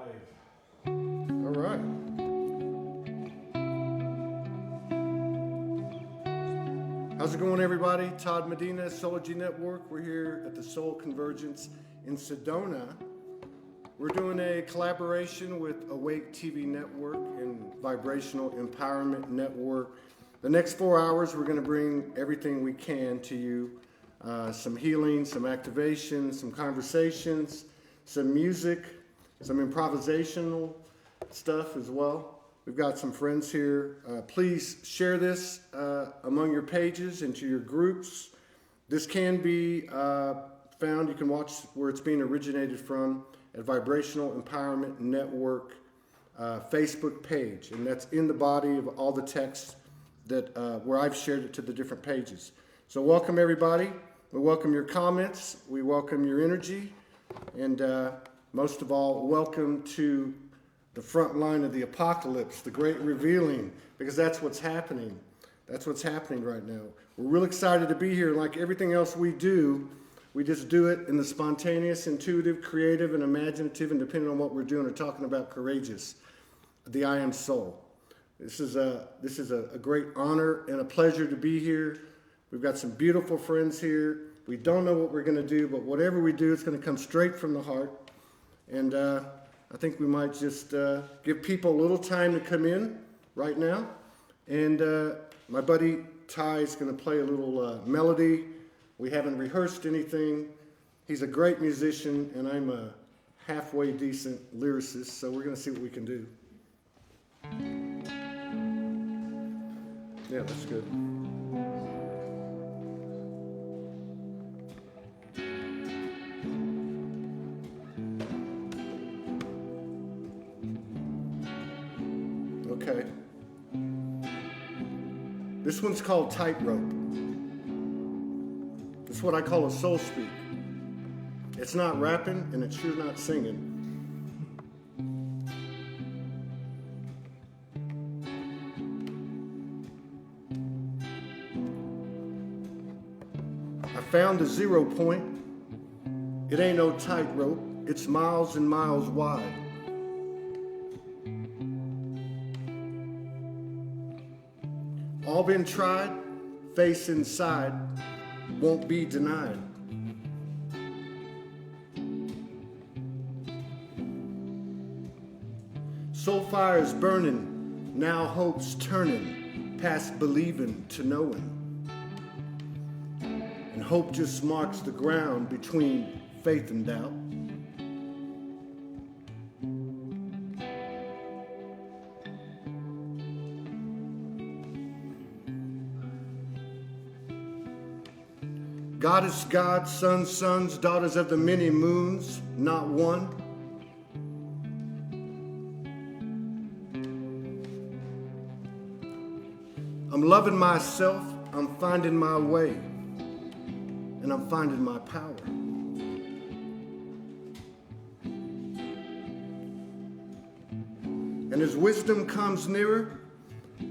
All right. How's it going, everybody? Todd Medina, Soulogy Network. We're here at the Soul Convergence in Sedona. We're doing a collaboration with Awake TV Network and Vibrational Empowerment Network. The next 4 hours, we're going to bring everything we can to you. Some healing, some activation, some conversations, some music, some improvisational stuff as well. We've got some friends here. Please share this among your pages and to your groups. This can be found, you can watch where it's being originated from at Vibrational Empowerment Network Facebook page. And that's in the body of all the text that where I've shared it to the different pages. So welcome everybody. We welcome your comments. We welcome your energy. And most of all, welcome to the front line of the apocalypse, the great revealing, because that's what's happening. That's what's happening right now. We're real excited to be here. Like everything else we do, we just do it in the spontaneous, intuitive, creative, and imaginative, and depending on what we're doing or talking about, courageous. The I Am Soul. This is a great honor and a pleasure to be here. We've got some beautiful friends here. We don't know what we're going to do, but whatever we do, it's going to come straight from the heart. And I think we might just give people a little time to come in right now. And my buddy Ty is going to play a little melody. We haven't rehearsed anything. He's a great musician, and I'm a halfway decent lyricist, so we're going to see what we can do. Yeah, that's good. Okay. This one's called Tightrope. It's what I call a soul speak. It's not rapping and it's sure not singing. I found the 0 point. It ain't no tightrope. It's miles and miles wide. All been tried, face inside, won't be denied. Soul fire is burning, now hope's turning, past believing to knowing. And hope just marks the ground between faith and doubt. God is God, sons, daughters of the many moons, not one. I'm loving myself, I'm finding my way, and I'm finding my power. And as wisdom comes nearer,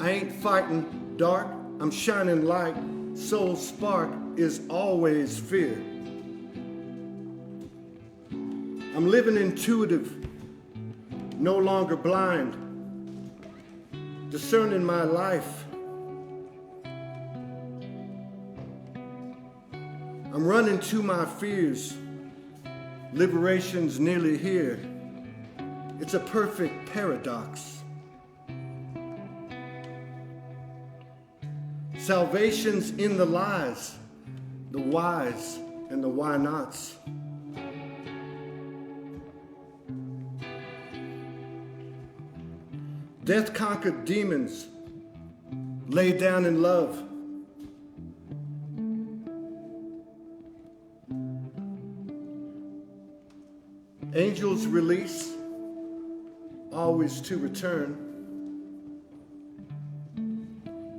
I ain't fighting dark, I'm shining light. Soul spark is always fear. I'm living intuitive, no longer blind, discerning my life. I'm running to my fears. Liberation's nearly here. It's a perfect paradox. Salvation's in the lies, the whys and the why nots. Death conquered demons, lay down in love. Angels release, always to return.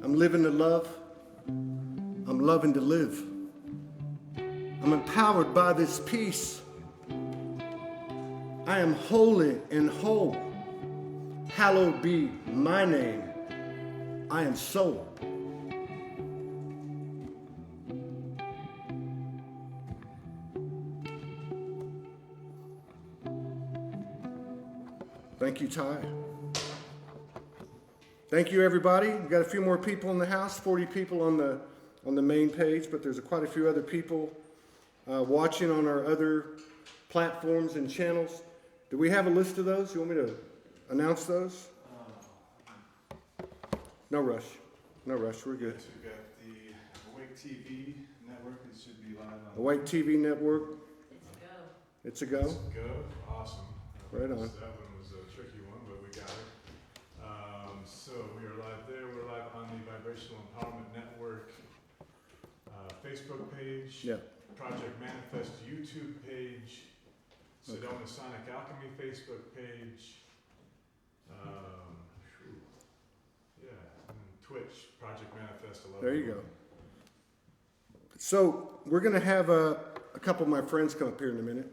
I'm living to love. I'm loving to live. I'm empowered by this peace. I am holy and whole. Hallowed be my name. I am soul. Thank you, Ty. Thank you, everybody. We've got a few more people in the house, 40 people on the main page, but there's quite a few other people watching on our other platforms and channels. Do we have a list of those? You want me to announce those? No rush. No rush. We're good. So we've got the Awake TV network. It should be live on Awake TV network. It's a It's a go. go. Let's go. Awesome. Right on. That one was a tricky one, but we got it. So we are live there. We're live on the Vibrational Empowerment Network Facebook page, Yeah. Project Manifest YouTube page, Sedona Sonic Alchemy Facebook page, yeah, and Twitch, Project Manifest 11. There you go. So we're going to have a couple of my friends come up here in a minute.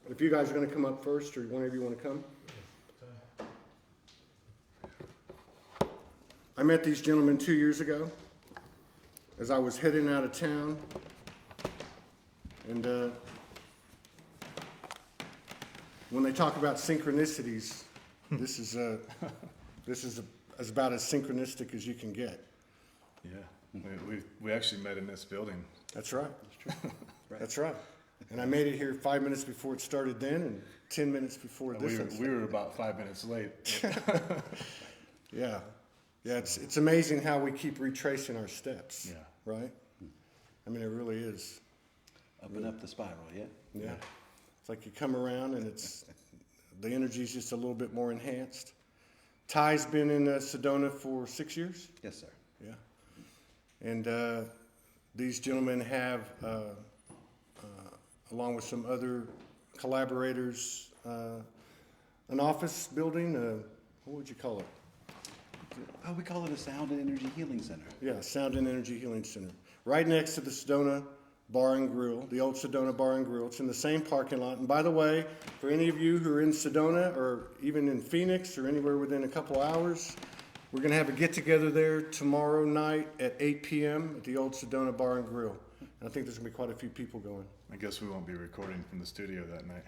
If you guys are going to come up first, or one of you want to come. I met these gentlemen 2 years ago as I was heading out of town. And when they talk about synchronicities, this is as about as synchronistic as you can get. Yeah, we actually met in this building. That's right. That's true. That's right. And I made it here 5 minutes before it started then, and 10 minutes before this. We were about 5 minutes late. Yeah. Yeah, it's amazing how we keep retracing our steps. Yeah. Right? I mean, it really is. Up and up the spiral, yeah. Yeah. It's like you come around and the energy's just a little bit more enhanced. Ty's been in Sedona for 6 years? Yes, sir. Yeah. And these gentlemen have, along with some other collaborators, an office building, what would you call it? Oh, we call it a Sound and Energy Healing Center. Yeah, Sound and Energy Healing Center. Right next to the Sedona Bar and Grill, the old Sedona Bar and Grill. It's in the same parking lot. And by the way, for any of you who are in Sedona or even in Phoenix or anywhere within a couple hours, we're going to have a get-together there tomorrow night at 8 p.m. at the old Sedona Bar and Grill. And I think there's going to be quite a few people going. I guess we won't be recording from the studio that night.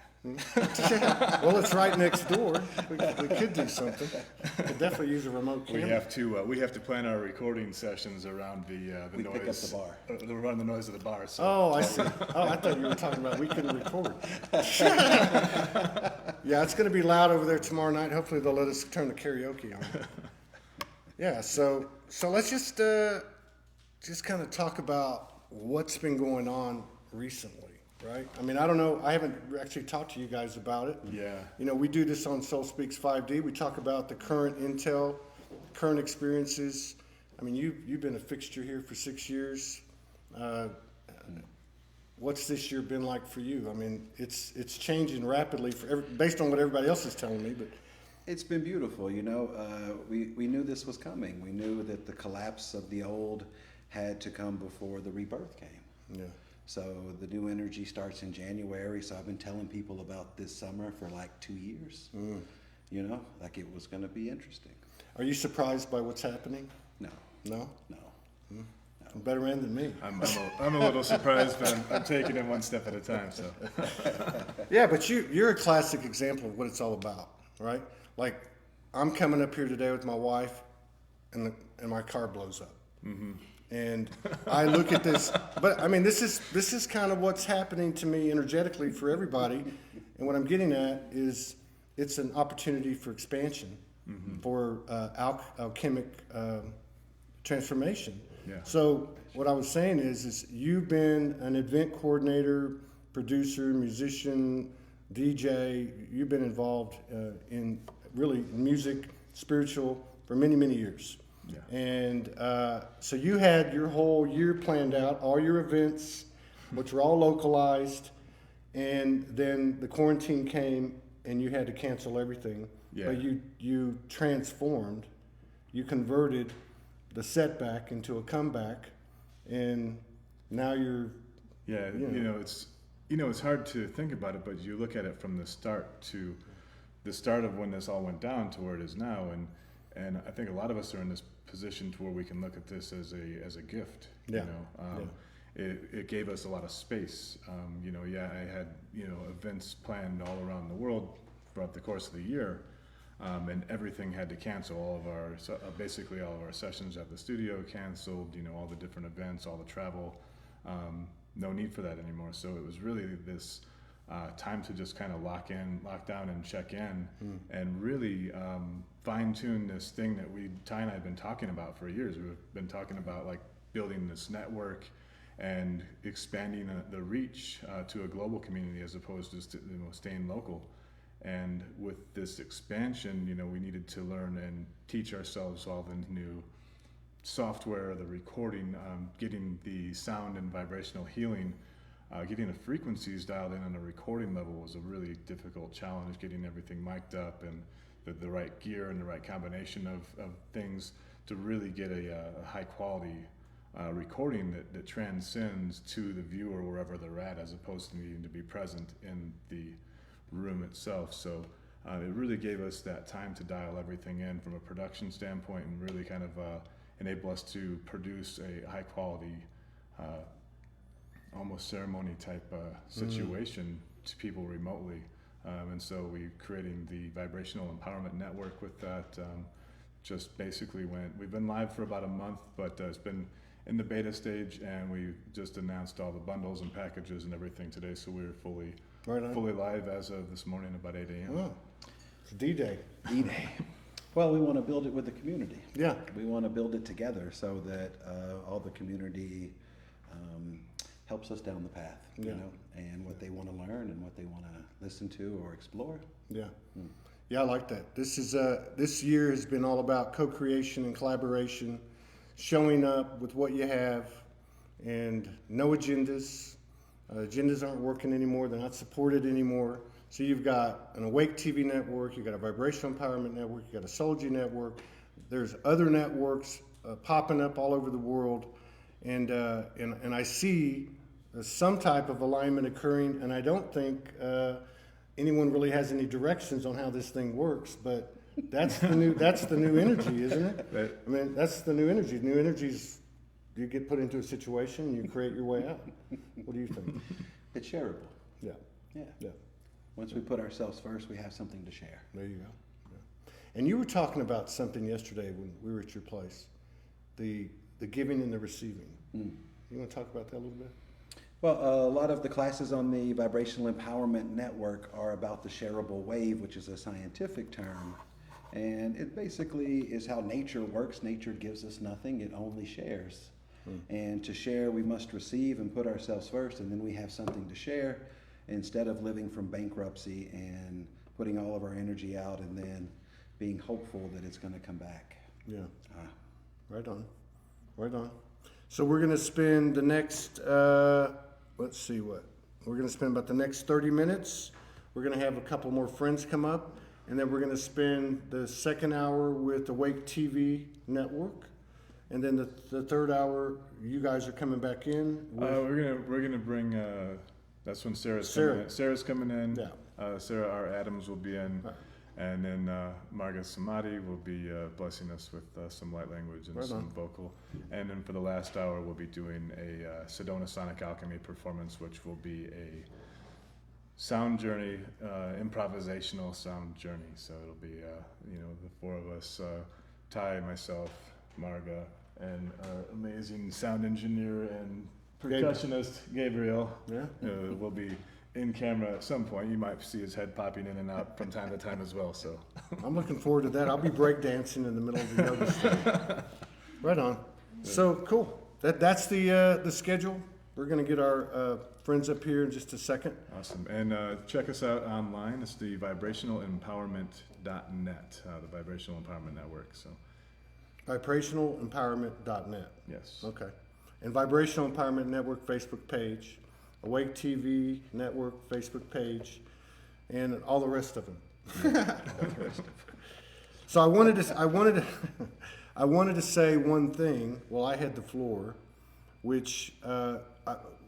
Well, it's right next door. We could do something. Could definitely use a remote camera. We have to plan our recording sessions around the We noise. pick up the bar. Around the noise of the bar. So. Oh, I see. Oh, I thought you were talking about we couldn't record. Yeah, it's going to be loud over there tomorrow night. Hopefully they'll let us turn the karaoke on. Yeah, so let's just kind of talk about what's been going on recently, right? I mean, I don't know. I haven't actually talked to you guys about it. Yeah. You know, we do this on Soul Speaks 5D. We talk about the current intel, current experiences. I mean, you've been a fixture here for 6 years. What's this year been like for you? I mean, it's changing rapidly based on what everybody else is telling me, but. It's been beautiful, you know. We knew this was coming. We knew that the collapse of the old had to come before the rebirth came. Yeah. So the new energy starts in January. So I've been telling people about this summer for like 2 years. You know, like it was going to be interesting. Are you surprised by what's happening? No, No? no. Better end than me. I'm a little surprised, but I'm taking it one step at a time. So. Yeah, but you're a classic example of what it's all about, right? Like, I'm coming up here today with my wife, and my car blows up. Mm-hmm. And I look at this, but I mean, this is kind of what's happening to me energetically for everybody. And what I'm getting at is it's an opportunity for expansion, for alchemic transformation. Yeah. So what I was saying is you've been an event coordinator, producer, musician, DJ. You've been involved in really music, spiritual for many, many years. Yeah. And so you had your whole year planned out, all your events, which were all localized, and then the quarantine came and you had to cancel everything. Yeah. But you transformed, you converted the setback into a comeback, and now you're. Yeah, it's hard to think about it, but you look at it from the start to the start of when this all went down to where it is now, and I think a lot of us are in this position to where we can look at this as a gift. Yeah. It gave us a lot of space. I had events planned all around the world throughout the course of the year, and everything had to cancel. Basically all of our sessions at the studio canceled. All the different events, all the travel. No need for that anymore. So it was really this time to just kind of lock down and check in, and really fine tune this thing that Ty and I have been talking about for years. We've been talking about like building this network and expanding the reach to a global community as opposed to staying local. And with this expansion, we needed to learn and teach ourselves all the new software, the recording, getting the sound and vibrational healing, getting the frequencies dialed in on a recording level was a really difficult challenge, getting everything mic'd up and the right gear and the right combination of things to really get a high quality recording that transcends to the viewer wherever they're at, as opposed to needing to be present in the room itself. So it really gave us that time to dial everything in from a production standpoint and really kind of enable us to produce a high quality, almost ceremony type situation to people remotely. And so we creating the Vibrational Empowerment Network with that. Just basically we've been live for about a month, but it's been in the beta stage, and we just announced all the bundles and packages and everything today. So we're fully live as of this morning about 8 a.m. Oh, it's D-Day. D-Day. Well, we want to build it with the community. Yeah. We want to build it together so that all the community helps us down the path, and what they want to learn and what they want to listen to or explore. Yeah. Yeah, I like that. This year has been all about co-creation and collaboration, showing up with what you have, and no agendas. Agendas aren't working anymore. They're not supported anymore. So you've got an Awake TV network, you've got a Vibrational Empowerment network, you've got a Soulogy network. There's other networks popping up all over the world, and I see some type of alignment occurring. And I don't think anyone really has any directions on how this thing works, but that's the new energy, isn't it? I mean, that's the new energy. New energies, you get put into a situation, and you create your way out. What do you think? It's shareable. Yeah. Yeah. Once we put ourselves first, we have something to share. There you go. Yeah. And you were talking about something yesterday when we were at your place, the giving and the receiving. You want to talk about that a little bit? Well, a lot of the classes on the Vibrational Empowerment Network are about the shareable wave, which is a scientific term. And it basically is how nature works. Nature gives us nothing, it only shares. And to share, we must receive and put ourselves first, and then we have something to share, instead of living from bankruptcy and putting all of our energy out and then being hopeful that it's going to come back. Yeah. Right on. So we're going to spend the next, we're going to spend about the next 30 minutes. We're going to have a couple more friends come up, and then we're going to spend the second hour with Awake TV Network. And then the third hour, you guys are coming back in. We're gonna bring. That's when Sarah's coming in. Sarah's coming in. Yeah. Sarah R. Adams will be in, and then Marga Samadhi will be blessing us with some light language and some vocal. And then for the last hour, we'll be doing a Sedona Sonic Alchemy performance, which will be a sound journey, improvisational sound journey. So it'll be the four of us, Ty, myself, Marga, and our amazing sound engineer and percussionist Gabriel. Yeah. Will be in camera at some point. You might see his head popping in and out from time to time as well. So I'm looking forward to that. I'll be breakdancing in the middle of the yoga studio. Right on. So cool. That's the schedule. We're going to get our friends up here in just a second. Awesome. And check us out online. It's the vibrationalempowerment.net, the Vibrational Empowerment Network. So vibrationalempowerment.net. yes. Okay. And Vibrational Empowerment Network Facebook page, Awake TV Network Facebook page, and all the rest of them. So I wanted to say one thing while I had the floor, which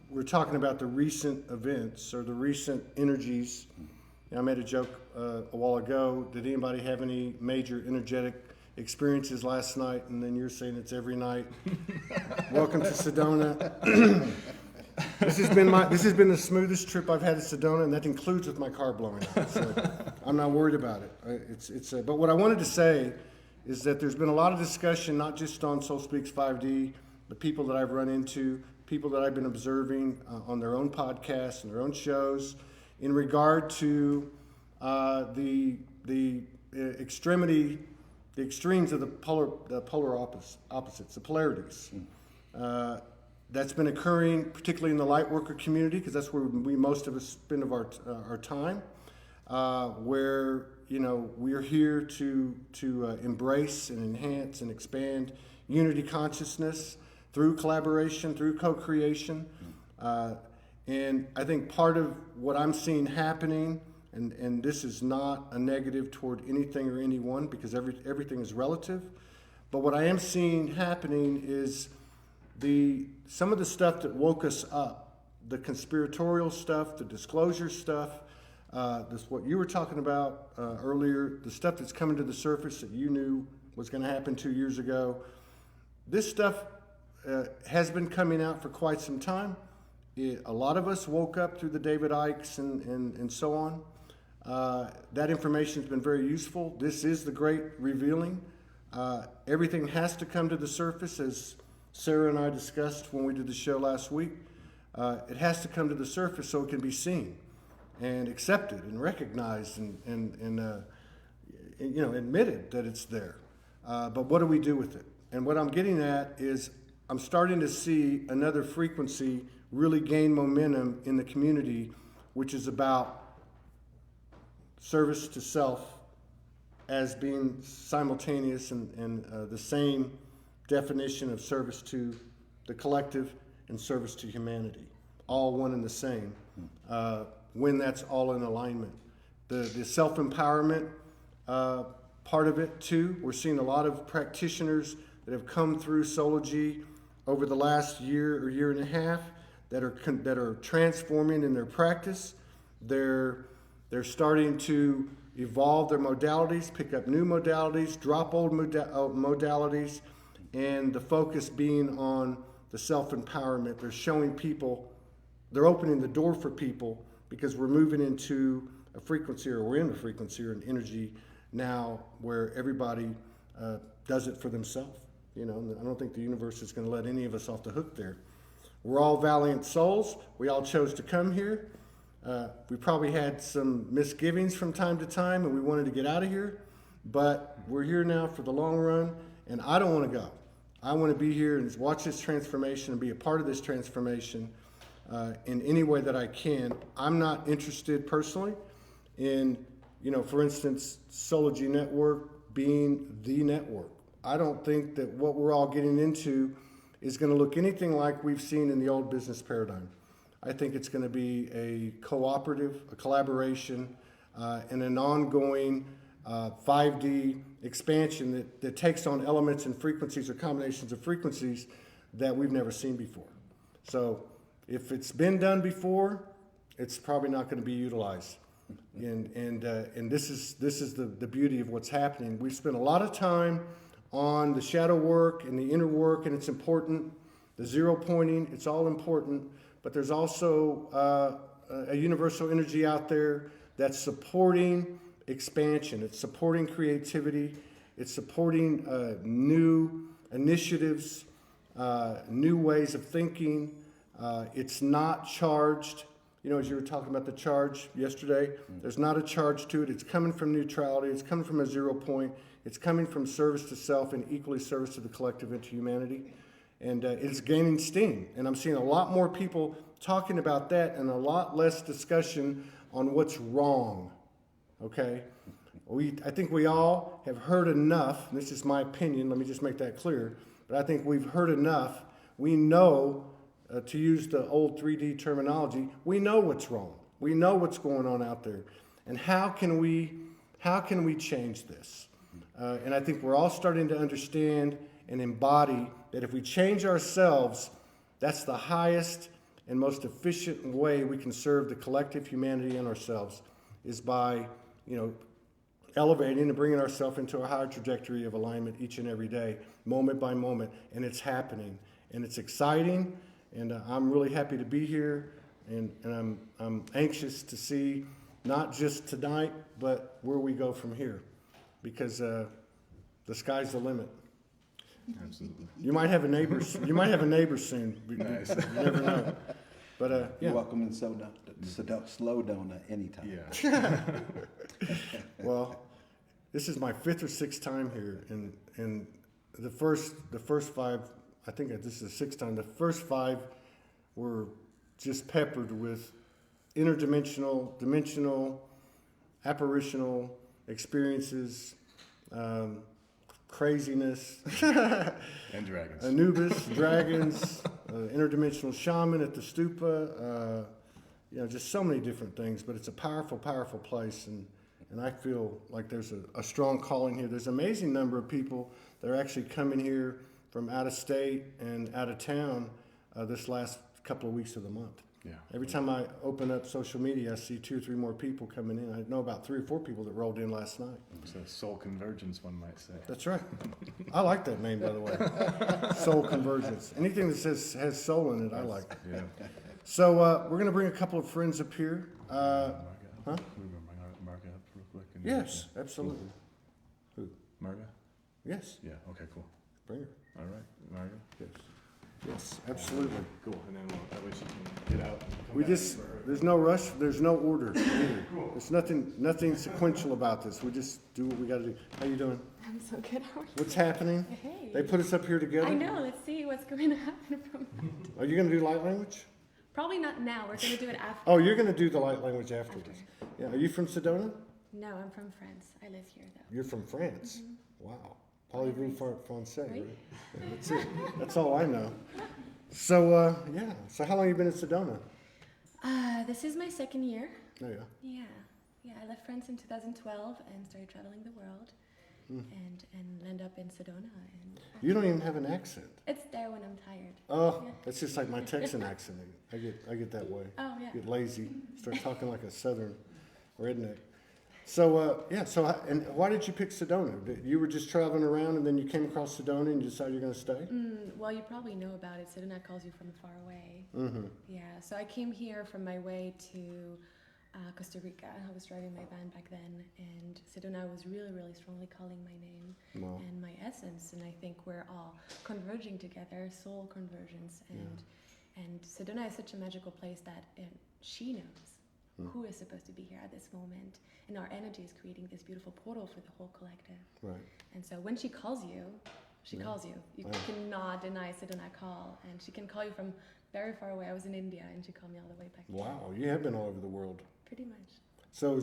we're talking about the recent events or the recent energies. I made a joke a while ago. Did anybody have any major energetic experiences last night? And then you're saying it's every night. Welcome to Sedona. This has been the smoothest trip I've had to Sedona, and that includes with my car blowing up. So I'm not worried about it. But what I wanted to say is that there's been a lot of discussion, not just on Soul Speaks 5D, but people that I've run into, people that I've been observing on their own podcasts and their own shows, in regard to the extremes of the polar opposites, the polarities. That's been occurring particularly in the light worker community, because that's where most of us spend our time, where we are here to embrace and enhance and expand unity consciousness through collaboration, through co-creation. And I think part of what I'm seeing happening, and this is not a negative toward anything or anyone, because everything is relative, but what I am seeing happening is some of the stuff that woke us up, the conspiratorial stuff, the disclosure stuff, what you were talking about earlier, the stuff that's coming to the surface that you knew was going to happen 2 years ago. This stuff has been coming out for quite some time. A lot of us woke up through the David Icks and so on. That information has been very useful. This is the great revealing. Everything has to come to the surface, as Sarah and I discussed when we did the show last week. It has to come to the surface so it can be seen and accepted and recognized and admitted that it's there. But what do we do with it? And what I'm getting at is I'm starting to see another frequency really gain momentum in the community, which is about service to self as being simultaneous and the same definition of service to the collective and service to humanity, all one and the same, when that's all in alignment. The self-empowerment part of it too, we're seeing a lot of practitioners that have come through Soulogy over the last year or year and a half that are transforming in their practice. They're starting to evolve their modalities, pick up new modalities, drop old modalities, and the focus being on the self-empowerment. They're showing people, they're opening the door for people, because we're moving into a frequency, or we're in a frequency or an energy now where everybody does it for themselves. I don't think the universe is going to let any of us off the hook there. We're all valiant souls. We all chose to come here. We probably had some misgivings from time to time, and we wanted to get out of here, but we're here now for the long run, and I don't want to go. I want to be here and watch this transformation and be a part of this transformation in any way that I can. I'm not interested personally in, for instance, Soulogy Network being the network. I don't think that what we're all getting into is going to look anything like we've seen in the old business paradigm. I think it's going to be a cooperative, a collaboration, and an ongoing 5D expansion that takes on elements and frequencies or combinations of frequencies that we've never seen before. So if it's been done before, it's probably not going to be utilized. And this is the beauty of what's happening. We've spent a lot of time on the shadow work and the inner work, and it's important. The zero pointing, it's all important. But there's also a universal energy out there that's supporting expansion. It's supporting creativity. It's supporting new initiatives, new ways of thinking. It's not charged. As you were talking about the charge yesterday, there's not a charge to it. It's coming from neutrality. It's coming from a 0 point. It's coming from service to self and equally service to the collective and to humanity. And it's gaining steam. And I'm seeing a lot more people talking about that and a lot less discussion on what's wrong. Okay? I think we all have heard enough. This is my opinion. Let me just make that clear. But I think we've heard enough. We know, to use the old 3D terminology, we know what's wrong. We know what's going on out there. And how can we change this? And I think we're all starting to understand and embody that if we change ourselves, that's the highest and most efficient way we can serve the collective humanity and ourselves, is by, elevating and bringing ourselves into a higher trajectory of alignment each and every day, moment by moment. And it's happening. And it's exciting. And I'm really happy to be here, and I'm anxious to see not just tonight, but where we go from here, because the sky's the limit. Absolutely. You might have a neighbor. You might have a neighbor soon. Nice. You never know. But yeah. You're welcome in Slow Donut anytime. Yeah. Well, this is my 5th or 6th time here, and the first 5, I think this is the 6th time. The first 5 were just peppered with interdimensional, dimensional, apparitional experiences, craziness, And dragons. Anubis, dragons, interdimensional shaman at the stupa, just so many different things. But it's a powerful, powerful place, and I feel like there's a strong calling here. There's an amazing number of people that are actually coming here from out of state and out of town this last couple of weeks of the month. Yeah. Every time I open up social media, I see 2 or 3 more people coming in. I know about 3 or 4 people that rolled in last night. It's a soul convergence, one might say. That's right. I like that name, by the way. Soul Convergence. Anything that has soul in it, I like. Yeah. So we're going to bring a couple of friends up here. Huh? We bring Marga up real quick. And Yes, absolutely. Who? Marga? Yes, Yeah. Okay. Cool. bring her. All right, Marga. Yes. Yes, absolutely. Cool. And then that way she can get out. And come We back just, for her. there's no rush, there's no order either. There's nothing sequential about this. We just do what we gotta do. How you doing? I'm so good. How are you? What's happening? Hey. They put us up here together? I know. Let's see what's going to happen from. Are you gonna do light language? Probably not now. We're going to do it after. Oh, you're gonna do the light language afterwards. Yeah, are you from Sedona? No, I'm from France. I live here though. You're from France? Wow. Parlez-vous français, right? Oui. Yeah, that's it. That's all I know. So, yeah. So how long have you been in Sedona? This is my 2nd year. Oh, yeah. Yeah. Yeah, I left France in 2012 and started traveling the world and landed up in Sedona. And You don't even have an accent. it's there when I'm tired. Oh, Yeah. that's just like my Texan accent. I get that way. Oh, yeah. Get lazy. Start talking like a southern redneck. So and why did you pick Sedona? You were just traveling around and then you came across Sedona and you decided you're going to stay? Well, you probably know about it. Sedona calls you from far away. Mm-hmm. Yeah, so I came here from my way to Costa Rica. I was driving my van back then, and Sedona was really, really strongly calling my name Wow. and my essence. And I think we're all converging together, soul convergence. And Sedona is such a magical place that she knows who is supposed to be here at this moment. And our energy is creating this beautiful portal for the whole collective. Right. And so when she calls you, she calls you. You cannot deny Sedona call. And she can call you from very far away. I was in India and she called me all the way back. Wow, you have been all over the world. Pretty much. So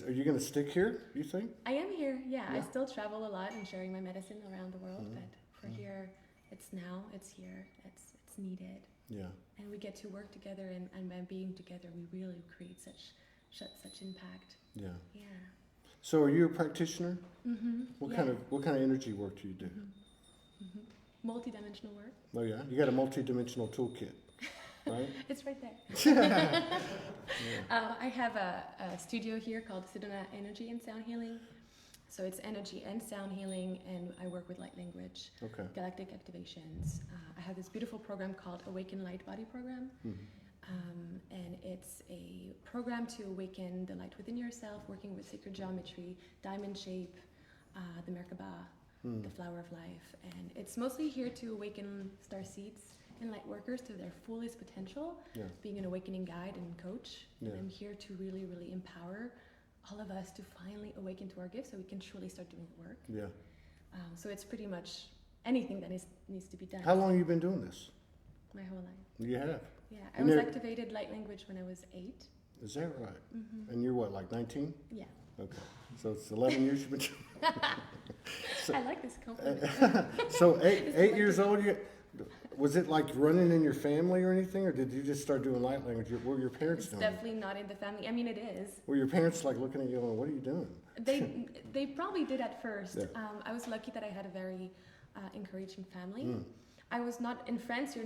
are you going to stick here, you think? I am here, yeah. I Yeah. still travel a lot and sharing my medicine around the world. But for here, it's now, it's here, it's needed. Yeah. And we get to work together, and by being together, we really create such impact. Yeah. Yeah. So are you a practitioner? Mm-hmm. What kind of energy work do you do? Multi-dimensional work. Oh yeah, you got a multi-dimensional toolkit, right? It's right there. I have a studio here called Sedona Energy and Sound Healing. So it's energy and sound healing, and I work with light language, Okay. galactic activations. I have this beautiful program called Awaken Light Body Program. And it's a program to awaken the light within yourself, working with sacred geometry, diamond shape, the Merkaba, the flower of life. And it's mostly here to awaken star seeds and light workers to their fullest potential, Yeah. being an awakening guide and coach. Yeah. And I'm here to really, really empower all of us to finally awaken to our gifts so we can truly start doing the work. Yeah. So it's pretty much anything that needs to be done. How long have you been doing this? My whole life. You have. Yeah, I And was there- activated light language when I was 8. Is that right? And you're what, like 19? Yeah. Okay. So it's 11 years you've been doing. I like this compliment. So eight years old, was it like running in your family or anything, or did you just start doing light language? What were your parents It's doing? definitely not in the family. I mean, it is. Were your parents like looking at you going, what are you doing? They probably did at first. Yeah. I was lucky that I had a very encouraging family. I was not in France. You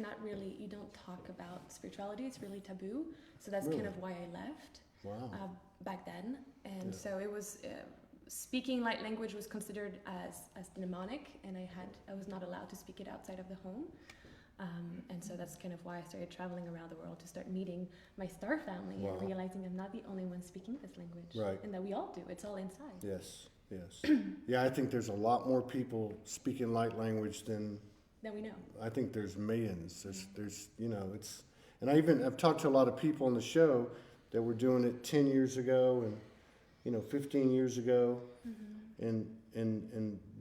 don't talk about spirituality. It's really taboo. So that's Really? kind of why I left Wow. back then. And Yeah. so it was speaking light language was considered as demonic, and I was not allowed to speak it outside of the home. And so that's kind of why I started traveling around the world to start meeting my star family Wow. and realizing I'm not the only one speaking this language. Right. And that we all do. It's all inside. Yes, yes. Yeah, I think there's a lot more people speaking light language than That we know. I think there's millions. There's you know, it's, and I've talked to a lot of people on the show that were doing it 10 years ago and, you know, 15 years ago, and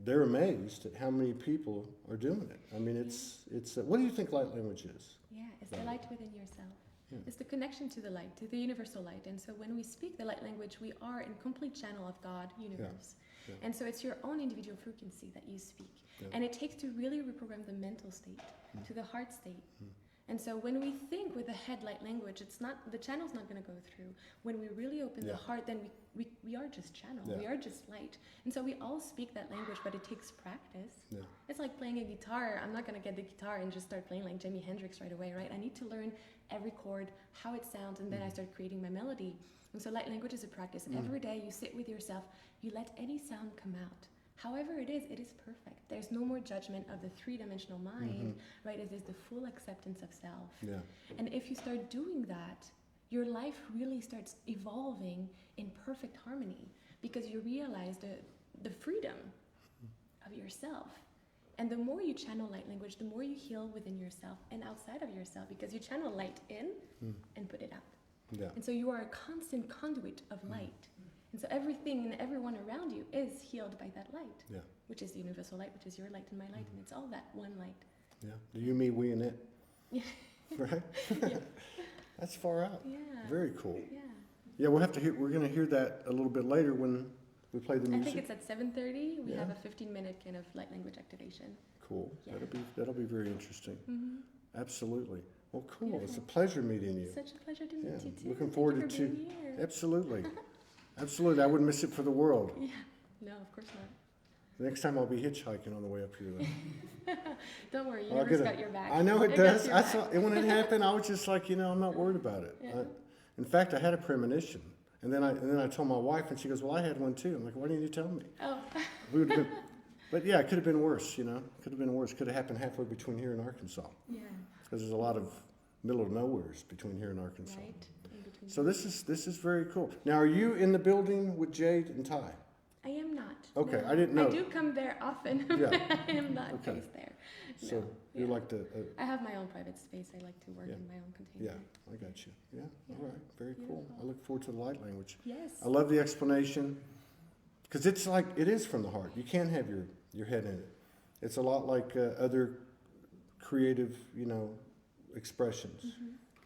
they're amazed at how many people are doing it. I mean, it's what do you think light language is? Yeah, it's the light within yourself. Yeah. It's the connection to the light, to the universal light. And so when we speak the light language, we are in complete channel of God, universe. Yeah. And so it's your own individual frequency that you speak. Yeah. And it takes to really reprogram the mental state to the heart state. And so when we think with the head light language, it's not, the channel's not going to go through. When we really open the heart, then we are just channel. Yeah. We are just light. And so we all speak that language, but it takes practice. Yeah. It's like playing a guitar. I'm not going to get the guitar and just start playing like Jimi Hendrix right away, right? I need to learn every chord, how it sounds, and then I start creating my melody. And so light language is a practice. Every day you sit with yourself, you let any sound come out. However it is perfect. There's no more judgment of the three-dimensional mind, right? It is the full acceptance of self. Yeah. And if you start doing that, your life really starts evolving in perfect harmony because you realize the freedom of yourself. And the more you channel light language, the more you heal within yourself and outside of yourself because you channel light in and put it out. Yeah. And so you are a constant conduit of light. And so everything and everyone around you is healed by that light, Yeah. which is the universal light, which is your light and my light, and it's all that one light. Yeah. The you, me, we, and it. Yeah. Right? Yeah. That's far out. Yeah. Very cool. Yeah. Yeah, we're going to hear that a little bit later when we play the I music. think it's at 7:30. We Yeah. have a 15-minute kind of light language activation. Cool. Yeah. That'll be very interesting. Absolutely. Well, cool. It's a Beautiful. pleasure meeting you. Such a pleasure to meet you too. Looking Thank forward you for to being here. Absolutely. Absolutely. I wouldn't miss it for the world. Yeah. No, of course not. The next time I'll be hitchhiking on the way up here. Though. Don't worry, I'll universe get got your back. I know it got does. your I back. saw when it happened. I was just like, I'm not worried about it. Yeah. In fact, I had a premonition, and then I told my wife, and she goes, "Well, I had one too." I'm like, "Why didn't you tell me?" Oh. We would have been, but yeah, it could have been worse. Could have been worse. Could have happened halfway between here and Arkansas, Yeah. because there's a lot of middle of nowheres between here and Arkansas. Right. In between. So this is very cool. Now, are you in the building with Jade and Ty? I am not. Okay, no. I didn't know. I do come there often. Yeah. But I am not Okay. based there. So No. you Yeah. like to. I have my own private space. I like to work Yeah. in my own container. Yeah, I got you. Yeah, Yeah. all right, very cool. Beautiful. I look forward to the light language. Yes. I love the explanation because it's like it is from the heart. You can't have your head in it. It's a lot like other creative, expressions.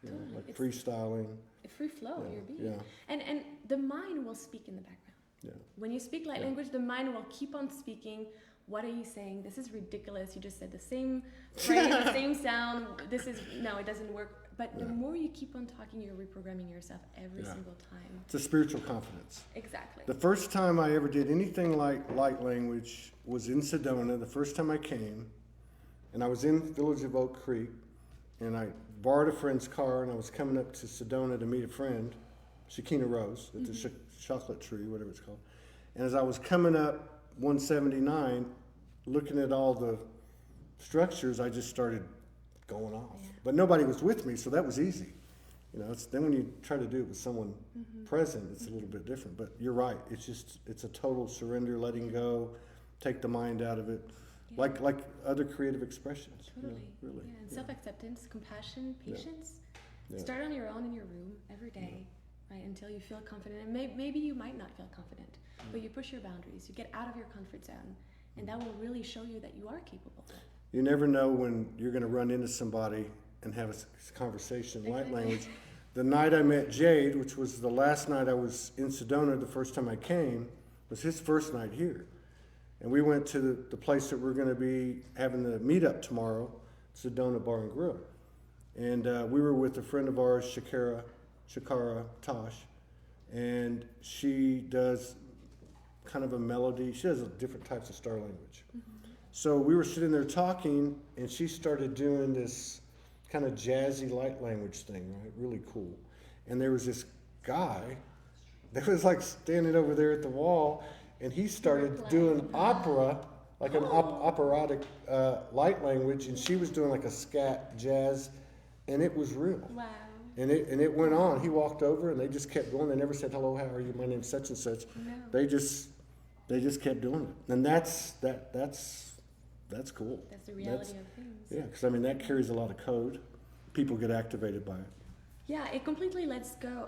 Totally. Like It's freestyling. a free flow. Yeah, You're being. yeah. And the mind will speak in the background. Yeah, When you speak light Yeah. language, the mind will keep on speaking. What are you saying? This is ridiculous. You just said the same phrase, the same sound. No, it doesn't work. But the Yeah. more you keep on talking, you're reprogramming yourself every Yeah. single time. it's a spiritual confidence. Exactly. The first time I ever did anything like light language was in Sedona. The first time I came, and I was in Village of Oak Creek, and I borrowed a friend's car, and I was coming up to Sedona to meet a friend, Shakina Rose, at the chocolate tree, whatever it's called. And as I was coming up 179, looking at all the structures, I just started going off. Yeah. But nobody was with me, so that was easy. Then when you try to do it with someone present, it's a little bit different. But you're right. It's a total surrender, letting go, take the mind out of it, Yeah. like other creative expressions. Totally. Really. Yeah, and self-acceptance, compassion, patience. Yeah. Start on your own in your room every day, right? Until you feel confident. And maybe you might not feel confident, but you push your boundaries. You get out of your comfort zone, and that will really show you that you are capable. You never know when you're going to run into somebody and have a conversation in light Exactly. language. The night I met Jade, which was the last night I was in Sedona, the first time I came, was his first night here. And we went to the place that we're going to be having the meetup tomorrow, Sedona Bar and Grill. And we were with a friend of ours, Shakara Tosh, and she does kind of a melody. She does different types of star language. So we were sitting there talking, and she started doing this kind of jazzy light language thing, right? Really cool. And there was this guy that was like standing over there at the wall, and he started doing opera like an operatic light language, and she was doing like a scat jazz, and it was real. Wow. And it went on. He walked over, and they just kept going. They never said, "Hello, how are you? My name's such and such." No. They just kept doing it, and that's cool. That's the reality of things. Yeah, because I mean that carries a lot of code. People get activated by it. Yeah, it completely lets go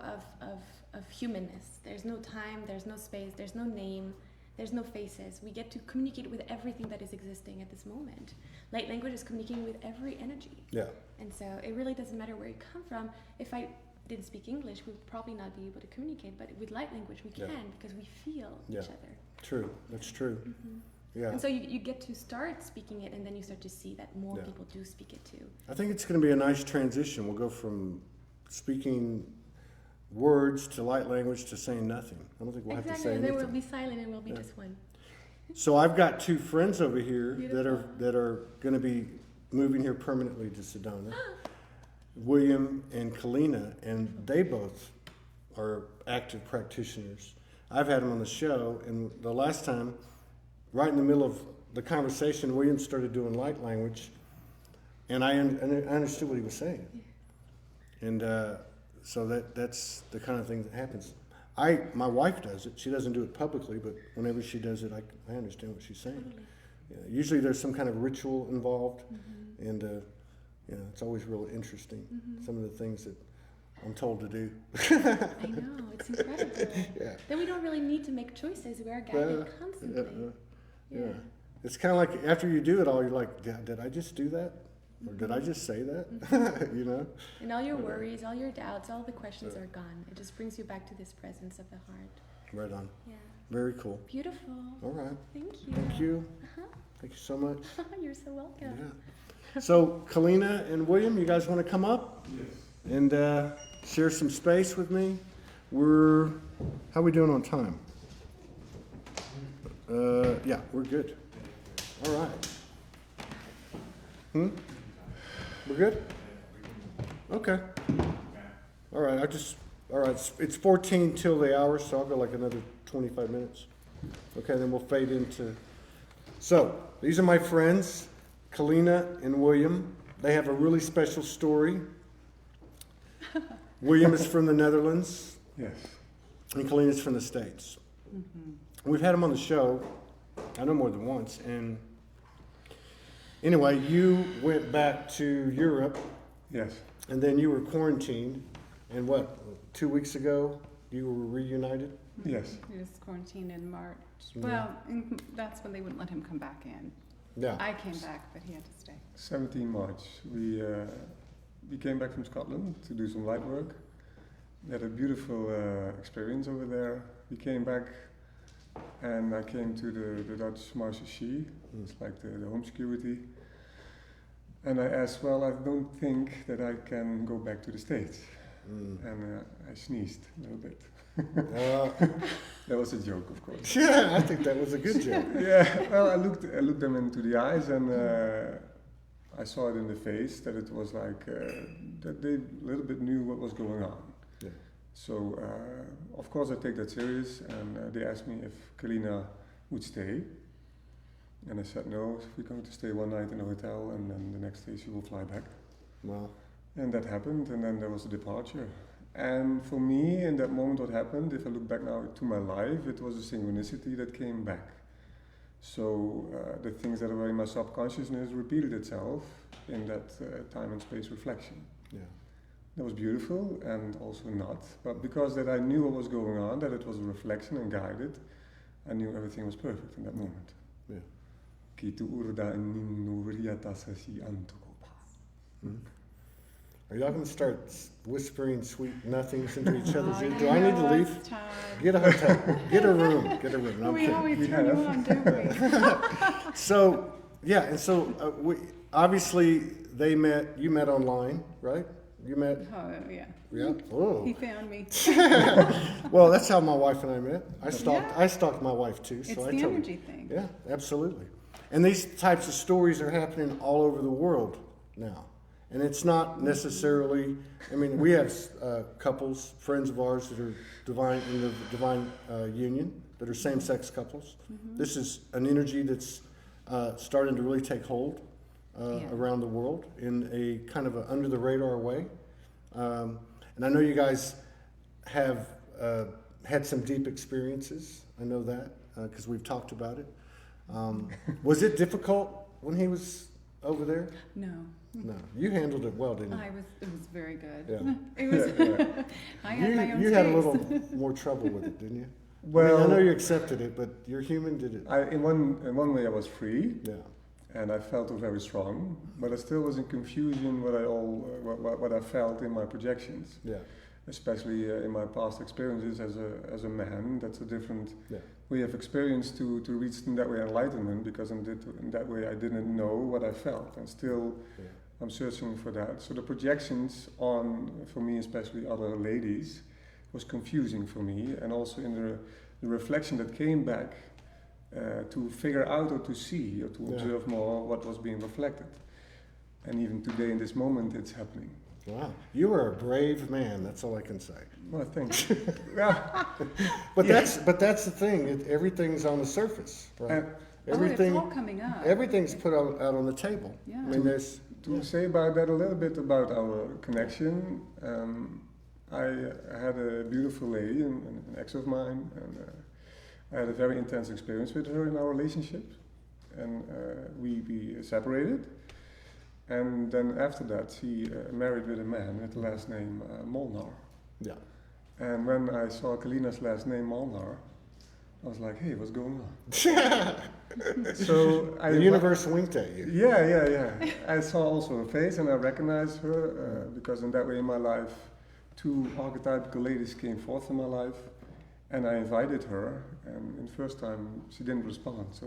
of humanness. There's no time, there's no space, there's no name, there's no faces. We get to communicate with everything that is existing at this moment. Light language is communicating with every energy. Yeah. And so it really doesn't matter where you come from. If I didn't speak English, we would probably not be able to communicate. But with light language, we can because we feel each other. True. That's true. Yeah. And so you get to start speaking it, and then you start to see that more people do speak it too. I think it's going to be a nice transition. We'll go from speaking words to light language to saying nothing. I don't think we'll have to say Exactly. anything. Then we'll be silent, and we'll be just one. So I've got two friends over here Beautiful. that are going to be moving here permanently to Sedona, William and Kalina, and they both are active practitioners. I've had them on the show, and the last time, right in the middle of the conversation, William started doing light language, and I understood what he was saying. And so that's the kind of thing that happens. My wife does it. She doesn't do it publicly, but whenever she does it, I understand what she's saying. Totally. Yeah, usually there's some kind of ritual involved, and it's always really interesting. Some of the things that I'm told to do. I know, it's incredible. Yeah. Then we don't really need to make choices. We are guided constantly. Yeah. It's kind of like after you do it all, you're like, God, did I just do that? Or did I just say that? You know? And all your worries, all your doubts, all the questions are gone. It just brings you back to this presence of the heart. Right on. Yeah. Very cool. Beautiful. All right. Thank you. Thank you. Thank you so much. You're so welcome. Yeah. So, Kalina and William, you guys want to come up? Yes. And share some space with me? How are we doing on time? Yeah, we're good. All right. We're good? Okay. All right, it's 14 till the hour, so I'll go like another 25 minutes. Okay, then we'll fade into... So, these are my friends, Kalina and William. They have a really special story. William is from the Netherlands, Yes. and Kalina is from the States. We've had them on the show, I know more than once, and anyway, you went back to Europe, Yes. and then you were quarantined, and what, 2 weeks ago, you were reunited? Yes. He was quarantined in March. Yeah. Well, that's when they wouldn't let him come back in. Yeah. I came back, but he had to stay. 17 March. We came back from Scotland to do some light work. We had a beautiful experience over there. We came back and I came to the Dutch Marche. It's like the home security. And I asked, well, I don't think that I can go back to the States. And I sneezed a little bit. That was a joke, of course. Yeah, I think that was a good joke. Yeah, well, I looked them into the eyes and I saw it in the face that it was like that they a little bit knew what was going on. Yeah. So of course I take that serious, and they asked me if Kalina would stay, and I said no. We're going to stay one night in a hotel, and then the next day she will fly back. Wow. And that happened, and then there was a departure. And for me, in that moment, what happened, if I look back now to my life, it was a synchronicity that came back. So the things that were in my subconsciousness repeated itself in that time and space reflection. Yeah. That was beautiful and also not. But because that I knew what was going on, that it was a reflection and guided, I knew everything was perfect in that moment. Yeah. Are y'all going to start whispering sweet nothings into each other's ear? Do I need to leave? Todd. Get a hotel. Get a room. Get a room. No, I'm We kidding. always turn you on, don't we? So, yeah, and so obviously you met online, right? You met, Oh, yeah. yeah. Oh. He found me. Well, that's how my wife and I met. I stalked my wife too. It's So I the told her. energy thing. Yeah, absolutely. And these types of stories are happening all over the world now. And it's not necessarily, I mean, we have couples, friends of ours that are in the divine union, that are same-sex couples. This is an energy that's starting to really take hold Yeah. around the world in a kind of a under the radar way. And I know you guys have had some deep experiences. I know that because we've talked about it. Was it difficult when he was over there? No, No, you handled it well, didn't you? it was very good. Yeah. It was, I had my own You had a space. little more trouble with it, didn't you? Well, I know you accepted it, but you're human. Did it? in one way I was free, Yeah. and I felt very strong, but I still was in confusion what I felt in my projections, Yeah. especially in my past experiences as a man. That's a different Yeah. way of experience to reach in that way enlightenment, because in that way I didn't know what I felt, and still Yeah. I'm searching for that. So the projections on, for me especially, other ladies was confusing for me, and also in the reflection that came back to figure out or to see or to Yeah. observe more what was being reflected. And even today in this moment it's happening. Wow. You were a brave man. That's all I can say. Well, thanks. Yeah. But Yeah. that's the thing. Everything's on the surface, right? And Everything. Oh, it's all coming up. Everything's put out on the table. Yeah. I mean, there's. to say about that a little bit about our connection, I had a beautiful lady, an ex of mine, and I had a very intense experience with her in our relationship, and we separated. And then after that, she married with a man with the last name Molnar. Yeah. And when I saw Kalina's last name Molnar, I was like, hey, what's going on? So The universe winked at you. Yeah. I saw also her face and I recognized her because in that way in my life, two archetypical ladies came forth in my life, and I invited her, and in the first time she didn't respond, so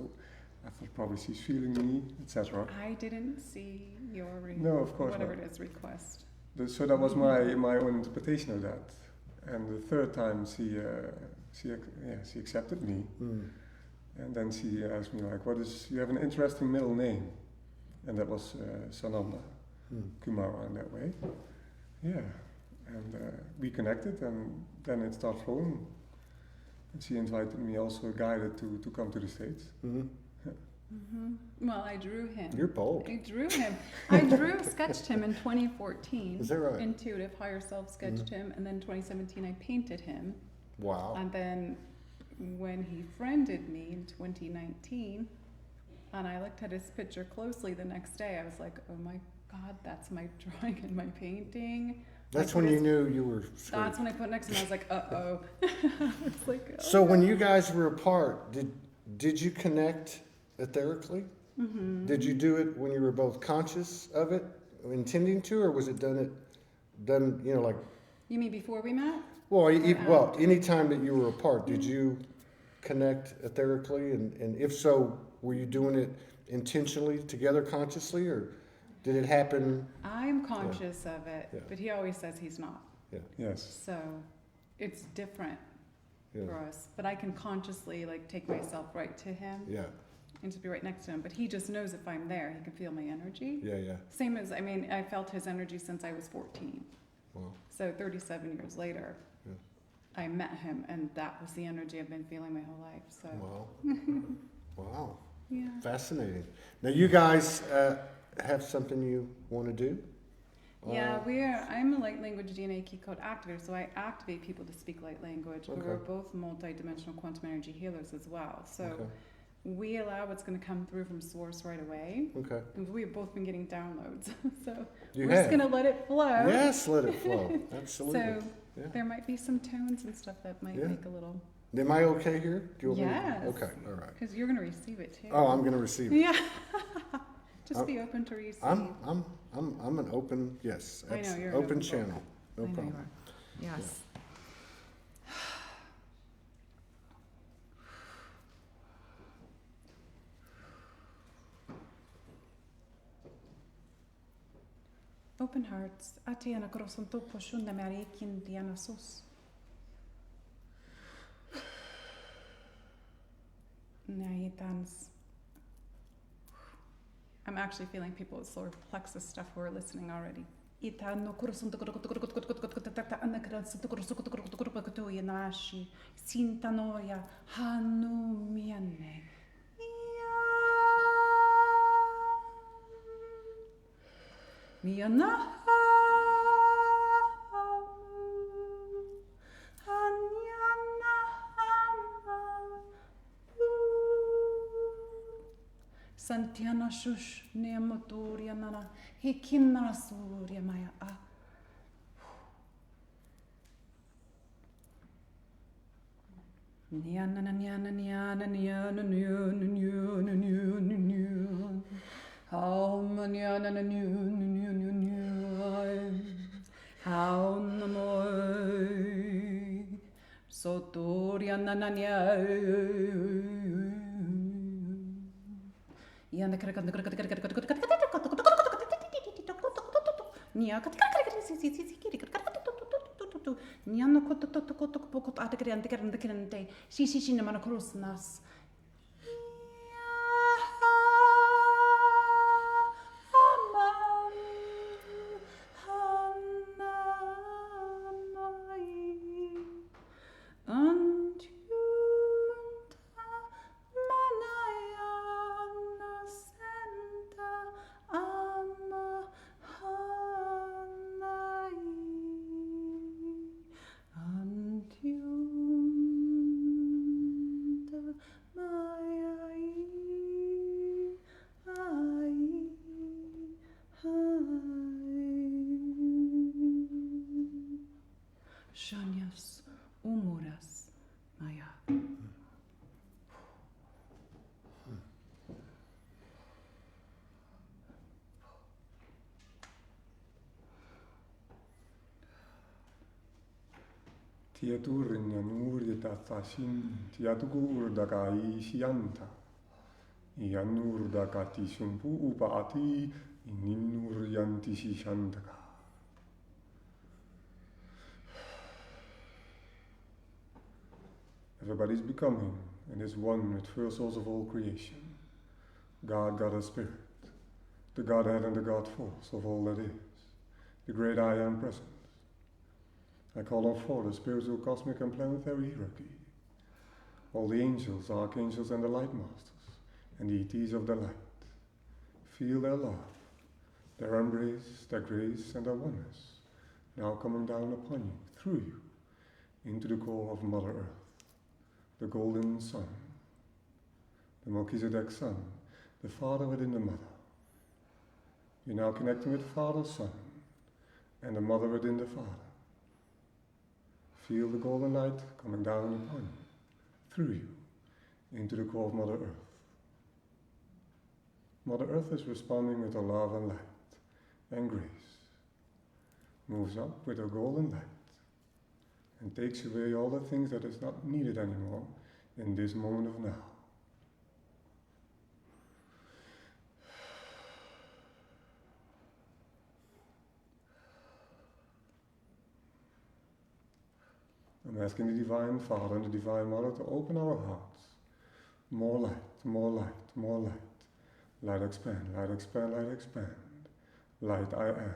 I thought probably she's feeling me, etc. I didn't see your No, of course whatever not. it is request. So that was my own interpretation of that. And the third time she accepted me, Mm. and then she asked me like, you have an interesting middle name, and that was Sananda Mm. Kumara in that way. Yeah, and we connected, and then it started flowing. And she invited me also guided to come to the States. Mhm. Well, I drew him. You're bold. I drew him. Sketched him in 2014. Is that right? Intuitive higher self sketched him, and then 2017 I painted him. Wow. And then when he friended me in 2019, and I looked at his picture closely the next day, I was like, oh my God, that's my drawing and my painting. That's I when put you his- knew you were screwed. That's when I put it next to him. I was like, uh-oh. It's like, oh So when no. you guys were apart, did you connect etherically? Mm-hmm. Did you do it when you were both conscious of it, intending to, or was it done like? You mean before we met? Well, after? any time that you were apart, did you connect etherically, and if so, were you doing it intentionally together, consciously, or did it happen? I'm conscious of it, Yeah. but he always says he's not. Yes. So it's different Yeah, for us. But I can consciously like take myself right to him yeah, and just be right next to him. But he just knows if I'm there, he can feel my energy. yeah. Same as, I felt his energy since I was 14. Wow. So 37 years later, Yeah. I met him, and that was the energy I've been feeling my whole life. So Wow. Wow. yeah. Fascinating. Now you guys have something you want to do? Yeah, I'm a light language DNA key code activator, so I activate people to speak light language, but Okay. we're both multi-dimensional quantum energy healers as well. So Okay. we allow what's going to come through from source right away. Okay. And we've both been getting downloads, so You we're just have. going to let it flow. Yes, let it flow. Absolutely. So Yeah. there might be some tones and stuff that might Yeah. make a little, Am I okay here? Do you want me to- Yes. Okay. All right. because you're going to receive it too. Oh, I'm going to receive it. Yeah. Just I'm- be open to receive. I'm an open, yes. I know, that's you're an open open book. channel. No I know problem. you are. Yes. Open hearts. Atiana korosonto poshunda marikin diana sos. Naitans. I'm actually feeling people with solar plexus stuff who are listening already. Itano korosonto nashi sintanoya hanumiane. Santiana shush neamoturia nana hikinna surya maya a. Niana niana niana niana niana niana niana niana. How niana niana niana niana. How namoy. Soturia nana niana. Yana Shanyas umuras maya. Tiaturin yanuri tatashin, tiatugur dakai sianta. Yanur dakati sumpu upaati, ininur yanti shantaka. Everybody's becoming and is one with first source of all creation. God, God is spirit, the Godhead and the God force of all that is, the great I am presence. I call on forth the spiritual, cosmic, and planetary hierarchy, all the angels, archangels, and the light masters, and the ETs of the light. Feel their love, their embrace, their grace, and their oneness, now coming down upon you, through you, into the core of Mother Earth, the golden sun, the Melchizedek sun, the Father within the Mother. You're now connecting with Father, Son, and the Mother within the Father. Feel the golden light coming down upon you, through you, into the core of Mother Earth. Mother Earth is responding with her love and light and grace, moves up with her golden light, and takes away all the things that is not needed anymore in this moment of now. I'm asking the Divine Father and the Divine Mother to open our hearts. More light, more light, more light. Light expand, light expand, light expand. Light I am,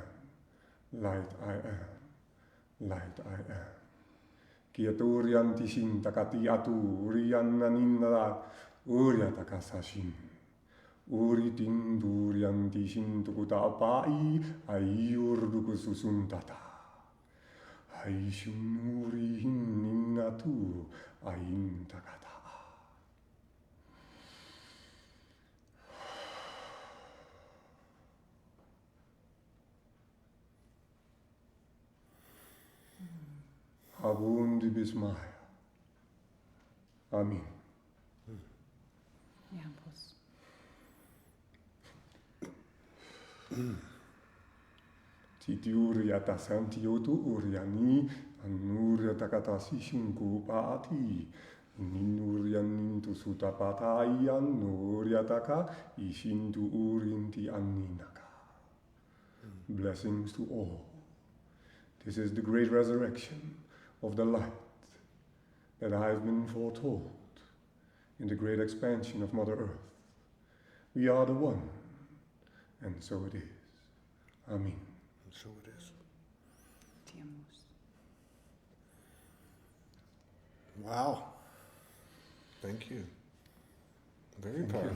light I am, light I am. Kiaturian tishin takati atu urian naninda uria takasashin. Uri tindurian tishin tukuta apai ayur dukususuntata. Aishunuri hinnatu ain takata. Abundi bismaya. Amin. Yeah, boss. Titiuri atasanti yotu uriani anuri atakatasi shinku paati. Ninurianintu sutapatai anuri ataka ishintu urinti aninaka. Blessings to all. This is the great resurrection of the light that I have been foretold in the great expansion of Mother Earth. We are the one, and so it is. Amen. And so it is. Tiamos. Wow. Thank you. Very powerful.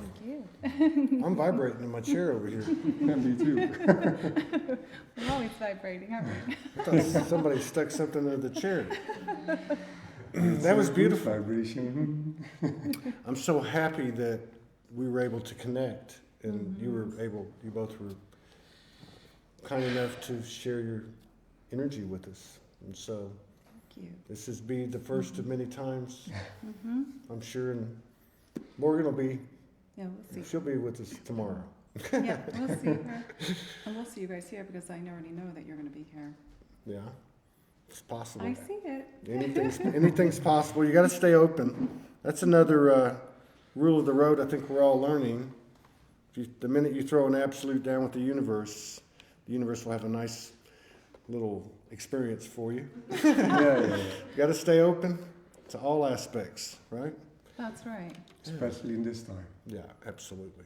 Thank you. I'm vibrating in my chair over here. Yeah, me too. We're always vibrating, aren't we? I thought somebody stuck something under the chair. That was beautiful. Vibration. I'm so happy that we were able to connect, and you both were kind enough to share your energy with us. And so Thank you. this is be the first of many times, I'm sure, and Morgan will be, Yeah, we'll see. she'll be with us tomorrow. Yeah, we'll see her. And we'll see you guys here because I already know that you're going to be here. Yeah, it's possible. I see it. Anything's possible. You got to stay open. That's another rule of the road I think we're all learning. The minute you throw an absolute down with the universe will have a nice little experience for you. Yeah. You got to stay open to all aspects, right? That's right. Especially in this time. Yeah, absolutely.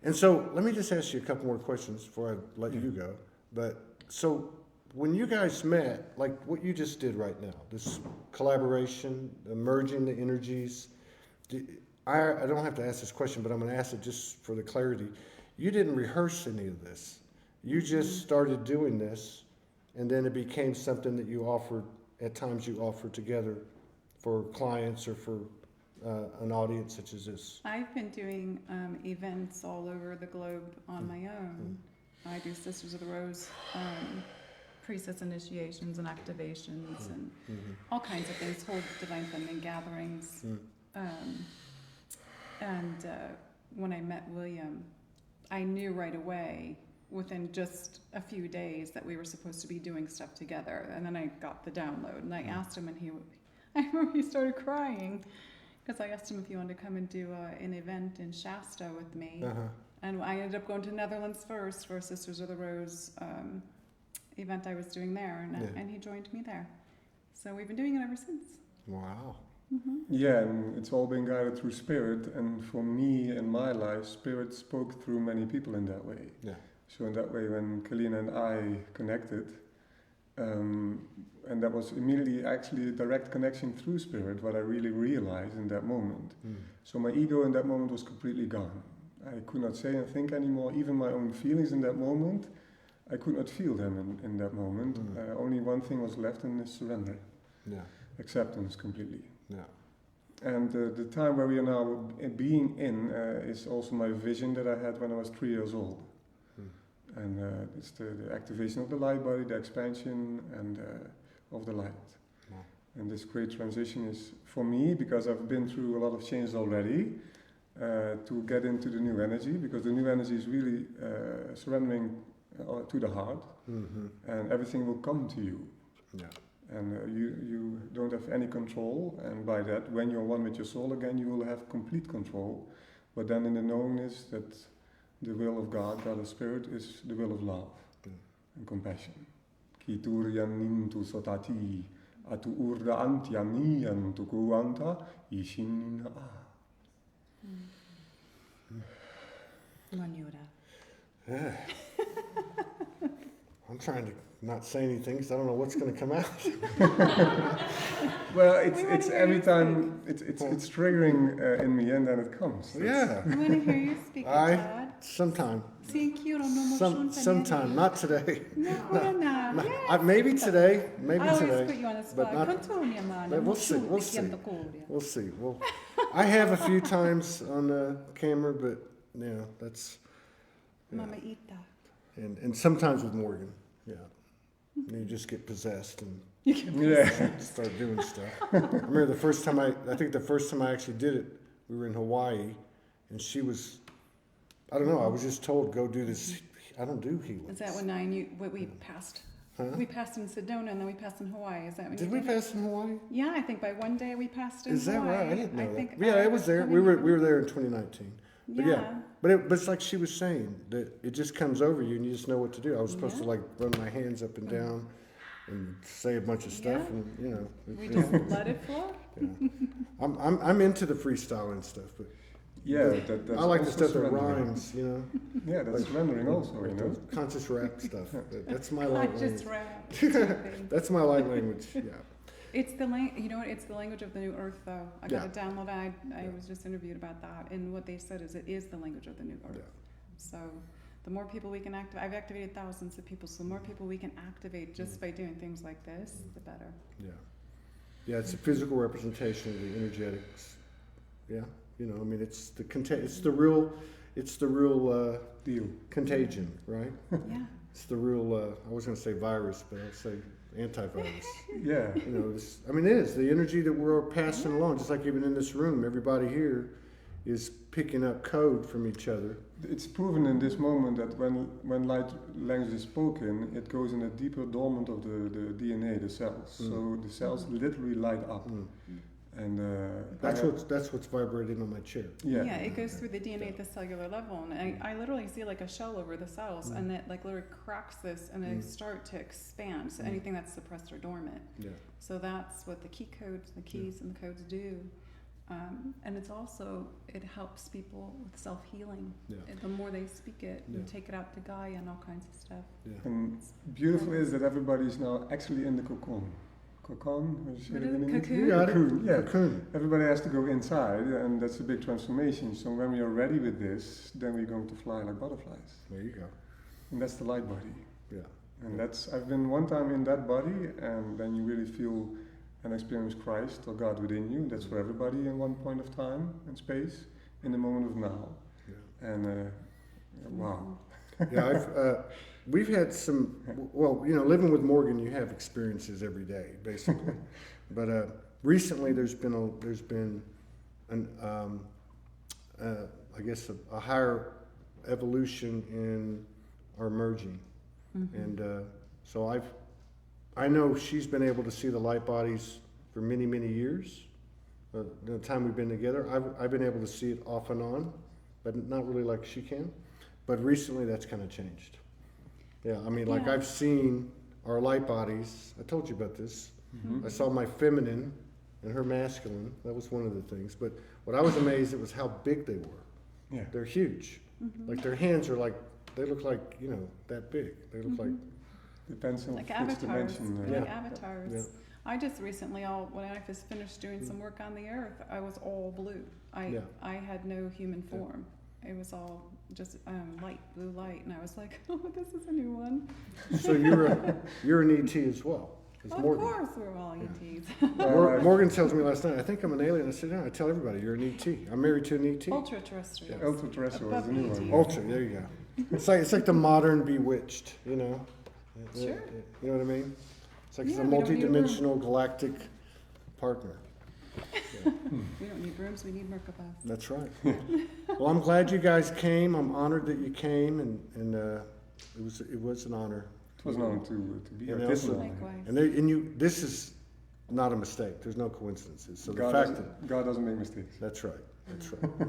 And so let me just ask you a couple more questions before I let you go. But so when you guys met, like what you just did right now, this collaboration, merging the energies, I don't have to ask this question, but I'm going to ask it just for the clarity. You didn't rehearse any of this. You just started doing this, and then it became something that you offered, at times you offered together for clients or for an audience such as this. I've been doing events all over the globe on my own. I do Sisters of the Rose priestess initiations and activations and all kinds of things, hold divine feminine gatherings. And when I met William, I knew right away, within just a few days, that we were supposed to be doing stuff together. And then I got the download, and I asked him, and I remember he started crying, because I asked him if he wanted to come and do an event in Shasta with me. And I ended up going to Netherlands first for Sisters of the Rose event I was doing there, and he joined me there. So we've been doing it ever since. Wow. Yeah, and it's all been guided through spirit, and for me in my life, spirit spoke through many people in that way. Yeah. So in that way, when Kalina and I connected, and that was immediately actually a direct connection through spirit, what I really realized in that moment. So my ego in that moment was completely gone. I could not say and think anymore, even my own feelings in that moment, I could not feel them in that moment. Only one thing was left, and is surrender. Yeah. Acceptance completely. Yeah. And the time where we are now being in is also my vision that I had when I was 3 years old. And it's the activation of the light body, the expansion and of the light. Wow. And this great transition is for me, because I've been through a lot of changes already, to get into the new energy, because the new energy is really surrendering to the heart, and everything will come to you. Yeah. And you don't have any control, and by that, when you're one with your soul again, you will have complete control. But then in the knowingness that the will of God, God of Spirit, is the will of love and compassion. Ki turyanintu sotati atu urda antyani antu kuanta ishin a. Manura. Yeah. I'm trying to not say anything because I don't know what's going to come out. Well, it's every time it's triggering in me, and then it comes. Yeah. I want to hear you speak, Todd. Sometime. Thank you. Sometime. Not today. No. Maybe today. Maybe I always today. put you on the but spot. not- Contonia, man. but we'll see. We'll see. We'll see. Well, I have a few times on the camera, but yeah, that's. Yeah. Mama Ita. And sometimes with Morgan, yeah. You just get possessed and start doing stuff. I remember the first time I think the first time I actually did it, we were in Hawaii, and she was, I don't know, I was just told, go do this. I don't do healing. Is that when we passed? Huh? We passed in Sedona, and then we passed in Hawaii. Is that when Did you we did it? pass in Hawaii? Yeah, I think by one day we passed in Is that Hawaii. right? I didn't know that. think Yeah, it was there. We were there in 2019. But Yeah. but it's like she was saying, that it just comes over you and you just know what to do. I was supposed to like run my hands up and down and say a bunch of stuff, Yeah. and you know. We just let it flow. Yeah. I'm into the freestyling stuff, but Yeah, that's I like the also stuff that surrendering. rhymes, you know. Yeah, that's surrendering also, you know. Conscious rap stuff. That's my I light just language. rap. That's my light language. Yeah. It's the it's the language of the new earth, though. I got to download it. I was just interviewed about that, and what they said is it is the language of the new earth. Yeah. So the more people we can activate, I've activated thousands of people, so the more people we can activate just by doing things like this, the better. Yeah. Yeah, it's a physical representation of the energetics. Yeah, you know, I mean, it's the real Deal. contagion, right? Yeah. It's the real. I was going to say virus, but I'll say antivirus. Yeah. You know, it is the energy that we're passing along. Just like even in this room, everybody here is picking up code from each other. It's proven in this moment that when light language is spoken, it goes in a deeper dormant of the DNA, the cells. So the cells literally light up. And That's what's vibrating on my chair. yeah. Yeah, it goes through the DNA at the cellular level, and I literally see like a shell over the cells, and it like literally cracks this, and they start to expand. So anything that's suppressed or dormant. Yeah. So that's what the key codes, the keys, and the codes do. And it's also, it helps people with self-healing. Yeah. The more they speak it, Yeah. and take it out to Gaia and all kinds of stuff. Yeah. And beautiful is that everybody's now actually in the cocoon. Cocoon? What is it? You Cocoon? got it. Cocoon, yeah. Cocoon. Everybody has to go inside, and that's a big transformation. So when we are ready with this, then we're going to fly like butterflies. There you go. And that's the light body. Yeah. And I've been one time in that body, and then you really feel and experience Christ or God within you. That's for everybody in one point of time and space, in the moment of now. Yeah. And wow. Yeah, we've had some. Well, you know, living with Morgan, you have experiences every day, basically. But recently, there's been I guess a higher evolution in our merging, and so I know she's been able to see the light bodies for many years. The time we've been together, I've been able to see it off and on, but not really like she can. But recently, that's kind of changed. Yeah, I mean, like Yeah. I've seen our light bodies. I told you about this. I saw my feminine and her masculine. That was one of the things. But what I was amazed at was how big they were. Yeah. They're huge. Like their hands are like, they look like, you know, that big. They look like, Depends on Like which avatars. dimension. Like Yeah. avatars. Yeah. I just recently, when I was finished doing some work on the earth, I was all blue. Yeah. I had no human form. It was all just light, blue light, and I was like, oh, this is a new one. so you're an ET as well. As Of Morgan. course, we're all ETs. Morgan tells me last night, I think I'm an alien. I said, no, I tell everybody, you're an ET. I'm married to an ET. Ultra terrestrials. Ultra terrestrial is the new Above one. ET. Ultra, there you go. It's like the modern Bewitched, you know? Sure. You know what I mean? It's like Yeah, it's a we don't need room. multi-dimensional galactic partner. We don't need rooms, we need Merkabah. That's right. Well, I'm glad you guys came. I'm honored that you came, and it was an honor. It was an honor to be And here. This also- one. Likewise. This is not a mistake. There's no coincidences. So the God fact doesn't- that God doesn't make mistakes. that's right. That's right. Wow,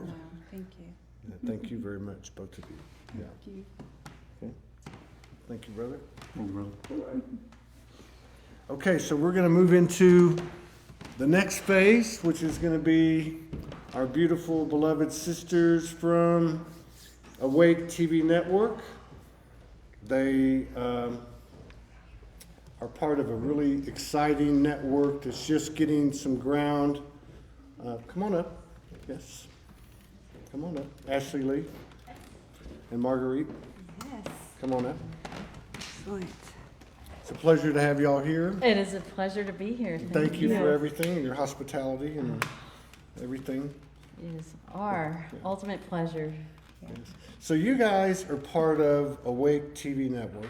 thank you. Yeah, thank you very much, both of you. Yeah. Thank you. Thank you, brother. Thank you, brother. Okay, so we're going to move into the next phase, which is going to be our beautiful, beloved sisters from Awake TV Network. They are part of a really exciting network that's just getting some ground. Come on up. Yes. Come on up. Ashley Lee and Marguerite. Yes, Come on up. excellent. It's a pleasure to have you all here. It is a pleasure to be here. Thank you for everything and your hospitality and everything. It is our ultimate pleasure. So you guys are part of Awake TV Network,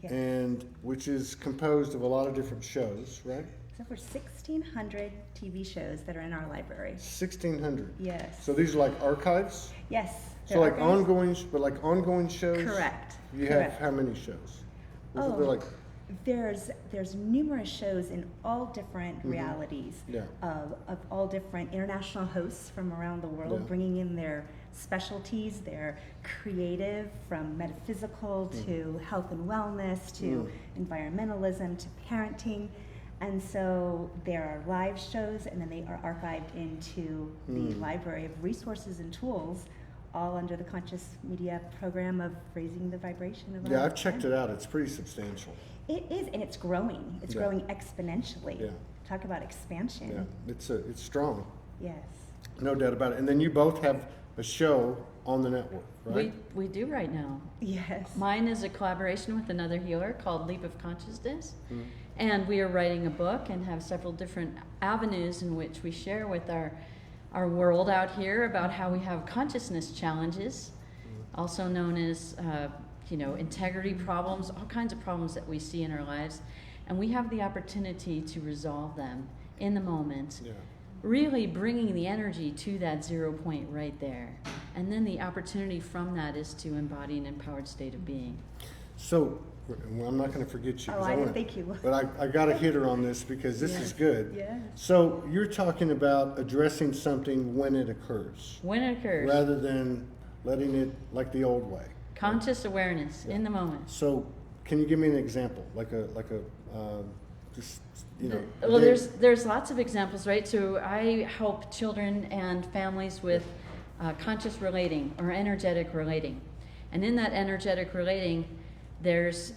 Yes. and which is composed of a lot of different shows, right? There's over 1,600 TV shows that are in our library. 1,600. Yes. So these are like archives. Yes. So they're like archives. ongoing shows. Correct. You Correct. have how many shows? Oh, They're like there's numerous shows in all different realities Yeah. of all different international hosts from around the world, Yeah. bringing in their specialties, their creative, from metaphysical to health and wellness to environmentalism to parenting. And so there are live shows, and then they are archived into the library of resources and tools, all under the conscious media program of raising the vibration of Yeah, our I've checked it out. It's pretty substantial. It is, and it's growing. It's Yeah. growing exponentially. Yeah. talk about expansion. Yeah, it's strong, Yes. no doubt about it. And then you both have a show on the network, right? We do right now. Yes. Mine is a collaboration with another healer called Leap of Consciousness. Mhm. And we are writing a book and have several different avenues in which we share with our world out here about how we have consciousness challenges, also known as integrity problems, all kinds of problems that we see in our lives. And we have the opportunity to resolve them in the moment, Yeah. really bringing the energy to that 0 point right there. And then the opportunity from that is to embody an empowered state of being. So, well, I'm not going to forget you. Oh, 'cause I didn't wanna- think you would. But I got to hit her on this because this is good. Yes. So you're talking about addressing something when it occurs, When it occurs, rather than letting it like the old way. conscious awareness in the moment. So can you give me an example, like a just Well, there's lots of examples, right? So I help children and families with conscious relating or energetic relating, and in that energetic relating, there's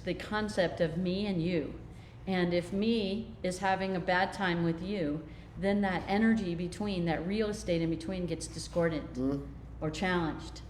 the concept of me and you, and if me is having a bad time with you, then that energy between, that real estate in between, gets discordant or challenged.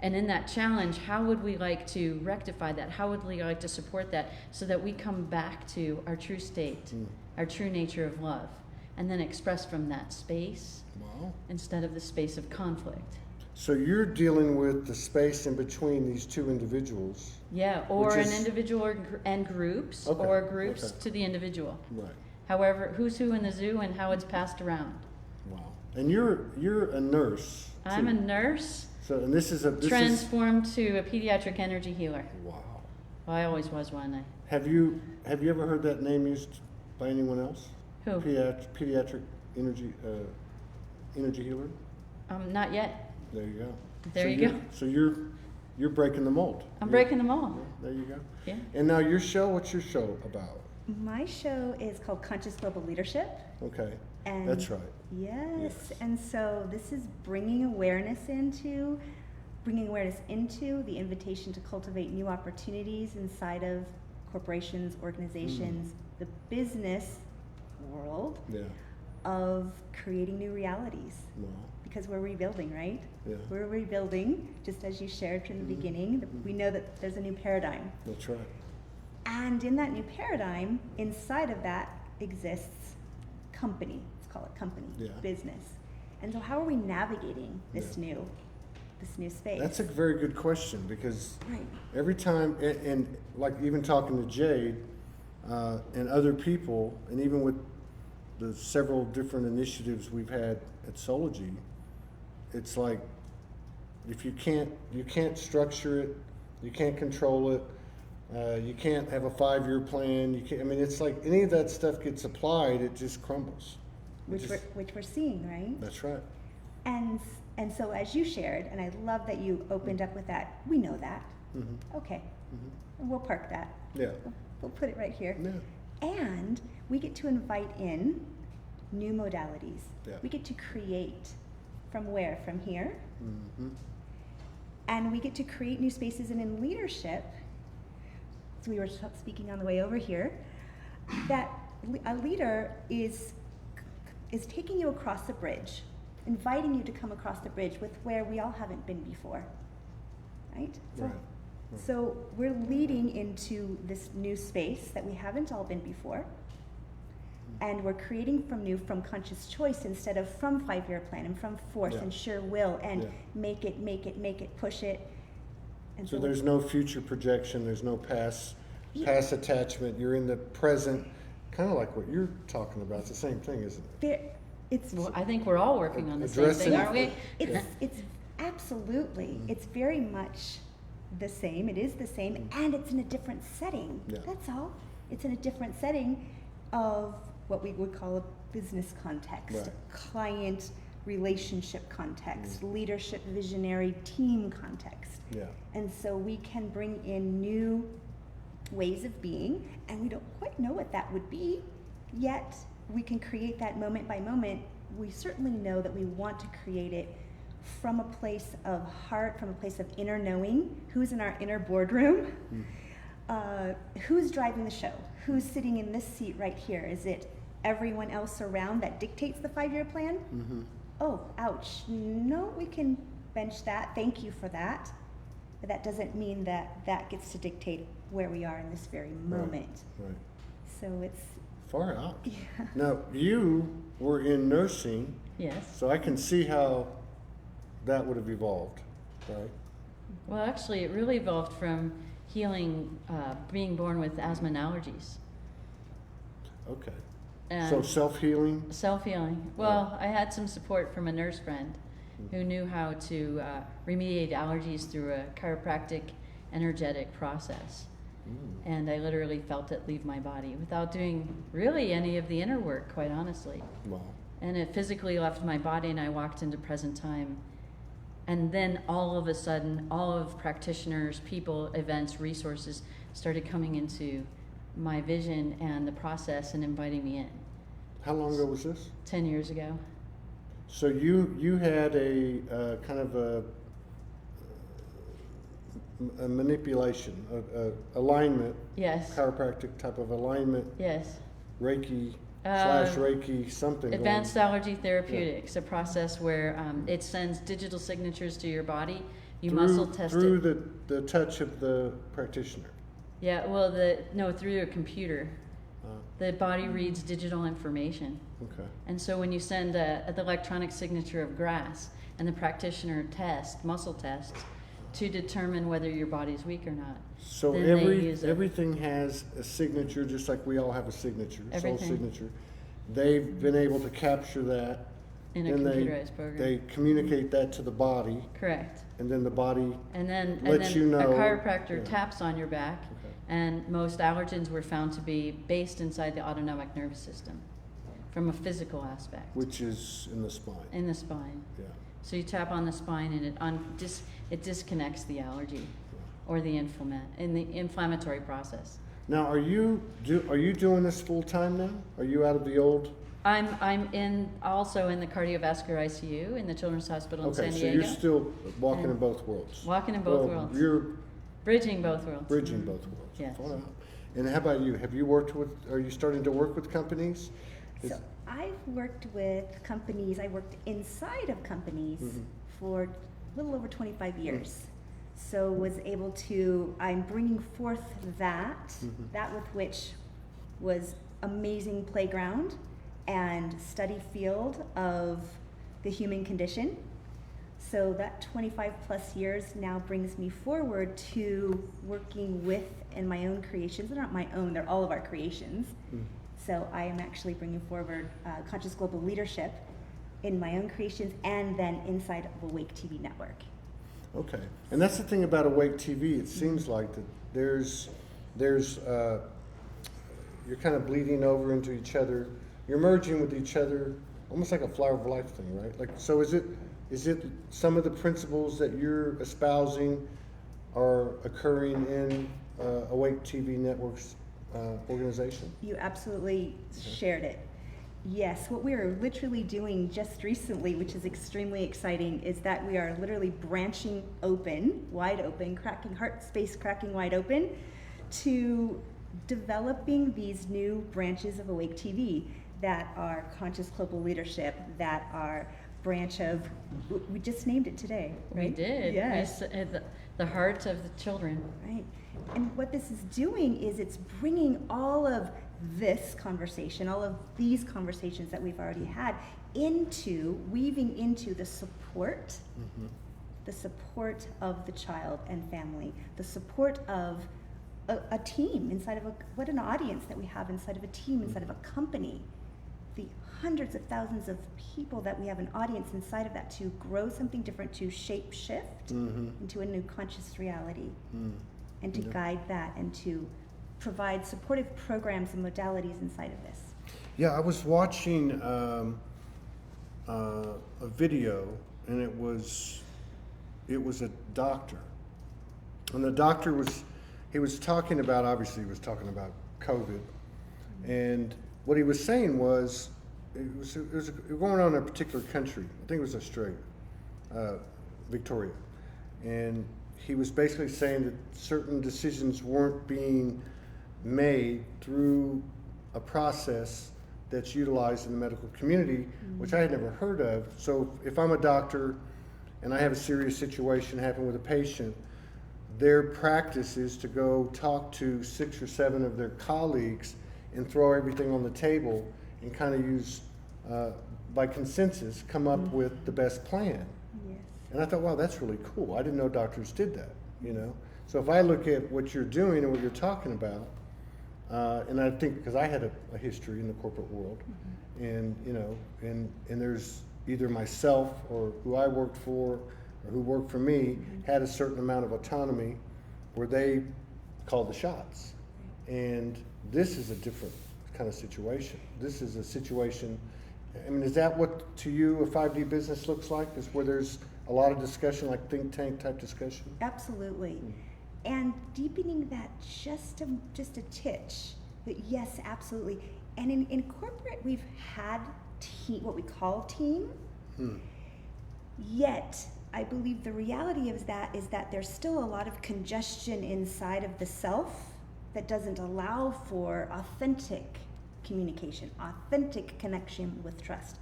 And in that challenge, how would we like to rectify that? How would we like to support that so that we come back to our true state, our true nature of love, and then express from that space Wow. instead of the space of conflict? So you're dealing with the space in between these two individuals. Yeah, or Which an is- individual and groups, Okay, or groups okay. to the individual. Right. However, who's who in the zoo and how it's passed around. Wow. And you're a nurse. I'm a too. nurse So and this is transformed to a pediatric energy healer. Wow. Well, I always was one. Have you ever heard that name used by anyone else? Who? Pediatric energy healer. Not yet. There you go. There So you you're- go. So you're breaking the mold. I'm breaking them all. There you go. Yeah. And now your show. What's your show about? My show is called Conscious Global Leadership. Okay. And That's right. Yes. Yes. And so this is bringing awareness into the invitation to cultivate new opportunities inside of corporations, organizations, the business world Yeah. of creating new realities. Wow. Because we're rebuilding, right? Yeah. We're rebuilding, just as you shared from the beginning. We know that there's a new paradigm. That's right. And in that new paradigm, inside of that exists company. Let's call it company, Yeah. business. And so how are we navigating this Yeah. new space? That's a very good question because right. every time, and like even talking to Jade and other people, and even with the several different initiatives we've had at Soulogy, it's like if you can't structure it, you can't control it, you can't have a 5-year plan. You can't. I mean, it's like any of that stuff gets applied, it just crumbles. Which we're seeing, right? That's right. And so as you shared, and I love that you opened up with that, we know that. Mm-hmm. Okay. And we'll park that. Yeah. We'll put it right here. Yeah. And we get to invite in new modalities. Yeah. We get to create from where? From here. Mm-hmm. And we get to create new spaces, and in leadership, so we were speaking on the way over here, that a leader is taking you across the bridge, inviting you to come across the bridge with where we all haven't been before, right? Right. So we're leading into this new space that we haven't all been before, and we're creating from conscious choice instead of from 5-year plan and from force Yeah. and sure will and Yeah. make it, push it. And So there's no future projection, there's no past attachment, you're in the present, kind of like what you're talking about. It's the same thing, isn't it? It's Well, I think we're all working on the same Addressing- thing, aren't we? it's absolutely, it's very much the same. It is the same, and it's in a different setting. Yeah. That's all. It's in a different setting of what we would call a business context, Right. a client relationship context, leadership visionary team context. Yeah. And so we can bring in new ways of being, and we don't quite know what that would be, yet we can create that moment by moment. We certainly know that we want to create it from a place of heart, from a place of inner knowing, who's in our inner boardroom, who's driving the show? Who's sitting in this seat right here? Is it everyone else around that dictates the 5-year plan? Mm-hmm. Oh, ouch. No, we can bench that. Thank you for that. But that doesn't mean that that gets to dictate where we are in this very moment. Right. So it's, Far out. yeah. Now, you were in nursing, Yes. so I can see how that would have evolved, right? Well, actually, it really evolved from healing, being born with asthma and allergies. Okay. And So self-healing? self-healing. Well, I had some support from a nurse friend who knew how to remediate allergies through a chiropractic energetic process. And I literally felt it leave my body without doing really any of the inner work, quite honestly. Wow. And it physically left my body and I walked into present time. And then all of a sudden, all of practitioners, people, events, resources started coming into my vision and the process and inviting me in. How long ago was this? 10 years ago. So you had a kind of a manipulation, alignment, Yes. chiropractic type of alignment, Yes. Reiki Uh, / Reiki something. Advanced Allergy Therapeutics, a process where it sends digital signatures to your body. You muscle test through it. the touch of the practitioner. Yeah, well, through a computer. The body reads digital information. Okay. And so when you send the electronic signature of grass and the practitioner muscle tests to determine whether your body's weak or not. So Then they use it. everything has a signature, just like we all have a signature, soul Everything. signature. They've been able to capture that. In a then computerized program. They communicate that to the body, Correct. and then the body. And then, Let you know. a chiropractor Yeah. taps on your back, Okay. and most allergens were found to be based inside the autonomic nervous system from a physical aspect Which is in the spine. in the spine. Yeah. So you tap on the spine and it disconnects the allergy or the inflammatory process. Now, are you doing this full time now? Are you out of the old? I'm also in the cardiovascular ICU in the Children's Hospital in Okay, San so Diego. you're still walking in both worlds. Walking in both Well, worlds. You're Bridging both worlds. bridging both worlds. Yes. Far out. And how about you? Have you worked with? Are you starting to work with companies? Is- So I've worked with companies, I worked inside of companies for a little over 25 years. So was able to, I'm bringing forth that with which was amazing playground and study field of the human condition. So that 25 plus years now brings me forward to working with in my own creations. They're not my own, they're all of our creations. So I am actually bringing forward conscious global leadership in my own creations and then inside of Awake TV Network. Okay, and that's the thing about Awake TV. It seems like that there's you're kind of bleeding over into each other. You're merging with each other, almost like a flower of life thing, right? Like, so is it some of the principles that you're espousing are occurring in Awake TV Network's organization? You absolutely shared it. Yes, what we are literally doing just recently, which is extremely exciting, is that we are literally branching open, wide open, cracking heart space, cracking wide open, to developing these new branches of Awake TV that are conscious global leadership, that are branch of, we just named it today, right? We did. Yes. The heart of the children. Right. And what this is doing is it's bringing all of this conversation, all of these conversations that we've already had weaving into the support of the child and family, the support of a team inside of what an audience that we have inside of a team, inside of a company, the hundreds of thousands of people that we have an audience inside of that to grow something different, to shape shift into a new conscious reality and to guide that and to provide supportive programs and modalities inside of this. Yeah, I was watching a video, and it was a doctor, and the doctor was talking about, obviously he was talking about COVID, and what he was saying was it was going on in a particular country. I think it was Australia, Victoria, and he was basically saying that certain decisions weren't being made through a process that's utilized in the medical community, which I had never heard of. So if I'm a doctor and I have a serious situation happen with a patient, their practice is to go talk to 6 or 7 of their colleagues and throw everything on the table and kind of use, by consensus, come up with the best plan. Yes. And I thought, wow, that's really cool. I didn't know doctors did that, you know? So if I look at what you're doing and what you're talking about, and I think, because I had a history in the corporate world, and, you know, and there's either myself or who I worked for or who worked for me had a certain amount of autonomy where they called the shots. And this is a different kind of situation. This is a situation, I mean, is that what to you a 5D business looks like? Is where there's a lot of discussion, like think tank type discussion? Absolutely. And deepening that just a titch. But yes, absolutely. And in corporate, we've had what we call team. Yet, I believe the reality of that is that there's still a lot of congestion inside of the self that doesn't allow for authentic communication, authentic connection with trust,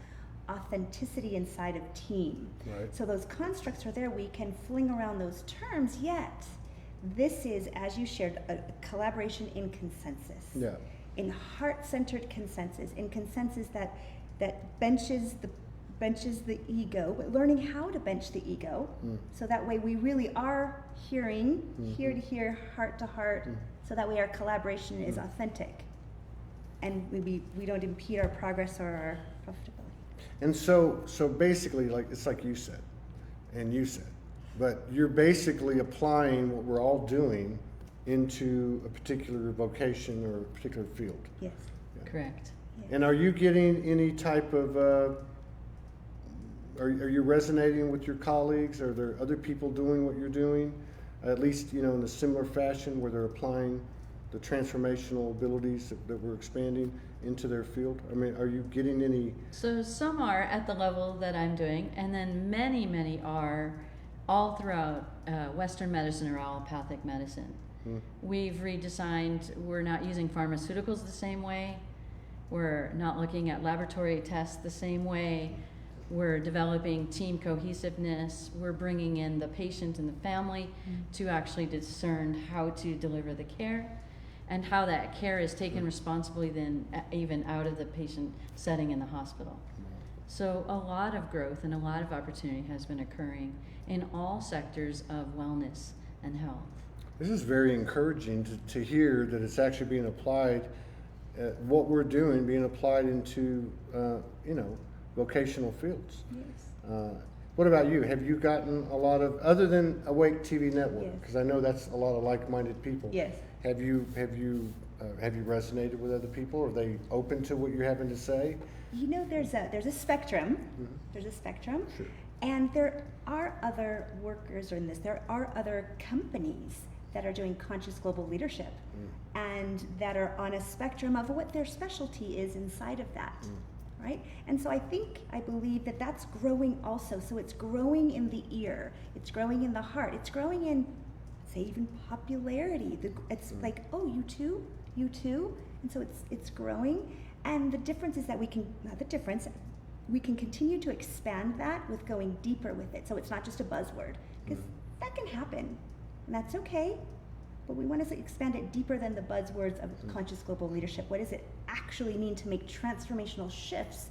authenticity inside of team. Right. So those constructs are there. We can fling around those terms, yet this is, as you shared, a collaboration in consensus. Yeah. In heart-centered consensus, in consensus that benches the ego, but learning how to bench the ego, so that way we really are hearing, ear to ear, heart to heart, so that way our collaboration is authentic, and we don't impede our progress or our profitability. And so basically, like, it's like you said, and you said, but you're basically applying what we're all doing into a particular vocation or a particular field. Yes. Correct. And are you getting any type of, are you resonating with your colleagues? Are there other people doing what you're doing? At least, you know, in a similar fashion where they're applying the transformational abilities that we're expanding into their field? I mean, are you getting any? So some are at the level that I'm doing, and then many are all throughout Western medicine or allopathic medicine. We've redesigned, we're not using pharmaceuticals the same way. We're not looking at laboratory tests the same way. We're developing team cohesiveness. We're bringing in the patient and the family to actually discern how to deliver the care and how that care is taken responsibly then even out of the patient setting in the hospital. So a lot of growth and a lot of opportunity has been occurring in all sectors of wellness and health. This is very encouraging to hear that it's actually being applied, what we're doing being applied into, you know, vocational fields. Yes. What about you? Have you gotten a lot of, other than Awake TV Network, Yes. because I know that's a lot of like-minded people. Yes. Have you resonated with other people? Are they open to what you're having to say? You know, there's a spectrum. There's a spectrum. Sure. And there are other workers in this. There are other companies that are doing conscious global leadership and that are on a spectrum of what their specialty is inside of that. Right? And so I believe that that's growing also. So it's growing in the ear, it's growing in the heart, it's growing in, say, even popularity. It's like, oh, you too? And so it's growing. And the difference is that we can continue to expand that with going deeper with it. So it's not just a buzzword, because that can happen, and that's okay. But we want to expand it deeper than the buzzwords of conscious global leadership. What does it actually mean to make transformational shifts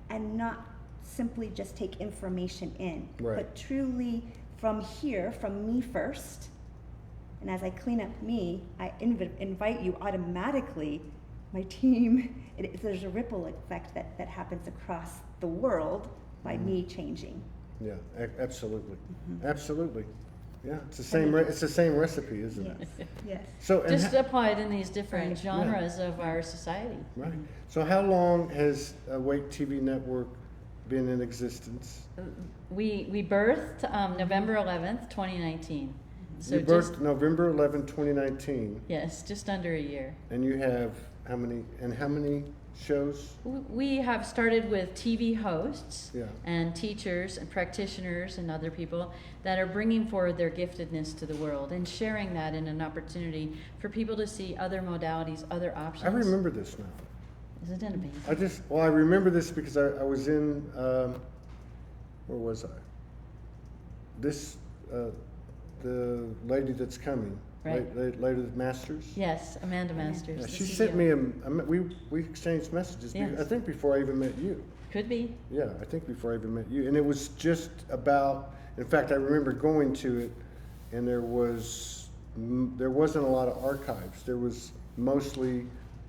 and not simply just take information in, but truly from here, from me first. And as I clean up me, I invite you automatically, my team, there's a ripple effect that happens across the world by me changing. Yeah, absolutely. Absolutely. Yeah, it's the same. It's the same recipe, isn't it? Yes. So Just applied in these different genres of our society. Right. So how long has Awake TV Network been in existence? We birthed November 11th, 2019. So You birthed November 11, 2019. Yes, just under a year. And you have how many shows? We have started with TV hosts Yeah. and teachers and practitioners and other people that are bringing forward their giftedness to the world and sharing that in an opportunity for people to see other modalities, other options. I remember this now. Isn't it amazing? I remember this because I was in, where was I? This, the lady that's coming, Right. Lady Masters. Yes, Amanda Masters. Yeah, the she CEO. sent me we exchanged messages. Yes. I think before I even met you. Could be. Yeah, I think before I even met you. And it was just about, in fact, I remember going to it and there wasn't a lot of archives. There was mostly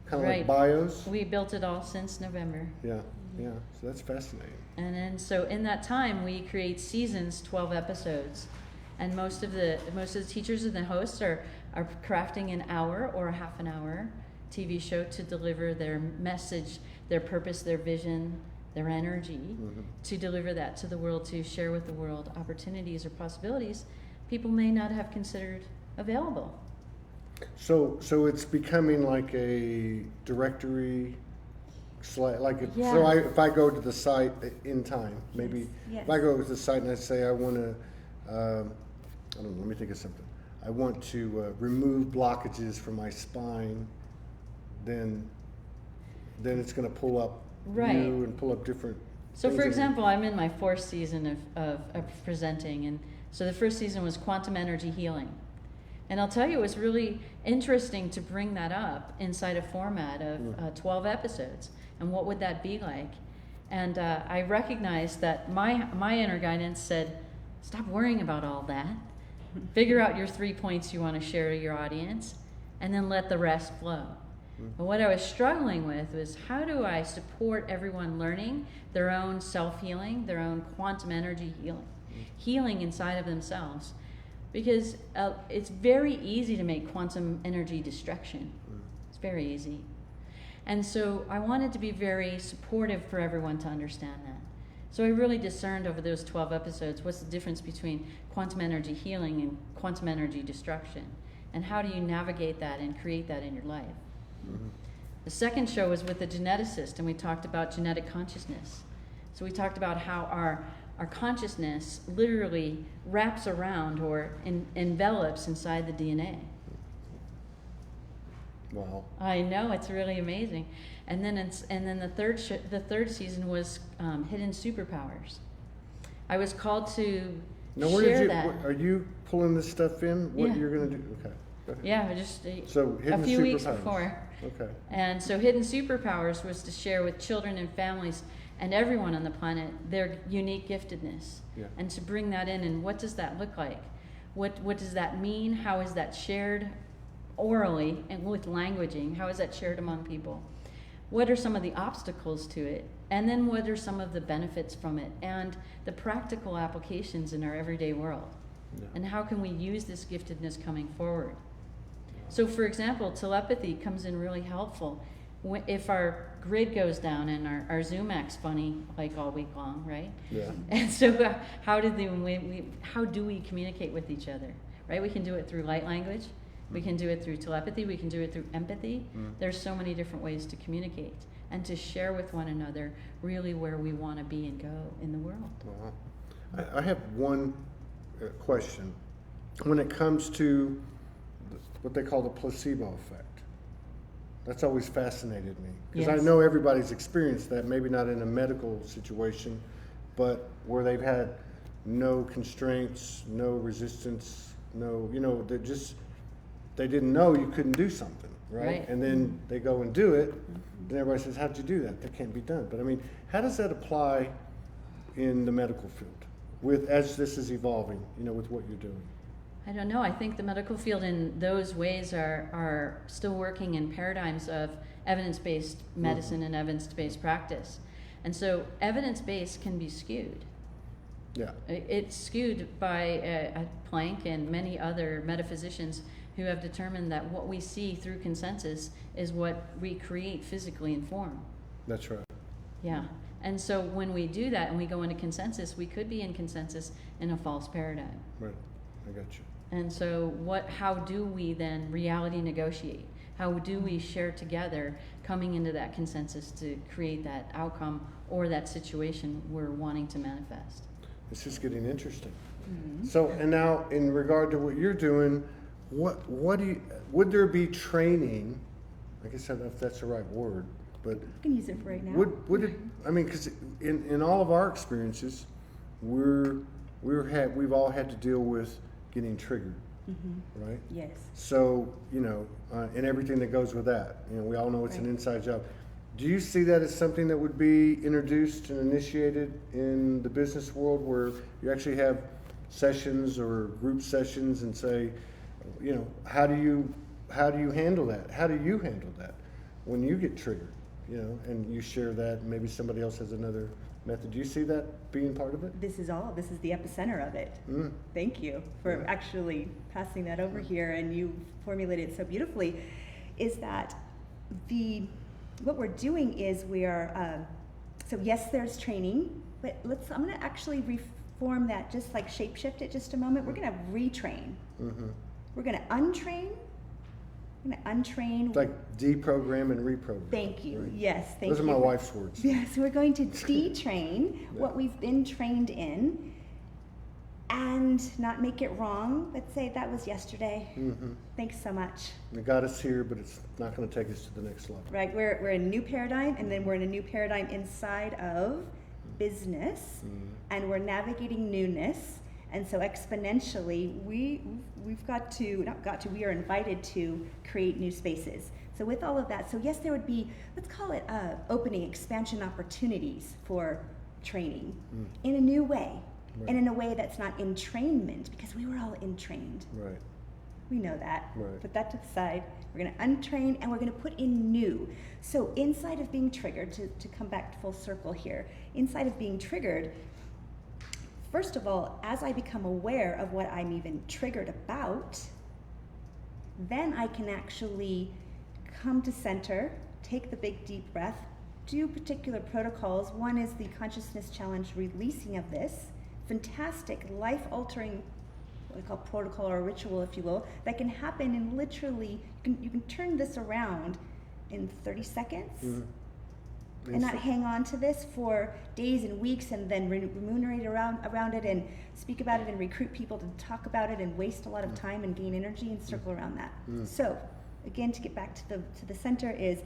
kind of Right. like bios. We built it all since November. Yeah, yeah. So that's fascinating. And then, so in that time, we create seasons, 12 episodes. And most of the teachers and the hosts are crafting an hour or a half an hour TV show to deliver their message, their purpose, their vision, their energy, to deliver that to the world, to share with the world opportunities or possibilities people may not have considered available. So it's becoming like a directory, Yeah. if I go to the site in time, maybe Yes. if I go to the site and I say I want to, I don't know, let me think of something. I want to remove blockages from my spine, then it's going to pull up Right. you and pull up different. So things for that- example, I'm in my 4th season of presenting, and so the first season was quantum energy healing. And I'll tell you, it was really interesting to bring that up inside a format of 12 episodes. And what would that be like? And I recognized that my inner guidance said, stop worrying about all that. Figure out your 3 points you want to share to your audience, and then let the rest flow. But what I was struggling with was, how do I support everyone learning their own self-healing, their own quantum energy healing inside of themselves? Because it's very easy to make quantum energy destruction. It's very easy. And so I wanted to be very supportive for everyone to understand that. So I really discerned over those 12 episodes, what's the difference between quantum energy healing and quantum energy destruction? And how do you navigate that and create that in your life? The second show was with a geneticist, and we talked about genetic consciousness. So we talked about how our consciousness literally wraps around or envelops inside the DNA. Wow. I know, it's really amazing. And then the third season was hidden superpowers. I was called to Now, where share did you? that. Are you pulling this stuff in? What Yeah. you're going to do? Okay. Go ahead. Yeah, just So a hidden few weeks superpowers. before. Okay. And so Hidden Superpowers was to share with children and families and everyone on the planet their unique giftedness. Yeah. And to bring that in, and what does that look like? What does that mean? How is that shared orally and with languaging? How is that shared among people? What are some of the obstacles to it? And then what are some of the benefits from it? And the practical applications in our everyday world? Yeah. And how can we use this giftedness coming forward? So for example, telepathy comes in really helpful. If our grid goes down and our Zoom acts funny like all week long, right? Yeah. And so how do we communicate with each other, right? We can do it through light language. We can do it through telepathy. We can do it through empathy. There's so many different ways to communicate and to share with one another really where we want to be and go in the world. Wow. I have one question. When it comes to what they call the placebo effect, that's always fascinated me. Because I Yes. know everybody's experienced that, maybe not in a medical situation, but where they've had no constraints, no resistance, they didn't know you couldn't do something, right? Right. And then they go and do it, then everybody says, how'd you do that? That can't be done. But I mean, how does that apply in the medical field as this is evolving, with what you're doing? I don't know. I think the medical field in those ways are still working in paradigms of evidence-based medicine and evidence-based practice. And so evidence-based can be skewed. Yeah. It's skewed by Planck and many other metaphysicians who have determined that what we see through consensus is what we create physically in form. That's right. Yeah. And so when we do that and we go into consensus, we could be in consensus in a false paradigm. Right. I got you. And so how do we then reality negotiate? How do we share together, coming into that consensus to create that outcome or that situation we're wanting to manifest? This is getting interesting. So, and now in regard to what you're doing, what do you, would there be training? I guess I don't know if that's the right word, but You can use it for right now. would it? I mean, because in all of our experiences, we've all had to deal with getting triggered, right? Yes. So and everything that goes with that. We all know it's an inside job. Do you see that as something that would be introduced and initiated in the business world, where you actually have sessions or group sessions and say, how do you handle that? How do you handle that when you get triggered? And you share that, and maybe somebody else has another method. Do you see that being part of it? This is the epicenter of it. Thank you for actually passing that over here, and you formulated it so beautifully. Is that what we're doing is we are, so yes, there's training, but I'm gonna actually reform that, just like shapeshift it just a moment. We're gonna retrain. We're gonna untrain. It's like deprogram and reprogram. Thank you. Right? Yes, thank you. Those are my wife's words. Yes, we're going to detrain what we've been trained in and not make it wrong, but say that was yesterday. Thanks so much. It got us here, but it's not going to take us to the next level. Right, we're in a new paradigm, and then we're in a new paradigm inside of business, and we're navigating newness. And so exponentially, we are invited to create new spaces. So with all of that, so yes, there would be, let's call it opening expansion opportunities for training in a new way, and in a way that's not entrainment, because we were all entrained. Right. We know that. Right. Put that to the side. We're going to untrain, and we're going to put in new. So inside of being triggered, to come back full circle here, inside of being triggered, first of all, as I become aware of what I'm even triggered about, then I can actually come to center, take the big deep breath, do particular protocols. One is the consciousness challenge releasing of this fantastic life-altering, what we call protocol or ritual, if you will, that can happen in literally, you can turn this around in 30 seconds. And not hang on to this for days and weeks, and then remunerate around it and speak about it and recruit people to talk about it and waste a lot of time and gain energy and circle around that. So again, to get back to the center is,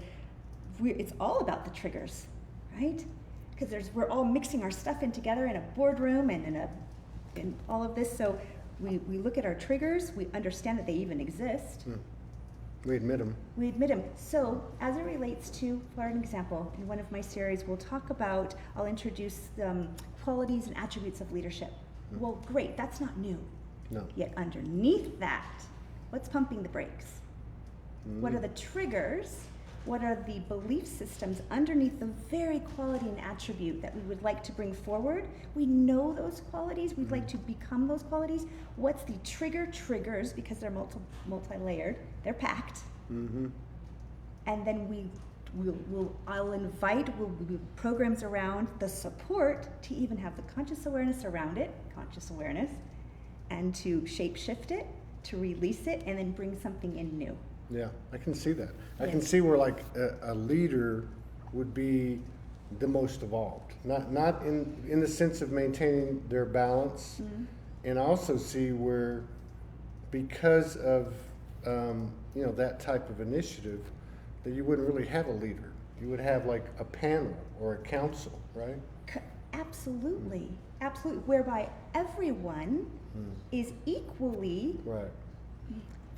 it's all about the triggers, right? Because we're all mixing our stuff in together in a boardroom and in all of this. So we look at our triggers, we understand that they even exist. We admit them. We admit them. So as it relates to, for an example, in one of my series, I'll introduce qualities and attributes of leadership. Well, great, that's not new. No. Yet underneath that, what's pumping the brakes? What are the triggers? What are the belief systems underneath the very quality and attribute that we would like to bring forward? We know those qualities. We'd like to become those qualities. What's the triggers, because they're multi-layered, they're packed. And then I'll invite programs around the support to even have the conscious awareness around it, and to shape shift it, to release it, and then bring something in new. Yeah, I can see that. I can see where like a leader would be the most evolved, not in the sense of maintaining their balance, and also see where, because of that type of initiative, that you wouldn't really have a leader. You would have like a panel or a council, right? Absolutely, whereby everyone is equally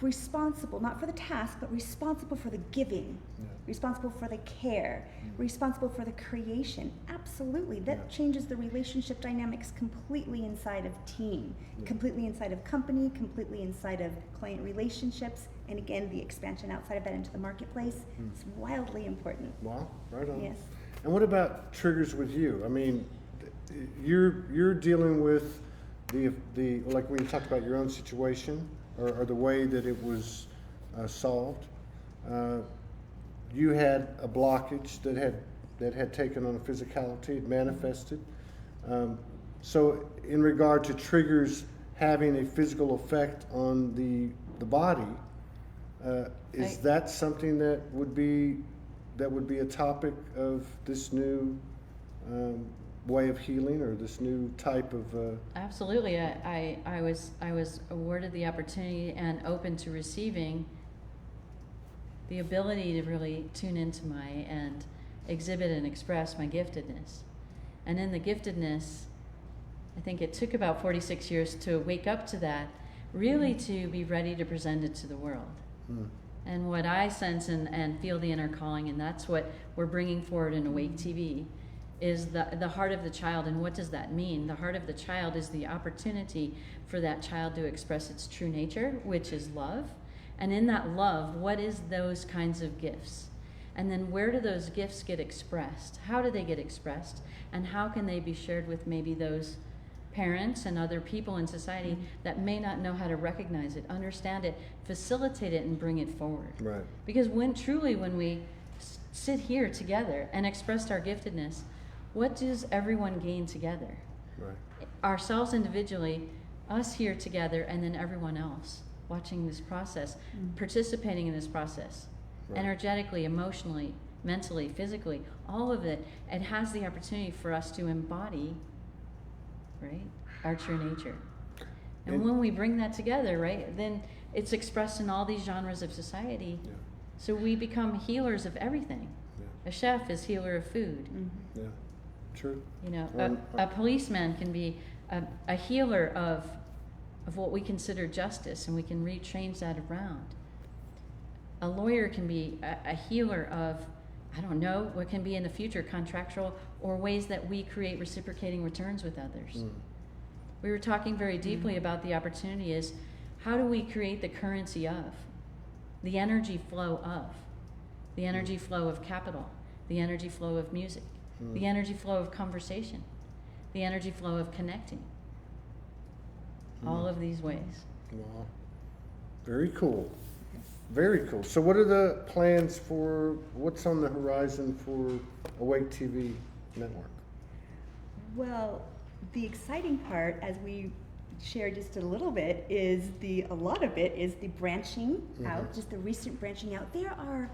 responsible, not for the task, but responsible for the giving, responsible for the care, responsible for the creation. Absolutely. That changes the relationship dynamics completely inside of team, completely inside of company, completely inside of client relationships, and again, the expansion outside of that into the marketplace. It's wildly important. Wow, right on. Yes. And what about triggers with you? I mean, you're dealing with the like when you talked about your own situation, or the way that it was solved. You had a blockage that had taken on a physicality, it manifested. So in regard to triggers having a physical effect on the body, Is that something that would be a topic of this new way of healing, or this new type of? Absolutely. I was awarded the opportunity and open to receiving the ability to really tune into and exhibit and express my giftedness. And in the giftedness, I think it took about 46 years to wake up to that, really to be ready to present it to the world. And what I sense and feel the inner calling, and that's what we're bringing forward in Awake TV, is the heart of the child. And what does that mean? The heart of the child is the opportunity for that child to express its true nature, which is love. And in that love, what is those kinds of gifts? And then where do those gifts get expressed? How do they get expressed? And how can they be shared with maybe those parents and other people in society that may not know how to recognize it, understand it, facilitate it, and bring it forward? Right. Because when we sit here together and express our giftedness, what does everyone gain together? Right. Ourselves individually, us here together, and then everyone else watching this process, participating in this process, Right. energetically, emotionally, mentally, physically, all of it. It has the opportunity for us to embody, right, our true nature. And when we bring that together, right, then it's expressed in all these genres of society. Yeah. So we become healers of everything. Yeah. A chef is healer of food. Yeah. True. You know, a policeman can be a healer of what we consider justice, and we can rechange that around. A lawyer can be a healer of, I don't know, what can be in the future, contractual, or ways that we create reciprocating returns with others. We were talking very deeply about the opportunity is, how do we create the currency of, the energy flow of, the energy flow of capital, the energy flow of music, the energy flow of conversation, the energy flow of connecting. All of these ways. Wow. Very cool. Very cool. So what are the plans for, what's on the horizon for Awake TV Network? Well, the exciting part, as we shared just a little bit, is a lot of it is the branching out, just the recent branching out. There are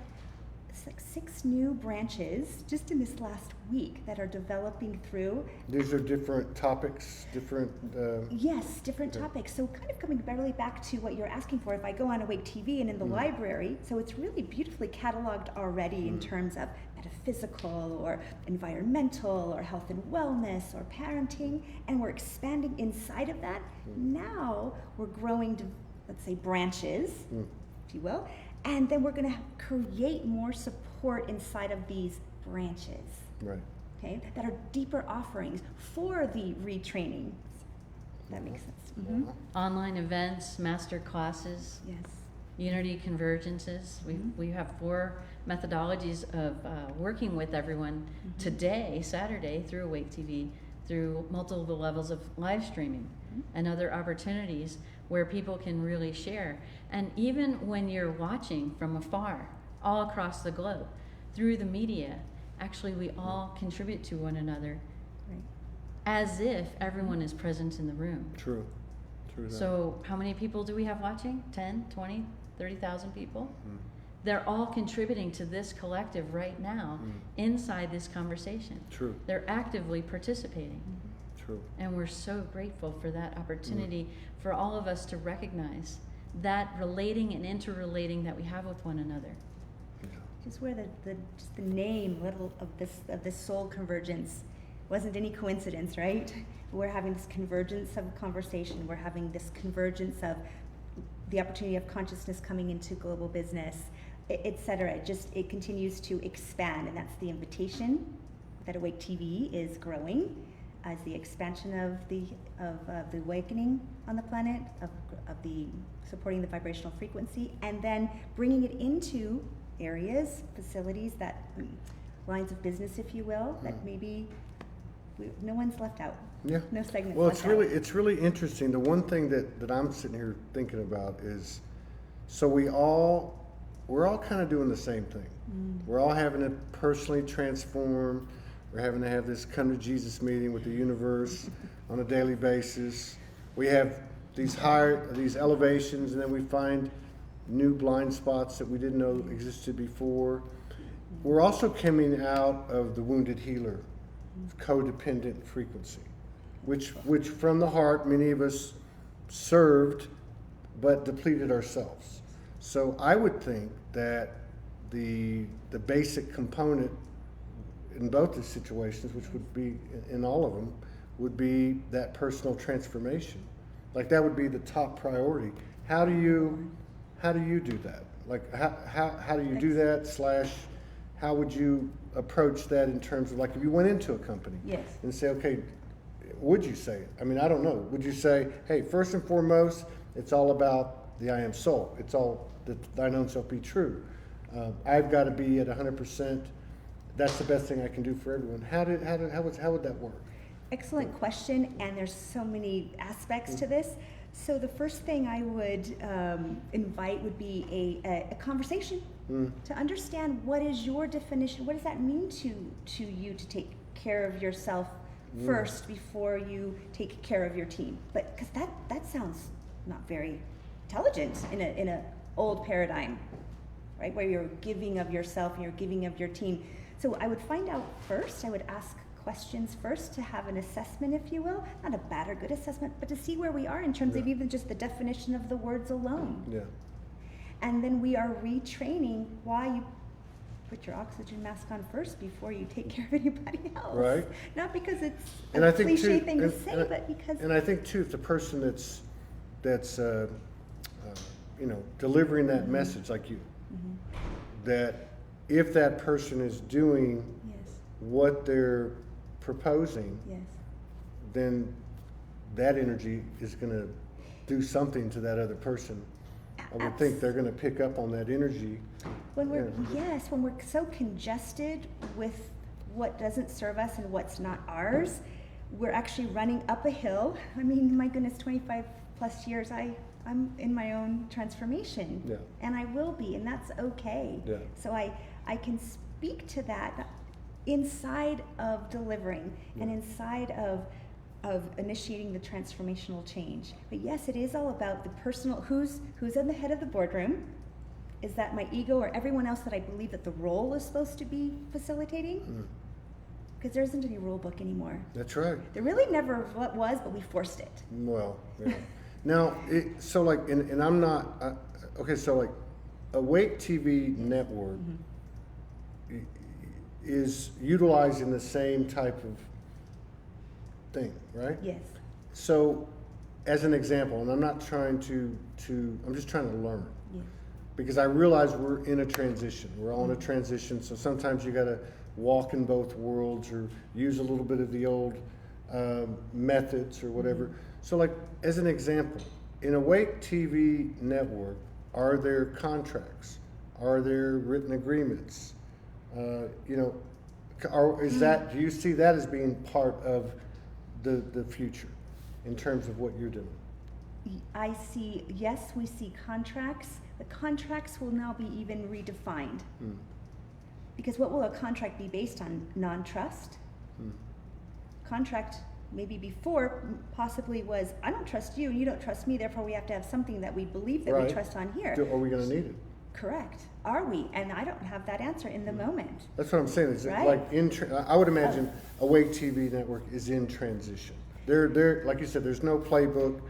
like 6 new branches just in this last week that are developing through. These are different topics, different... Yes, different topics. So kind of coming really back to what you're asking for, if I go on Awake TV and in the library, so it's really beautifully cataloged already in terms of metaphysical or environmental or health and wellness or parenting, and we're expanding inside of that. Now we're growing to, let's say, branches, if you will, and then we're going to create more support inside of these branches. Right. Okay, that are deeper offerings for the retraining. That makes sense. Online events, master classes, Yes. unity convergences. We have 4 methodologies of working with everyone today, Saturday, through Awake TV, through multiple levels of live streaming and other opportunities where people can really share. And even when you're watching from afar, all across the globe, through the media, actually we all contribute to one another, Right. as if everyone is present in the room. True. True that. So how many people do we have watching? 10, 20, 30,000 people? They're all contributing to this collective right now inside this conversation. True. They're actively participating. True. And we're so grateful for that opportunity for all of us to recognize that relating and interrelating that we have with one another. Just where just the name little of this soul convergence wasn't any coincidence, right? We're having this convergence of conversation. We're having this convergence of the opportunity of consciousness coming into global business, et cetera. It continues to expand, and that's the invitation that Awake TV is growing as the expansion of the awakening on the planet, of the supporting the vibrational frequency, and then bringing it into areas, facilities, that lines of business, if you will, that maybe no one's left out. Yeah. No segments Well, left out. it's really interesting. The one thing that I'm sitting here thinking about is, so we're all kind of doing the same thing. We're all having to personally transform. We're having to have this come to Jesus meeting with the universe on a daily basis. We have these elevations, and then we find new blind spots that we didn't know existed before. We're also coming out of the wounded healer, codependent frequency, which from the heart, many of us served, but depleted ourselves. So I would think that the basic component in both the situations, which would be in all of them, would be that personal transformation. Like that would be the top priority. How do you do that? Like how do you do that? Slash, how would you approach that in terms of, like, if you went into a company Yes. and say, okay, would you say it? I mean, I don't know. Would you say, hey, first and foremost, it's all about the I am soul. It's all that thine own self be true. I've got to be at 100%. That's the best thing I can do for everyone. How would that work? Excellent question, and there's so many aspects to this. So the first thing I would invite would be a conversation to understand what is your definition. What does that mean to you to take care of yourself first before you take care of your team? But because that sounds not very intelligent in a old paradigm, right? Where you're giving of yourself and you're giving of your team. So I would find out first. I would ask questions first to have an assessment, if you will, not a bad or good assessment, but to see where we are in terms of even just the definition of the words alone. Yeah. And then we are retraining why you put your oxygen mask on first before you take care of anybody else. Right. Not because it's And a I think cliche too, thing to say, but because. And I think too, if the person that's delivering that message, like you, that if that person is doing Yes. what they're proposing, Yes. then that energy is going to do something to that other person. I would think they're going to pick up on that energy. When we're when we're so congested with what doesn't serve us and what's not ours, we're actually running up a hill. I mean, my goodness, 25 plus years, I'm in my own transformation, and I will be, and that's okay. Yeah. So I can speak to that inside of delivering and inside of initiating the transformational change. But yes, it is all about the personal, who's in the head of the boardroom. Is that my ego or everyone else that I believe that the role is supposed to be facilitating? Because there isn't any rule book anymore. That's right. There really never was, but we forced it. Well, yeah. Now, so like, and I'm not, okay, so like, Awake TV Network is utilizing the same type of thing, right? Yes. So, as an example, and I'm not trying to I'm just trying to learn. Yes. Because I realize we're in a transition. We're all in a transition, so sometimes you gotta walk in both worlds or use a little bit of the old methods or whatever. So like, as an example, in Awake TV Network, are there contracts? Are there written agreements? Is that, do you see that as being part of the future in terms of what you're doing? I see, yes, we see contracts. The contracts will now be even redefined. Because what will a contract be based on? Non-trust? Contract maybe before possibly was, I don't trust you and you don't trust me, therefore we have to have something that we believe that we trust on here. Are we gonna need it? Correct. Are we? And I don't have that answer in the moment. That's what I'm saying. Is Right. like I would imagine Awake TV Network is in transition. They're like you said. There's no playbook,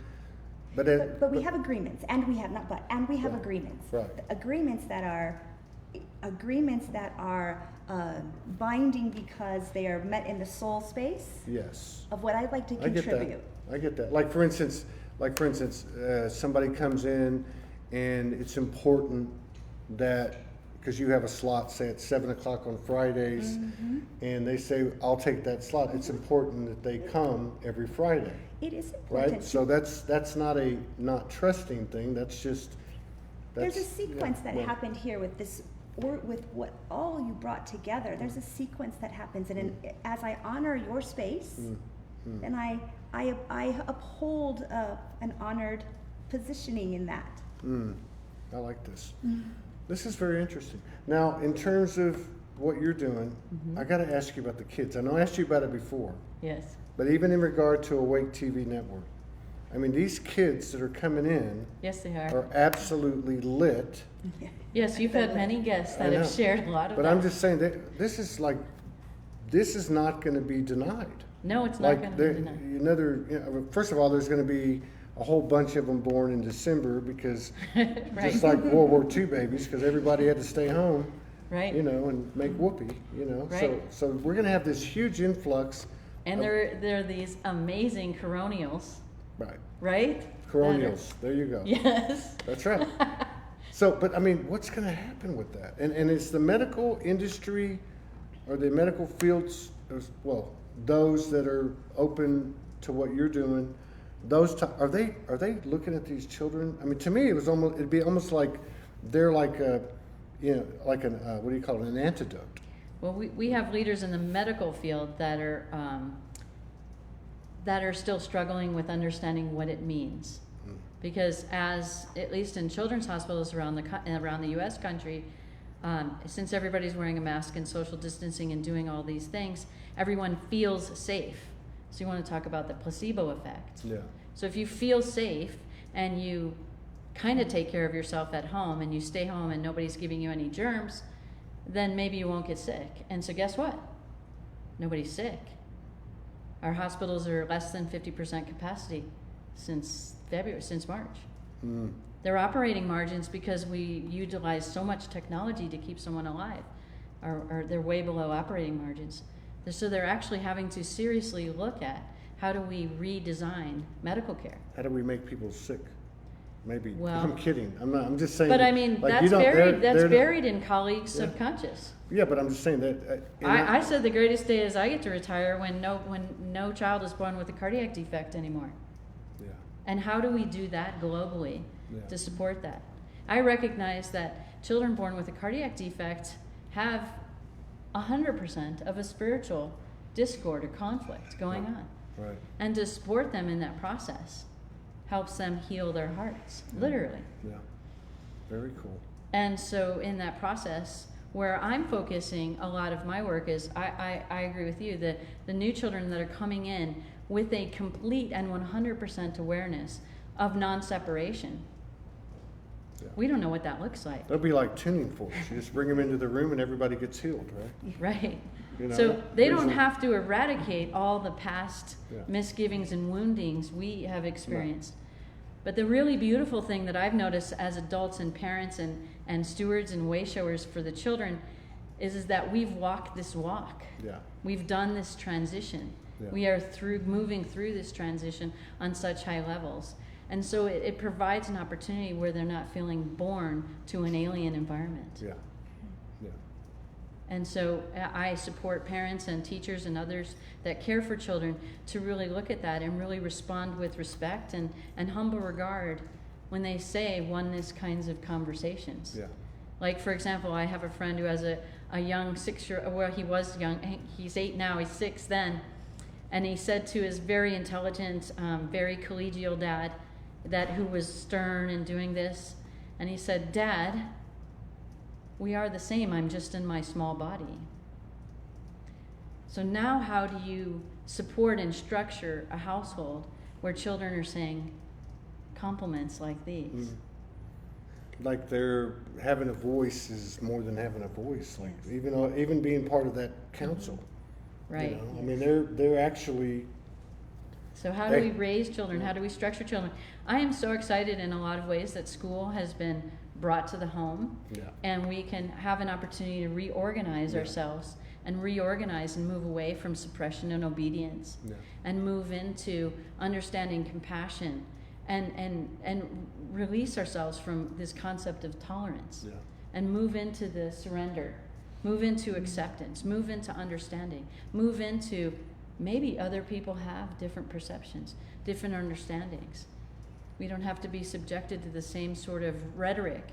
But we have agreements, and we have Yeah. agreements. Right. Agreements that are binding because they are met in the soul space yes. of what I'd like to I get contribute. that. I get that. Like for instance, somebody comes in, and it's important that because you have a slot, say at 7 o'clock on Fridays, and they say, "I'll take that slot." It's important that they come every Friday, It is important. right? So that's not a not trusting thing. That's just There's a sequence that yeah. happened here with this, or with what all you brought together. There's a sequence that happens, and as I honor your space, then I uphold an honored positioning in that. I like this. This is very interesting. Now, in terms of what you're doing, I got to ask you about the kids. I know I asked you about it before, Yes. but even in regard to Awake TV Network, I mean, these kids that are coming in Yes, they are. are absolutely lit. Yes, you've had many guests that I know. have shared a lot of But that. I'm just saying that this is not going to be denied. No, it's not going to there- be denied. First of all, there's going to be a whole bunch of them born in December because Right. just like World War II babies, because everybody had to stay home, Right. and make whoopee, Right. So we're going to have this huge influx. And there are these amazing coronials, Right. right? Coronials. There you go. Yes. That's right. So, but I mean, what's going to happen with that? And it's the medical industry or the medical fields, well, those that are open to what you're doing, are they looking at these children? I mean, to me, it'd be almost like they're like what do you call it, an antidote. Well, we have leaders in the medical field that are still struggling with understanding what it means. Because at least in children's hospitals around the U.S. country, since everybody's wearing a mask and social distancing and doing all these things, everyone feels safe. So you want to talk about the placebo effect. Yeah. So if you feel safe and you kind of take care of yourself at home and you stay home and nobody's giving you any germs, then maybe you won't get sick. And so guess what? Nobody's sick. Our hospitals are less than 50% capacity since March. Mm. They're operating margins because we utilize so much technology to keep someone alive, or they're way below operating margins. So they're actually having to seriously look at how do we redesign medical care. How do we make people sick? Maybe. Well- I'm kidding. I'm just saying. But I mean, like, that's they're buried in colleagues' Yeah. subconscious. Yeah, but I'm just saying that. I said the greatest day is I get to retire when no child is born with a cardiac defect anymore. Yeah. And how do we do that globally Yeah. to support that? I recognize that children born with a cardiac defect have 100% of a spiritual discord or conflict going on. Right. And to support them in that process helps them heal their hearts, literally. Yeah. Very cool. And so in that process, where I'm focusing a lot of my work is, I agree with you, that the new children that are coming in with a complete and 100% awareness of non-separation. Yeah. We don't know what that looks like. They'll be like tuning forks. You just bring them into the room and everybody gets healed, right? Right. You know, So they don't there's a- have to eradicate all the past Yeah. misgivings and woundings we have experienced. But the really beautiful thing that I've noticed as adults and parents and stewards and way showers for the children is that we've walked this walk. Yeah. We've done this transition. Yeah. We are moving through this transition on such high levels. And so it provides an opportunity where they're not feeling born to an alien environment. Yeah. Yeah. And so I support parents and teachers and others that care for children to really look at that and really respond with respect and humble regard when they say oneness kinds of conversations. Yeah. Like, for example, I have a friend who has a young 6-year-old, well, he was young, he's 8 now, he's 6 then, and he said to his very intelligent, very collegial dad, who was stern and doing this, and he said, "Dad, we are the same, I'm just in my small body." So now how do you support and structure a household where children are saying compliments like these? Mm. Like they're having a voice is more than having a voice. Like even being part of that council. Right. You know? I mean, they're actually. So how do we raise children? How do we structure children? I am so excited in a lot of ways that school has been brought to the home, Yeah. and we can have an opportunity to reorganize Yeah. ourselves and reorganize and move away from suppression and obedience, Yeah. and move into understanding compassion and release ourselves from this concept of tolerance, Yeah. and move into the surrender, move into acceptance, move into understanding, move into maybe other people have different perceptions, different understandings. We don't have to be subjected to the same sort of rhetoric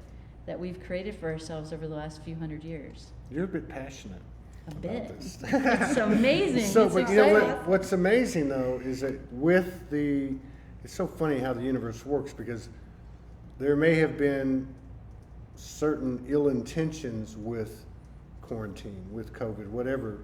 that we've created for ourselves over the last few hundred years. You're a bit passionate. A about bit. this. It's amazing. So, It's but you know exciting. what's amazing though is that it's so funny how the universe works, because there may have been certain ill intentions with quarantine, with COVID, whatever,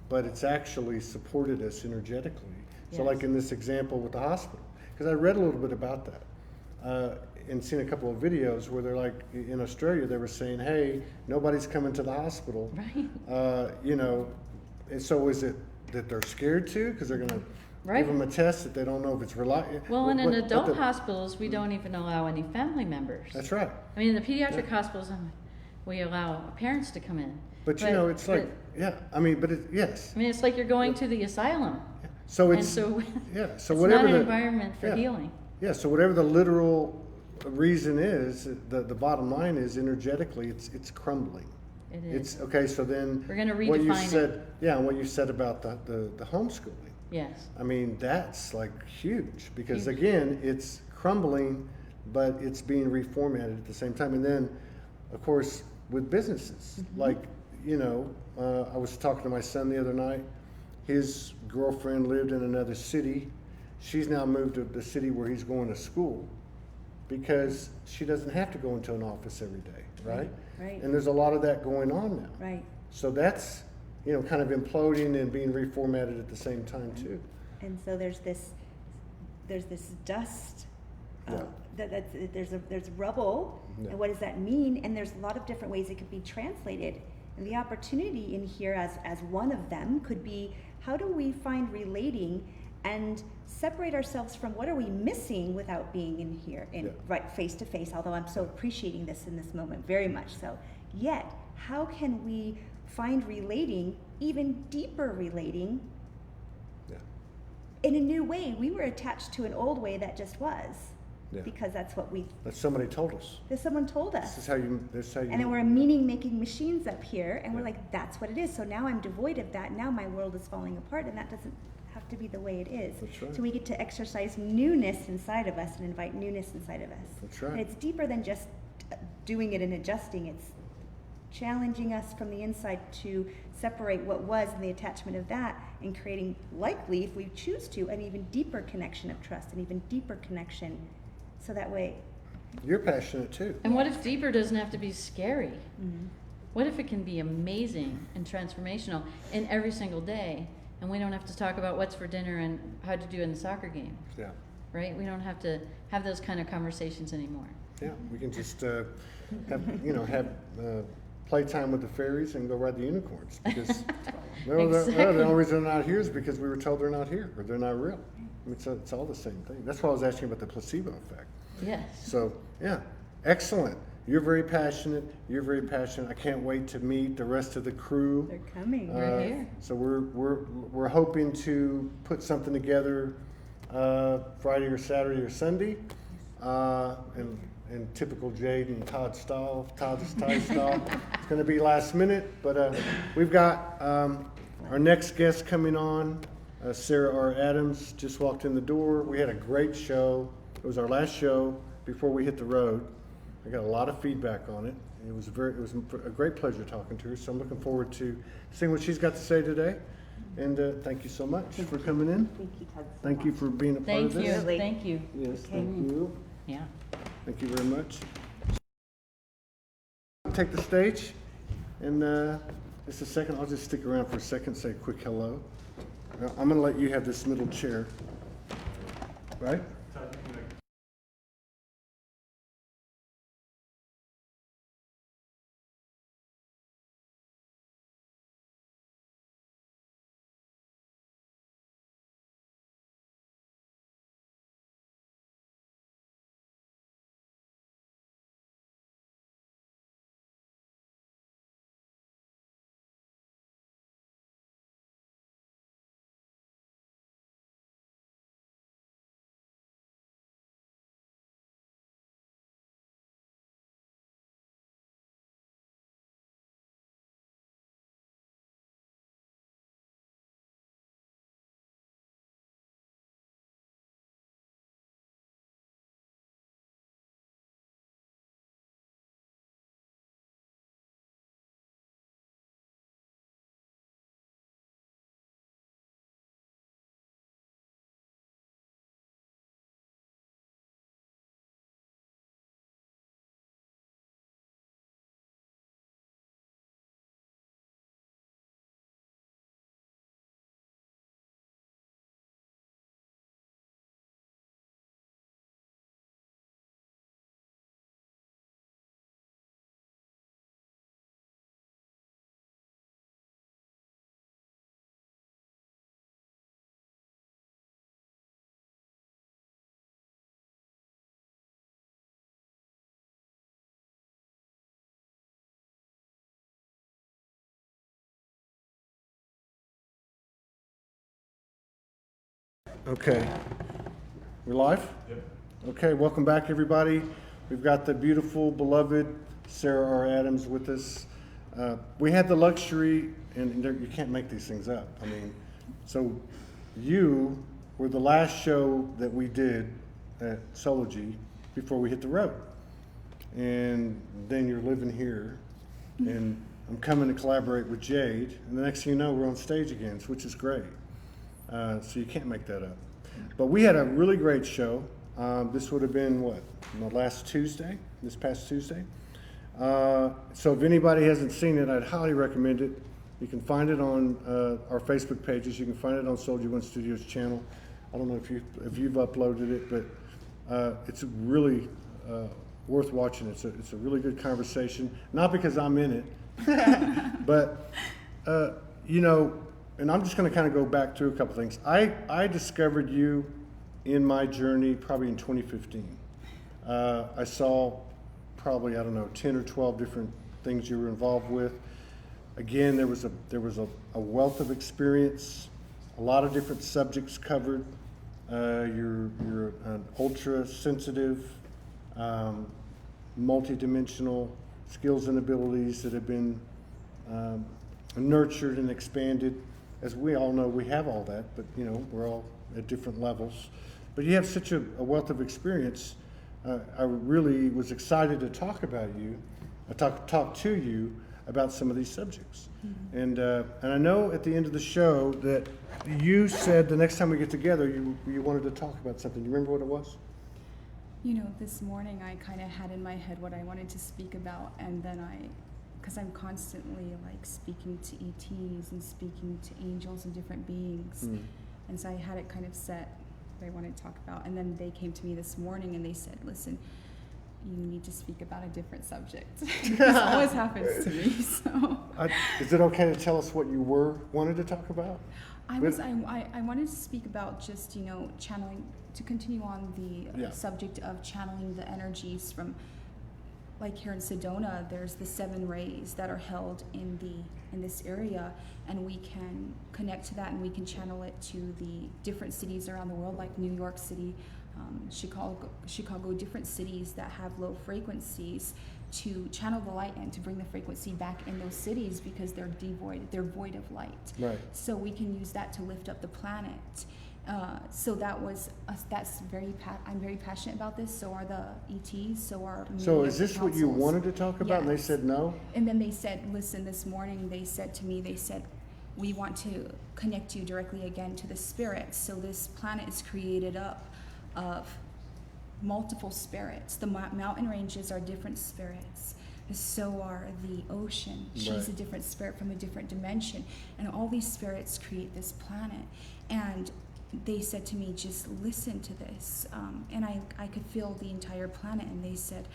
but it's actually supported us energetically. So Yes. like in this example with the hospital, because I read a little bit about that. And seen a couple of videos where they're like, in Australia, they were saying, hey, nobody's coming to the hospital. Right. You know, and so is it that they're scared to because they're going to Right. give them a test that they don't know if it's reliable? Well, and in adult hospitals, we don't even allow any family members. That's right. I mean, in the pediatric hospitals, we allow parents to come in. But you know, it's like, yeah, I mean, but yes. I mean, it's like you're going to the asylum. So And it's, so yeah, so it's whatever not an the, environment for yeah. healing. Yeah, so whatever the literal reason is, the bottom line is energetically, it's crumbling. It is. It's, okay, so then. We're gonna what you redefine it. said, yeah, and what you said about the homeschooling. Yes. I mean, that's like huge because Huge. again, it's crumbling, but it's being reformatted at the same time. And then, of course, with businesses, like, you know, I was talking to my son the other night. His girlfriend lived in another city. She's now moved to the city where he's going to school because she doesn't have to go into an office every day, right? Right. And there's a lot of that going on now. Right. So that's, you know, kind of imploding and being reformatted at the same time too. And so there's this dust. Yeah. There's rubble, Yeah. and what does that mean? And there's a lot of different ways it could be translated. And the opportunity in here, as one of them, could be how do we find relating and separate ourselves from what are we missing without being in here, Yeah. right face to face. Although I'm so appreciating this in this moment very much so. Yet, how can we find relating, even deeper relating, Yeah. in a new way? We were attached to an old way that just was, Yeah. because that's what That somebody told us. someone told This us. is how you. And then we're meaning-making machines up here, and we're Yeah. like, that's what it is. So now I'm devoid of that. Now my world is falling apart, and that doesn't have to be the way it is. That's right. So we get to exercise newness inside of us and invite newness inside of us. That's right. And it's deeper than just doing it and adjusting. It's challenging us from the inside to separate what was and the attachment of that, and creating, likely, if we choose to, an even deeper connection of trust, an even deeper connection. So that way, You're passionate too. And what if deeper doesn't have to be scary? What if it can be amazing and transformational in every single day, and we don't have to talk about what's for dinner and how to do in the soccer game, Yeah. right? We don't have to have those kind of conversations anymore. Yeah. We can just have playtime with the fairies and go ride the unicorns because the only reason they're not here is because we were told they're not here or they're not real. I mean, it's all the same thing. That's why I was asking about the placebo effect. Yes. So, yeah, excellent. You're very passionate. You're very passionate. I can't wait to meet the rest of the crew. they're coming. They're here. So we're hoping to put something together Friday or Saturday or Sunday, in typical Jade and Todd style, Todd's style. It's going to be last minute, but we've got our next guest coming on. Sarah R. Adams just walked in the door. We had a great show. It was our last show before we hit the road. I got a lot of feedback on it. It was a great pleasure talking to her. So I'm looking forward to seeing what she's got to say today. And thank you so much for coming in. Thank you, Todd. so Thank you much. for being a part Thank of this. you. Absolutely. Thank you. Yes, Okay. thank you. Yeah. Thank you very much. Take the stage, and just a second. I'll just stick around for a second, say a quick hello. I'm going to let you have this middle chair, right? Okay. We're live? Yep. Okay, welcome back, everybody. We've got the beautiful, beloved Sarah R. Adams with us. We had the luxury, and you can't make these things up. I mean, so you were the last show that we did at Soulogy before we hit the road. And then you're living here, and I'm coming to collaborate with Jade, and the next thing you know, we're on stage again, which is great. So you can't make that up. But we had a really great show. This would have been, what, this past Tuesday? So if anybody hasn't seen it, I'd highly recommend it. You can find it on our Facebook pages. You can find it on SoulogyOneStudios channel. I don't know if you've uploaded it, but it's really worth watching. It's a really good conversation. Not because I'm in it, but you know. And I'm just going to kind of go back through a couple things. I discovered you in my journey probably in 2015. I saw probably, I don't know, 10 or 12 different things you were involved with. Again, there was a wealth of experience, a lot of different subjects covered. You're an ultra sensitive, multi-dimensional skills and abilities that have been nurtured and expanded. As we all know, we have all that, but you know, we're all at different levels. But you have such a wealth of experience. I really was excited to talk about you. Talk to you about some of these subjects. Mm-hmm. And I know at the end of the show that you said the next time we get together, you wanted to talk about something. Do you remember what it was? You know, this morning I kind of had in my head what I wanted to speak about, and then because I'm constantly like speaking to ETs and speaking to angels and different beings. And so I had it kind of set what I wanted to talk about. And then they came to me this morning and they said, listen, you need to speak about a different subject. This always happens to me, so. Is it okay to tell us what you wanted to talk about? I wanted to speak about just, you know, channeling, to continue on the subject of channeling the energies from, like here in Sedona, there's the 7 rays that are held in this area, and we can connect to that and we can channel it to the different cities around the world, like New York City, Chicago, different cities that have low frequencies, to channel the light and to bring the frequency back in those cities because they're void of light. Right. So we can use that to lift up the planet. So I'm very passionate about this. So are the ETs. So are. So is this what you wanted to talk about? Yes. And they said no. And then they said, listen. This morning they said to me, we want to connect you directly again to the spirits. So this planet is created up of multiple spirits. The mountain ranges are different spirits. So are the ocean. She's a different spirit from a different dimension. And all these spirits create this planet. And they said to me, just listen to this. And I could feel the entire planet. And they said,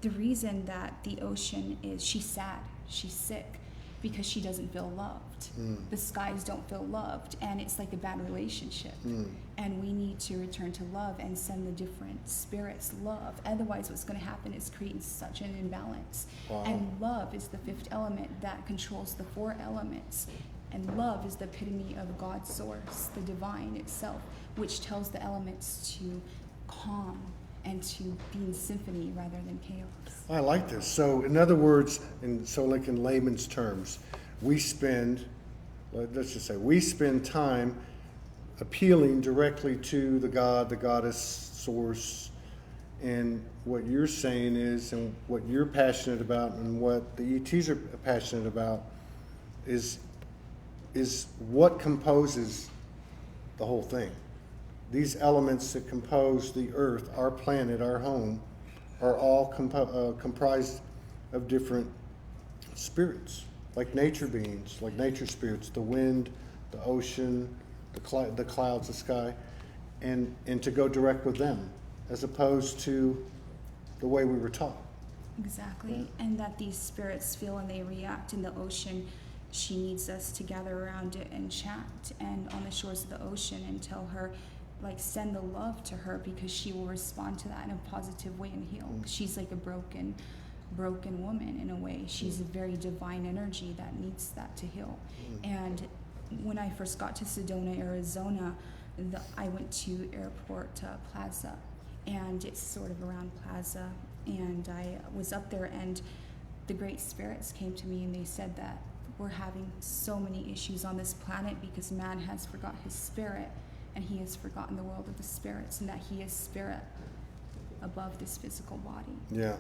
the reason that the ocean she's sad, she's sick, because she doesn't feel loved. The skies don't feel loved, and it's like a bad relationship. And we need to return to love and send the different spirits love. Otherwise, what's going to happen is creating such an imbalance. Wow. And love is the 5th element that controls the 4 elements. And love is the epitome of God's source, the divine itself, which tells the elements to calm and to be in symphony rather than chaos. I like this. So in other words, like in layman's terms, let's just say we spend time appealing directly to the God, the goddess, source, and what you're saying is, and what you're passionate about, and what the ETs are passionate about is what composes the whole thing. These elements that compose the earth, our planet, our home, are all comprised of different spirits, like nature beings, like nature spirits, the wind, the ocean, the clouds, the sky, and to go direct with them, as opposed to the way we were taught. Exactly, yeah. And that these spirits feel and they react in the ocean. She needs us to gather around it and chant, and on the shores of the ocean, and tell her, like, send the love to her, because she will respond to that in a positive way and heal. She's like a broken woman in a way. She's a very divine energy that needs that to heal. And when I first got to Sedona, Arizona, I went to Airport Plaza, and it's sort of around Plaza, and I was up there, and the Great Spirits came to me and they said that we're having so many issues on this planet because man has forgot his spirit, and he has forgotten the world of the spirits, and that he is spirit above this physical body. Yeah,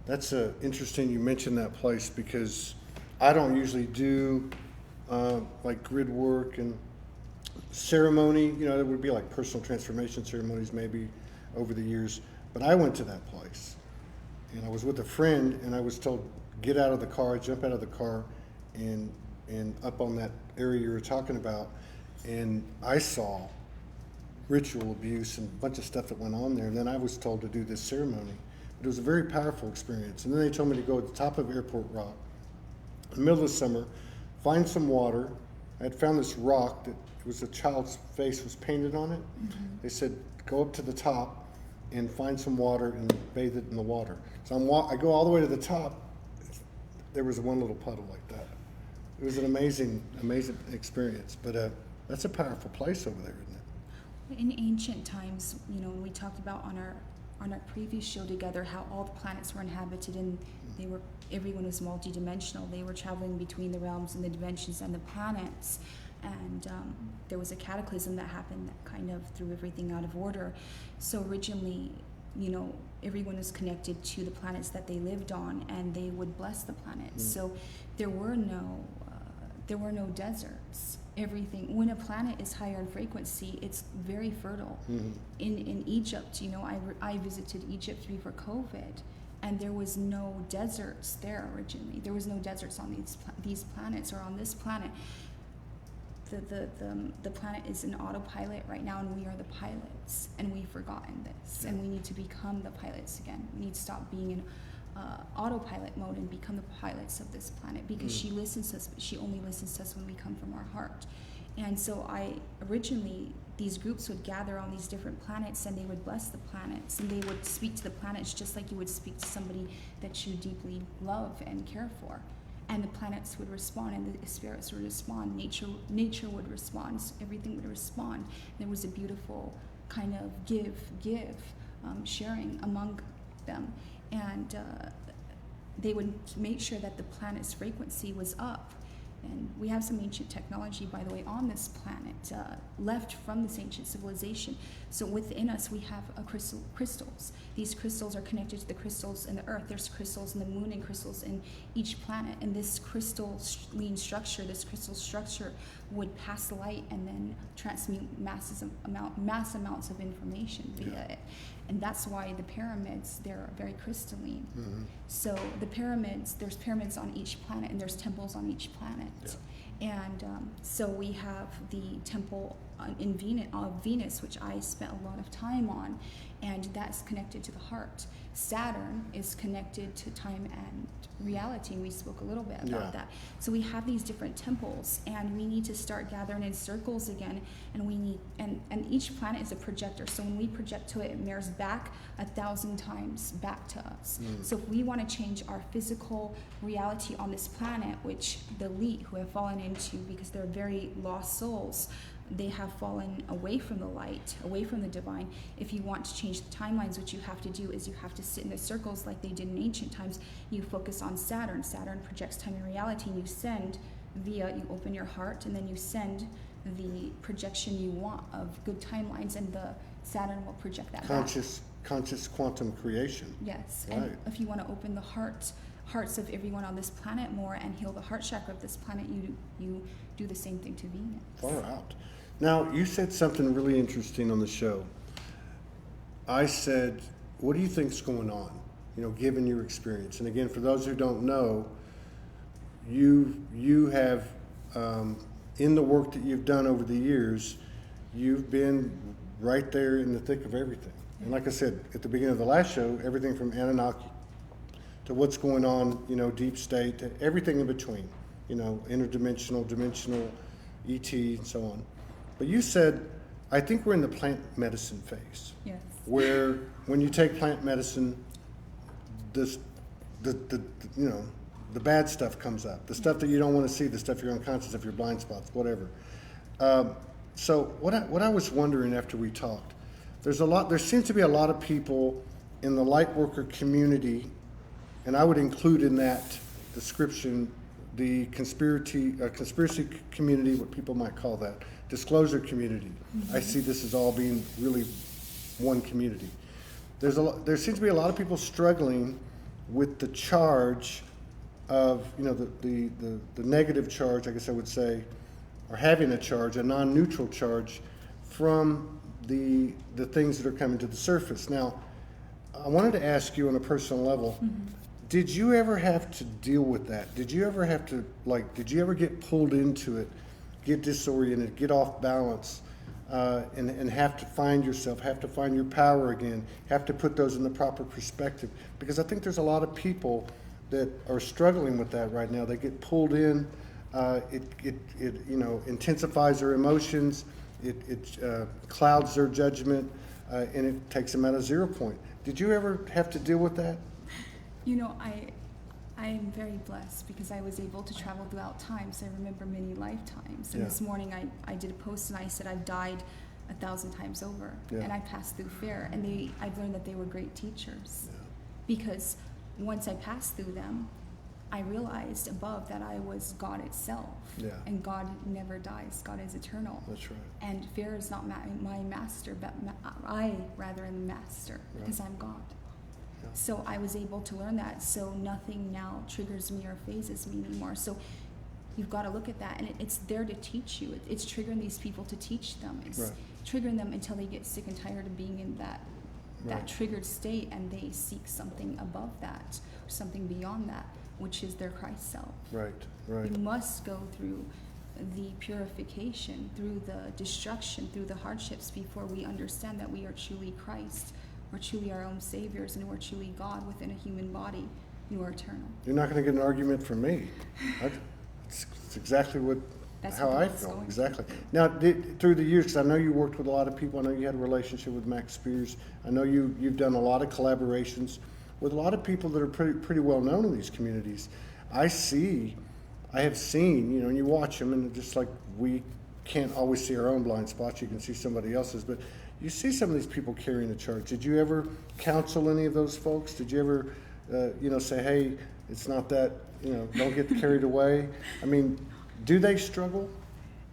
that's interesting you mentioned that place, because I don't usually do like grid work and ceremony. You know, there would be like personal transformation ceremonies maybe over the years, but I went to that place, and I was with a friend, and I was told, get out of the car, jump out of the car, and up on that area you were talking about, and I saw ritual abuse and a bunch of stuff that went on there. And then I was told to do this ceremony. But it was a very powerful experience. And then they told me to go at the top of Airport Rock in the middle of the summer, find some water. I had found this rock that it was a child's face was painted on it. Mm-hmm. They said, go up to the top and find some water and bathe it in the water. So I go all the way to the top. There was one little puddle like that. It was an amazing experience. But that's a powerful place over there, isn't it? In ancient times, you know, we talked about on our previous show together how all the planets were inhabited, and everyone was multidimensional. They were traveling between the realms and the dimensions and the planets, and there was a cataclysm that happened that kind of threw everything out of order. So originally, you know, everyone was connected to the planets that they lived on, and they would bless the planets. So there were no deserts. Everything, when a planet is higher in frequency, it's very fertile. Mm-hmm. In Egypt, you know, I visited Egypt before COVID, and there was no deserts there originally. There was no deserts on these planets, or on this planet. The planet is in autopilot right now, and we are the pilots, and we've forgotten this, and we need to become the pilots again. We need to stop being in autopilot mode and become the pilots of this planet, because she listens to us, but she only listens to us when we come from our heart. And so originally these groups would gather on these different planets, and they would bless the planets, and they would speak to the planets just like you would speak to somebody that you deeply love and care for. And the planets would respond, and the spirits would respond, nature would respond, everything would respond. There was a beautiful kind of sharing among them. And they would make sure that the planet's frequency was up. And we have some ancient technology, by the way, on this planet, left from this ancient civilization. So within us, we have crystals. These crystals are connected to the crystals in the earth. There's crystals in the moon and crystals in each planet. And this crystalline structure, this crystal structure would pass light and then transmute mass amounts of information via it. And that's why the pyramids, they're very crystalline. Mm-hmm. So the pyramids, there's pyramids on each planet, and there's temples on each planet. Yeah. And so we have the temple in Venus, which I spent a lot of time on, and that's connected to the heart. Saturn is connected to time and reality, and we spoke a little bit about that. So we have these different temples, and we need to start gathering in circles again, and each planet is a projector. So when we project to it, it mirrors back 1,000 times back to us. So if we want to change our physical reality on this planet, which the elite who have fallen into, because they're very lost souls, they have fallen away from the light, away from the divine. If you want to change the timelines, what you have to do is you have to sit in the circles like they did in ancient times. You focus on Saturn. Saturn projects time and reality, and you send you open your heart, and then you send the projection you want of good timelines, and the Saturn will project that conscious quantum creation. Yes, right. And if you want to open the hearts of everyone on this planet more and heal the heart chakra of this planet, you do the same thing to Venus. Far out. Now, you said something really interesting on the show. I said, what do you think's going on, given your experience? And again, for those who don't know, you have, in the work that you've done over the years, you've been right there in the thick of everything. And like I said, at the beginning of the last show, everything from Anunnaki to what's going on, deep state, to everything in between, interdimensional, dimensional, ET, and so on. But you said, I think we're in the plant medicine phase. Yes. Where when you take plant medicine, the the bad stuff comes up, the stuff that you don't want to see, the stuff you're unconscious of, your blind spots, whatever. So what I was wondering after we talked, there seems to be a lot of people in the light worker community, and I would include in that description the conspiracy community, what people might call that, disclosure community. I see this as all being really one community. There seems to be a lot of people struggling with the charge of, the negative charge, I guess I would say, or having a charge, a non-neutral charge from the things that are coming to the surface. Now, I wanted to ask you on a personal level, did you ever have to deal with that? Did you ever have to, did you ever get pulled into it, get disoriented, get off balance, and have to find yourself, have to find your power again, have to put those in the proper perspective? Because I think there's a lot of people that are struggling with that right now. They get pulled in, it intensifies their emotions, it clouds their judgment, and it takes them out of 0 point. Did you ever have to deal with that? I am very blessed because I was able to travel throughout times. I remember many lifetimes. And this morning I did a post and I said I've died 1,000 times over, and I passed through fear. And I've learned that they were great teachers, because once I passed through them, I realized above that I was God itself. And God never dies. God is eternal. That's right. And fear is not my master, but I rather am the master, because I'm God. So I was able to learn that. So nothing now triggers me or phases me anymore. So you've got to look at that, and it's there to teach you. It's triggering these people to teach them. It's triggering them until they get sick and tired of being in that triggered state, and they seek something above that, or something beyond that, which is their Christ self. Right. We must go through the purification, through the destruction, through the hardships, before we understand that we are truly Christ. We're truly our own saviors, and we're truly God within a human body. You are eternal. You're not going to get an argument from me. It's exactly how I feel. Exactly. Now, through the years, because I know you worked with a lot of people, I know you had a relationship with Max Spears. I know you've done a lot of collaborations with a lot of people that are pretty well known in these communities. I have seen, and you watch them, and just like we can't always see our own blind spots, you can see somebody else's, but you see some of these people carrying a charge. Did you ever counsel any of those folks? Did you ever, say, hey, it's not that, don't get carried away? I mean, do they struggle?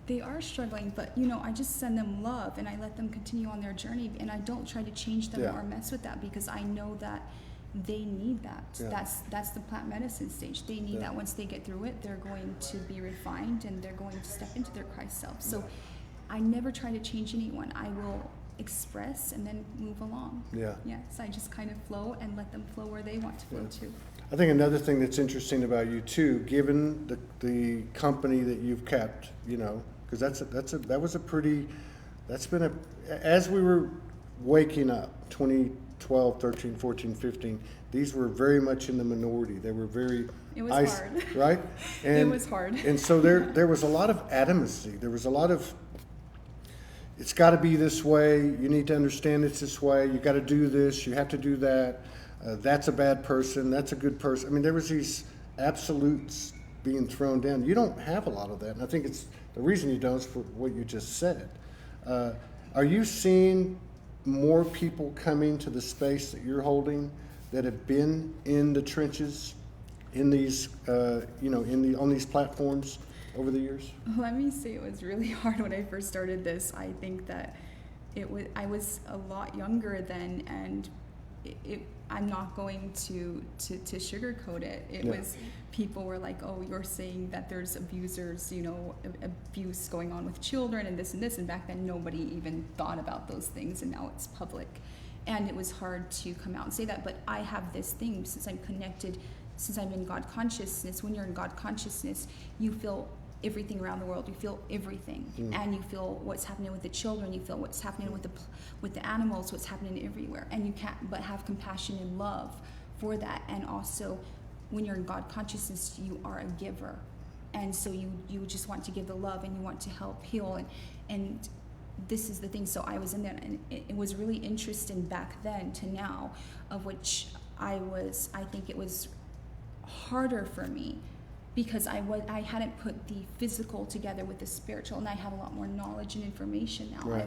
They are struggling, but I just send them love, and I let them continue on their journey, and I don't try to change them or mess with that, because I know that they need that. That's the plant medicine stage. They need that. Once they get through it, they're going to be refined, and they're going to step into their Christ self. So I never try to change anyone. I will express and then move along. Yes, I just kind of flow and let them flow where they want to flow to. I think another thing that's interesting about you too, given the company that you've kept, because as we were waking up, 2012, 13, 14, 15, these were very much in the minority. They were very It was hard. Right? And, it was hard. And so there was a lot of adamancy. There was a lot of, it's got to be this way. You need to understand it's this way. You got to do this. You have to do that. That's a bad person. That's a good person. I mean, there was these absolutes being thrown down. You don't have a lot of that, and I think it's the reason you don't is for what you just said. Are you seeing more people coming to the space that you're holding that have been in the trenches, in these, on these platforms over the years? Let me say it was really hard when I first started this. I think that I was a lot younger then, and I'm not going to sugarcoat it. It was, people were like, oh, you're saying that there's abusers, abuse going on with children and this, and back then nobody even thought about those things, and now it's public. And it was hard to come out and say that, but I have this thing, since I'm connected, since I'm in God consciousness. When you're in God consciousness, you feel everything around the world. You feel everything, and you feel what's happening with the children. You feel what's happening with the animals. What's happening everywhere, and you can't but have compassion and love for that. And also, when you're in God consciousness, you are a giver, and so you just want to give the love, and you want to help heal, and this is the thing. So I was in there, and it was really interesting back then to now, of which I think it was harder for me because I hadn't put the physical together with the spiritual, and I have a lot more knowledge and information now. Right.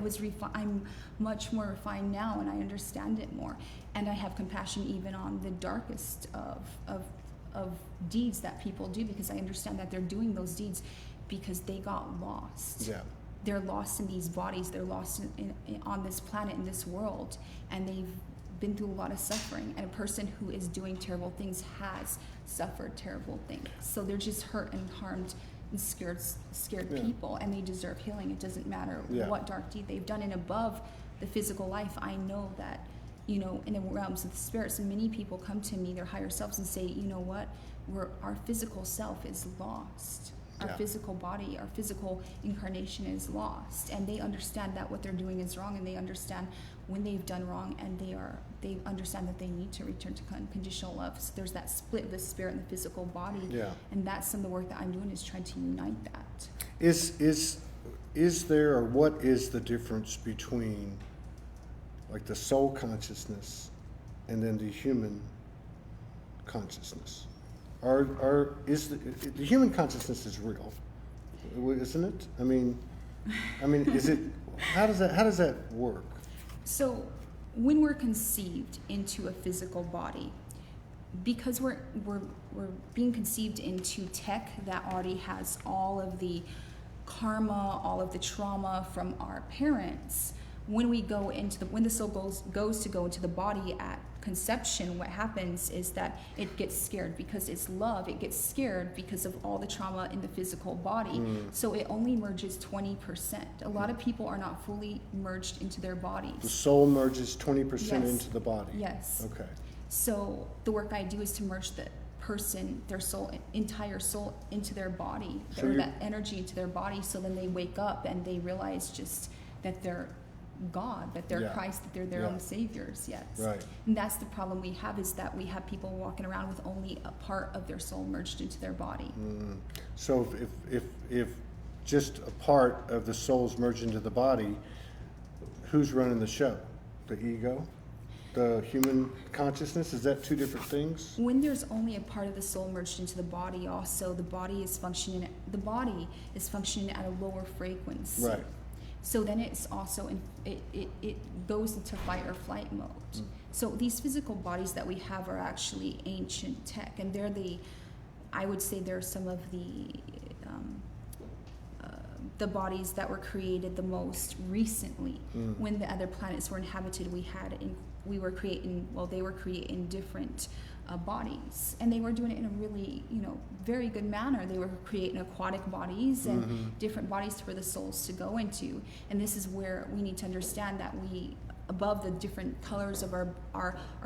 I'm much more refined now, and I understand it more, and I have compassion even on the darkest of deeds that people do, because I understand that they're doing those deeds because they got lost. Yeah. They're lost in these bodies. They're lost on this planet, in this world, and they've been through a lot of suffering. And a person who is doing terrible things has suffered terrible things. So they're just hurt and harmed and scared Yeah. people, and they deserve healing. It doesn't matter Yeah. what dark deed they've done. And above the physical life, I know that, you know, in the realms of the spirits, and many people come to me, their higher selves, and say, you know what, our physical self is lost. Our Yeah. physical body, our physical incarnation is lost, and they understand that what they're doing is wrong, and they understand when they've done wrong, and they understand that they need to return to unconditional love. So there's that split of the spirit and the physical body, Yeah. and that's some of the work that I'm doing, is trying to unite that. Is there, or what is the difference between like the soul consciousness and then the human consciousness? Is the human consciousness is real, isn't it? I mean, is it? How does that work? So when we're conceived into a physical body, because we're being conceived into tech that already has all of the karma, all of the trauma from our parents, when we go into when the soul goes to go into the body at conception, what happens is that it gets scared because it's love. It gets scared because of all the trauma in the physical body. So it only merges 20%. A lot of people are not fully merged into their bodies. The soul merges 20% Yes. into the body. Yes. Okay. So the work I do is to merge the person, their soul, entire soul, into their body, So or that energy into their body. So then they wake up and they realize just that they're God, that they're Yeah. Christ, that they're their Yeah. own saviors. Yes. Right. And that's the problem we have, is that we have people walking around with only a part of their soul merged into their body. So if just a part of the soul's merged into the body, who's running the show? The ego? The human consciousness? Is that two different things? When there's only a part of the soul merged into the body, also the body is functioning at a lower frequency. Right. So then it's also it goes into fight or flight mode. So these physical bodies that we have are actually ancient tech, and I would say they're some of the bodies that were created the most recently. When the other planets were inhabited, they were creating different bodies, and they were doing it in a really, very good manner. They were creating aquatic bodies and different bodies for the souls to go into. And this is where we need to understand that above the different colors of our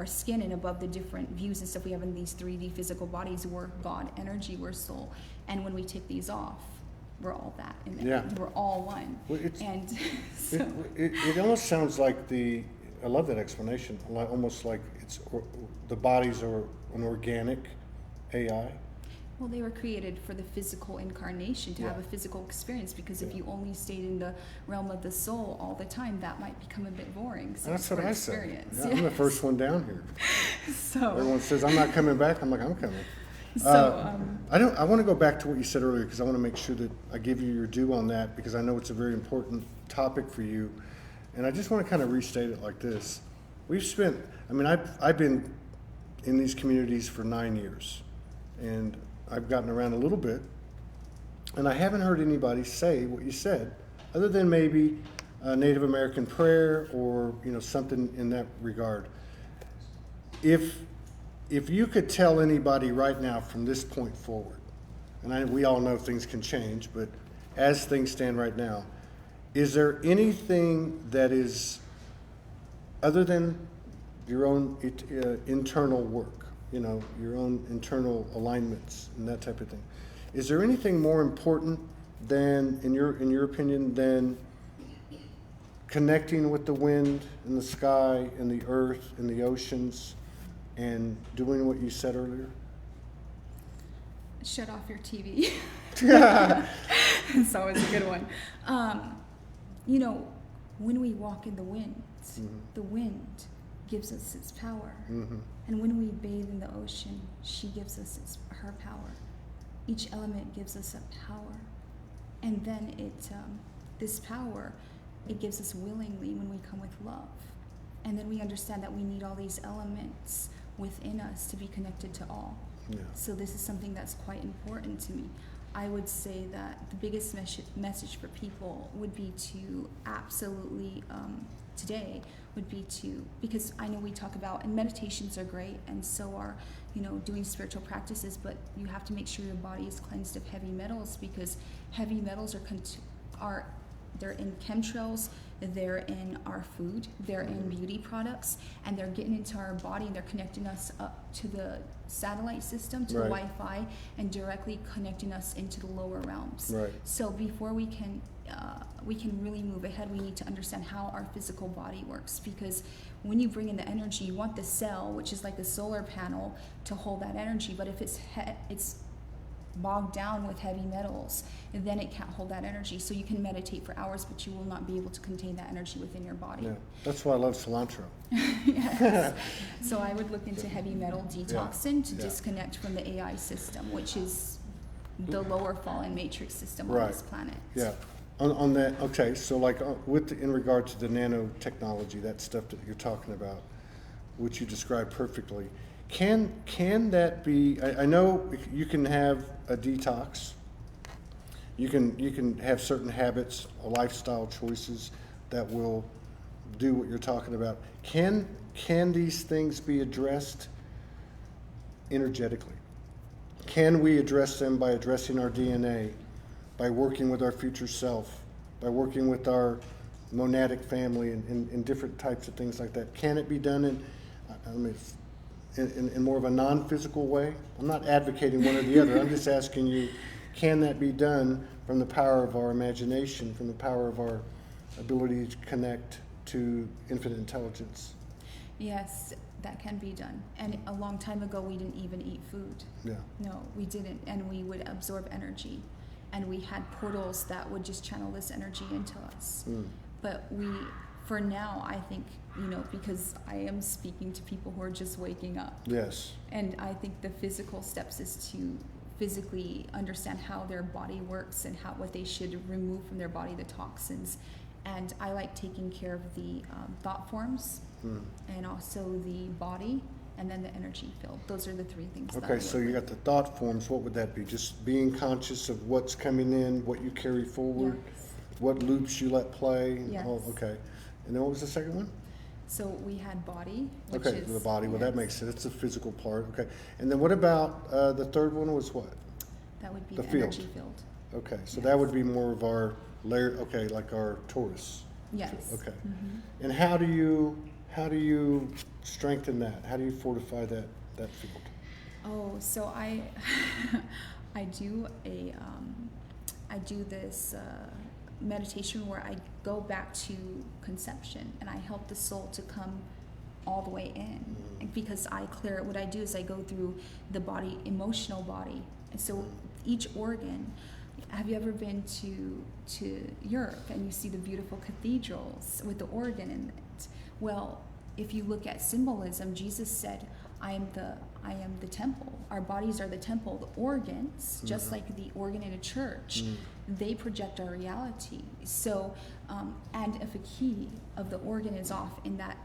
skin, and above the different views and stuff we have in these 3D physical bodies, we're God energy, we're soul. And when we take these off, we're all that, and Yeah. we're all one. Well, And so, it almost sounds like I love that explanation, almost like the bodies are an organic AI. well, they were created for the physical incarnation, to have Yeah. a physical experience, because if Yeah. you only stayed in the realm of the soul all the time, that might become a bit boring. So That's it's what for I say. experience. Yeah, I'm the first one down here. So, Everyone says, I'm not coming back. I'm like, I'm coming. so I want to go back to what you said earlier, because I want to make sure that I give you your due on that, because I know it's a very important topic for you. And I just want to kind of restate it like this. I've been in these communities for 9 years, and I've gotten around a little bit, and I haven't heard anybody say what you said, other than maybe a Native American prayer or something in that regard. If you could tell anybody right now from this point forward, and we all know things can change, but as things stand right now, is there anything that is, other than your own internal work, your own internal alignments and that type of thing, is there anything more important than, in your opinion, than connecting with the wind and the sky and the earth and the oceans and doing what you said earlier? shut off your TV. It's always a good one. When we walk in the wind, gives us its power. Mm-hmm. And when we bathe in the ocean, she gives us her power. Each element gives us a power. And then this power, it gives us willingly when we come with love. And then we understand that we need all these elements within us to be connected to all. Yeah. So this is something that's quite important to me. I would say that the biggest message for people would be to absolutely, today, would be to, because I know we talk about, and meditations are great, and so are, doing spiritual practices, but you have to make sure your body is cleansed of heavy metals, because heavy metals they're in chemtrails, they're in our food, they're in beauty products, and they're getting into our body, and they're connecting us up to the satellite system, to Right. Wi-Fi, and directly connecting us into the lower realms. Right. So before we can really move ahead, we need to understand how our physical body works, because when you bring in the energy, you want the cell, which is like the solar panel, to hold that energy, but if it's bogged down with heavy metals, and then it can't hold that energy. So you can meditate for hours, but you will not be able to contain that energy within your body. Yeah. That's why I love cilantro. Yes. So I would look into heavy metal detoxing to Yeah. disconnect from the AI system, which is the lower fallen matrix system Right. on this planet. Yeah. On that, okay, so like in regard to the nanotechnology, that stuff that you're talking about, which you described perfectly, can that be, I know you can have a detox, you can have certain habits, lifestyle choices that will do what you're talking about. Can these things be addressed energetically? Can we address them by addressing our DNA, by working with our future self, by working with our monadic family and different types of things like that? Can it be done in more of a non-physical way? I'm not advocating one or the other. I'm just asking you, can that be done from the power of our imagination, from the power of our ability to connect to infinite intelligence? Yes, that can be done. And a long time ago, we didn't even eat food. Yeah. No, we didn't. And we would absorb energy. And we had portals that would just channel this energy into us. But for now, I think, because I am speaking to people who are just waking up. Yes. And I think the physical steps is to physically understand how their body works and what they should remove from their body, the toxins. And I like taking care of the thought forms and also the body and then the energy field. Those are the three things. Okay, so you got the thought forms. What would that be? Just being conscious of what's coming in, what you carry forward, what loops you let play. Yes. Oh, okay. And then what was the second one? So we had body, which Okay, is the body. Well, that yes. makes sense. It's the physical part. Okay. And then what about the third one was what? That would be the the field. energy field. Okay, so that would be more of our layer. Okay, like our torus. Yes. Okay. Mm-hmm. And how do you strengthen that? How do you fortify that field? Oh, so I do this meditation where I go back to conception and I help the soul to come all the way in. And because what I do is I go through the body, emotional body. And so each organ, have you ever been to Europe and you see the beautiful cathedrals with the organ in it? Well, if you look at symbolism, Jesus said, I am the temple. Our bodies are the temple. The organs, just like the organ in a church, they project our reality. So, and if a key of the organ is off in that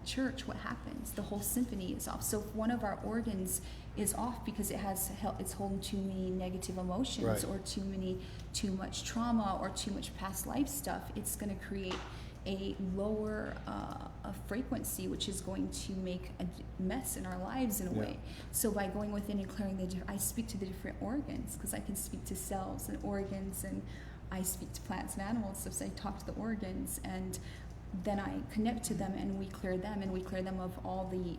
church, what happens? The whole symphony is off. So if one of our organs is off because it's holding too many negative emotions, Right. or too much trauma or too much past life stuff, it's going to create a lower a frequency, which is going to make a mess in our lives in a way. So by going within and clearing I speak to the different organs, because I can speak to cells and organs, and I speak to plants and animals. So I talk to the organs, and then I connect to them, and we clear them of all the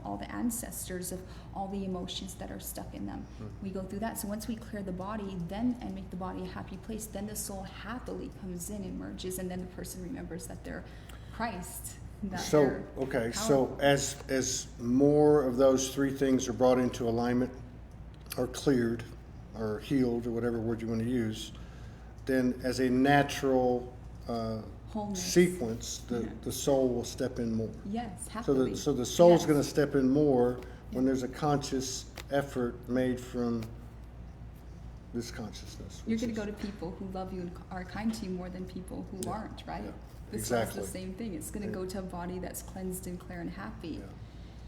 all the ancestors of all the emotions that are stuck in them. We go through that. So once we clear the body and make the body a happy place, then the soul happily comes in and merges, and then the person remembers that they're Christ. So as more of those three things are brought into alignment, or cleared, or healed, or whatever word you want to use, then as a natural wholeness. sequence, the soul will step in more. Yes, So happily. the soul's Yes. going to step in more when there's a conscious effort made from this consciousness. You're which going to is- go to people who love you and are kind to you more than people who Yeah, aren't, right? yeah, This exactly. is the same thing. It's going to Yeah. go to a body that's cleansed and clear and happy, Yeah.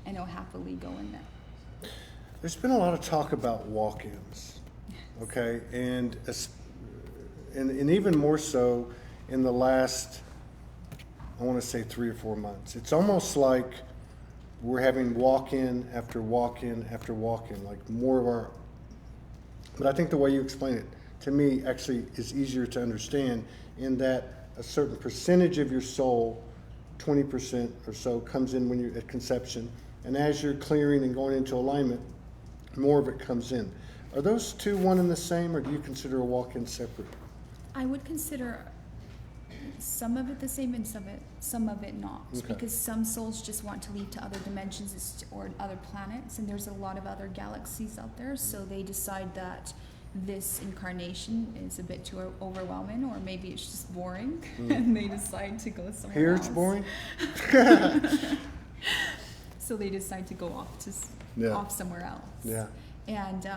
and it'll happily go in there. There's been a lot of talk about walk-ins, okay, and even more so in the last, I want to say 3 or 4 months. It's almost like we're having walk-in after walk-in after walk-in, like more of our. But I think the way you explain it to me actually is easier to understand, in that a certain percentage of your soul, 20% or so, comes in when you're at conception, and as you're clearing and going into alignment, more of it comes in. Are those two one and the same, or do you consider a walk-in separate? I would consider some of it the same and some of it not, Okay. because some souls just want to leave to other dimensions or other planets, and there's a lot of other galaxies out there, so they decide that this incarnation is a bit too overwhelming, or maybe it's just boring, and they decide to go somewhere Here else. it's boring? So they decide to go off to Yeah. off somewhere else. Yeah. And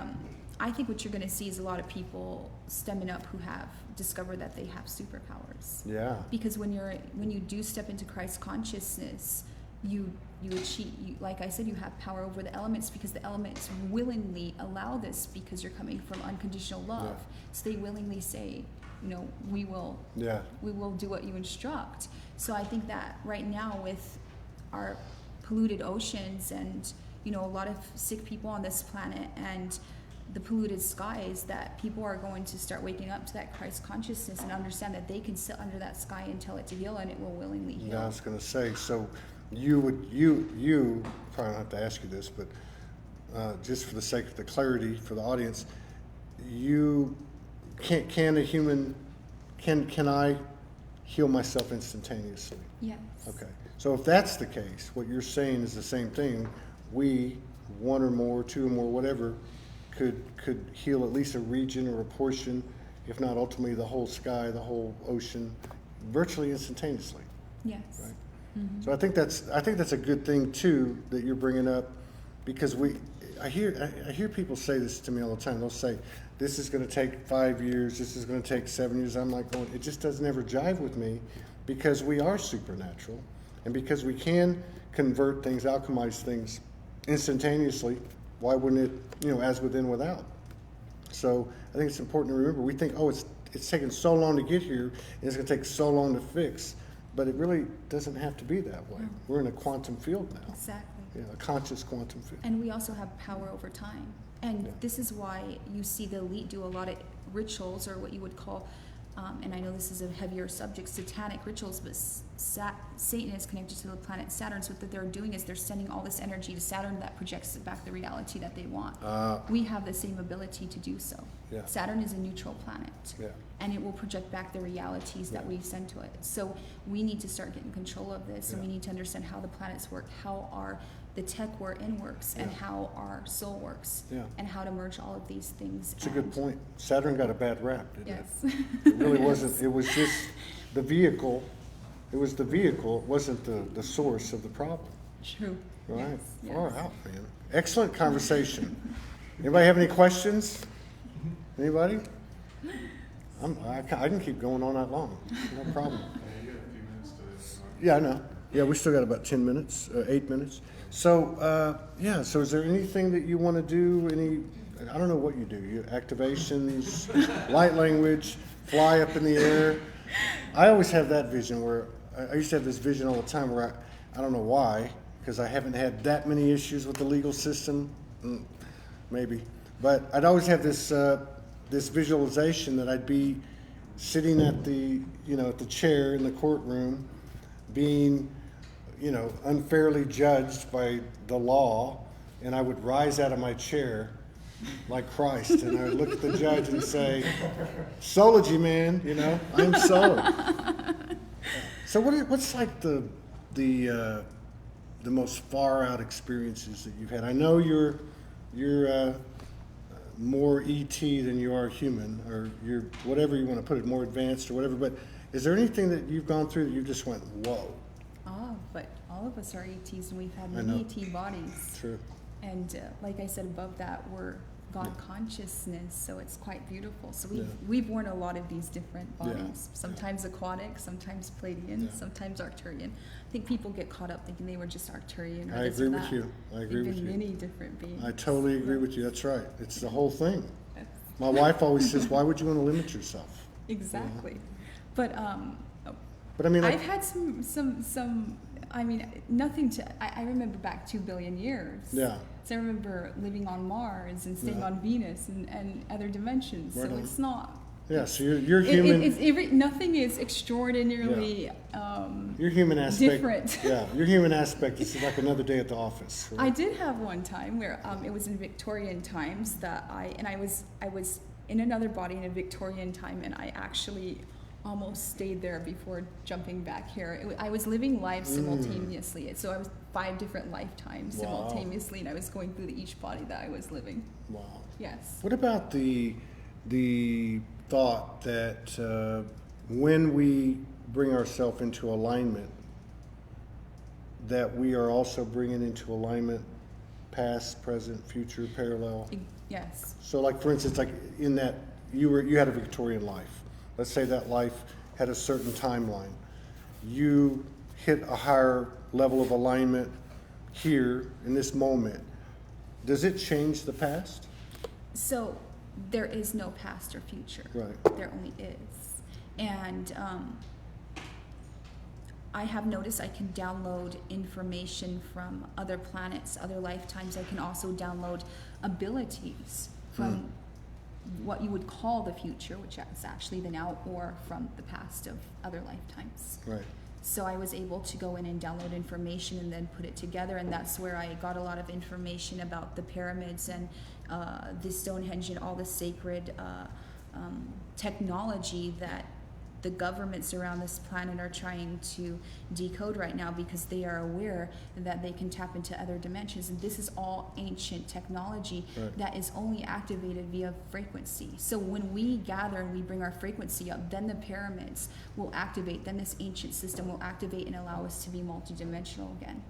I think what you're going to see is a lot of people stemming up who have discovered that they have superpowers. Yeah. Because when you do step into Christ consciousness, you achieve, like I said, you have power over the elements, because the elements willingly allow this, because you're coming from unconditional love. Yeah. So they willingly say, we will Yeah. do what you instruct. So I think that right now, with our polluted oceans and a lot of sick people on this planet and the polluted skies, that people are going to start waking up to that Christ consciousness and understand that they can sit under that sky and tell it to heal, and it will willingly heal. Yeah, I was going to say, so you probably don't have to ask you this, but just for the sake of the clarity for the audience, can I heal myself instantaneously? Yes. Okay. So if that's the case, what you're saying is the same thing. We, one or more, two or more, whatever, could heal at least a region or a portion, if not ultimately the whole sky, the whole ocean, virtually instantaneously. Yes. Right. Mm-hmm. So I think that's a good thing too that you're bringing up, because I hear people say this to me all the time. They'll say, "This is going to take 5 years. This is going to take 7 years." I'm like, going, it just doesn't ever jive with me, because we are supernatural, and because we can convert things, alchemize things instantaneously. Why wouldn't it, as within, without? So I think it's important to remember. We think, it's taken so long to get here, and it's going to take so long to fix. But it really doesn't have to be that way. No. We're in a quantum field now. Exactly. Yeah, a conscious quantum field. And we also have power over time. And Yeah. this is why you see the elite do a lot of rituals, or what you would call, and I know this is a heavier subject, satanic rituals, but Satan is connected to the planet Saturn. So what they're doing is they're sending all this energy to Saturn that projects back the reality that they want. We have the same ability to do so. Yeah. Saturn is a neutral planet. Yeah. And it will project back the realities that we send to it. So we need to start getting control of this, and we need to understand how the planets work, how the tech we're in works, and how our soul works, Yeah. and how to merge all of these things. It's a good point. Saturn got a bad rap, didn't Yes. it? It really wasn't. It was just the vehicle. It was the vehicle. It wasn't the source of the problem. True. Right. Yes. Far out, man. Excellent conversation. Anybody have any questions? Anybody? I can keep going all night long. No problem. Yeah, I know. Yeah, we still got about 10 minutes, 8 minutes. So, so is there anything that you want to do? I don't know what you do. Activations, light language, fly up in the air. I always have that vision where, I used to have this vision all the time where I don't know why, because I haven't had that many issues with the legal system, maybe. But I'd always have this visualization that I'd be sitting at the chair in the courtroom, being, unfairly judged by the law, and I would rise out of my chair like Christ, and I would look at the judge and say, "Soulogy, man, I'm Soul." So what's like the most far out experiences that you've had? I know you're more ET than you are human, or you're whatever you want to put it, more advanced or whatever, but Is there anything that you've gone through that you just went, whoa? But all of us are ETs, and we've had I many know. ET bodies. True. And like I said, above that, we're God consciousness, so it's quite beautiful. So Yeah. we've worn a lot of these different Yeah. bodies. Sometimes aquatic, sometimes Pleiadian, Yeah. sometimes Arcturian. I think people get caught up thinking they were just Arcturian. Or I this or agree with that. you. I agree They've with been you. many different beings. I totally agree with you. That's right. It's the whole thing. My wife always says, why would you want to limit yourself? Exactly. But But I mean, like, I've had some. I mean, nothing to. I remember back 2 billion years. yeah. So I remember living on Mars and staying Yeah. on Venus and other dimensions. Right so on. it's not. Yeah, so you're human. Nothing is extraordinarily. Your human aspect. different. Yeah, your human aspect is like another day at the office. Right? I did have one time where it was in Victorian times that I was in another body in a Victorian time, and I actually almost stayed there before jumping back here. I was living life simultaneously, so I was 5 different lifetimes Wow. simultaneously, and I was going through each body that I was living. Wow. Yes. What about the thought that when we bring ourselves into alignment, that we are also bringing into alignment past, present, future, parallel? Yes. So, like for instance, like in that you had a Victorian life. Let's say that life had a certain timeline. You hit a higher level of alignment here in this moment. Does it change the past? So there is no past or future. Right. There only is. And I have noticed I can download information from other planets, other lifetimes. I can also download abilities from what you would call the future, which is actually the now, or from the past of other lifetimes. Right. So I was able to go in and download information and then put it together, and that's where I got a lot of information about the pyramids and the Stonehenge and all the sacred technology that the governments around this planet are trying to decode right now, because they are aware that they can tap into other dimensions. And this is all ancient technology Right. that is only activated via frequency. So when we gather and we bring our frequency up, then the pyramids will activate, then this ancient system will activate and allow us to be multidimensional again.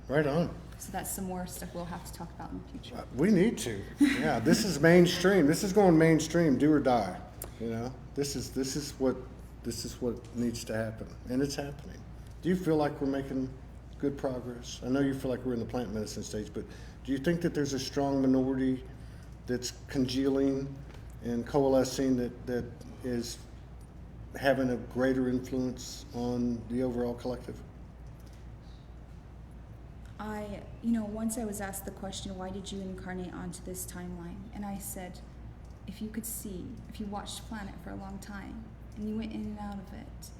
Right on. So that's some more stuff we'll have to talk about in the future. We need to. Yeah, this is mainstream. This is going mainstream, do or die. You know, this is what needs to happen, and it's happening. Do you feel like we're making good progress? I know you feel like we're in the plant medicine stage, but do you think that there's a strong minority that's congealing and coalescing that is having a greater influence on the overall collective? Once I was asked the question, why did you incarnate onto this timeline? And I said, if you watched Planet for a long time, and you went in and out of it,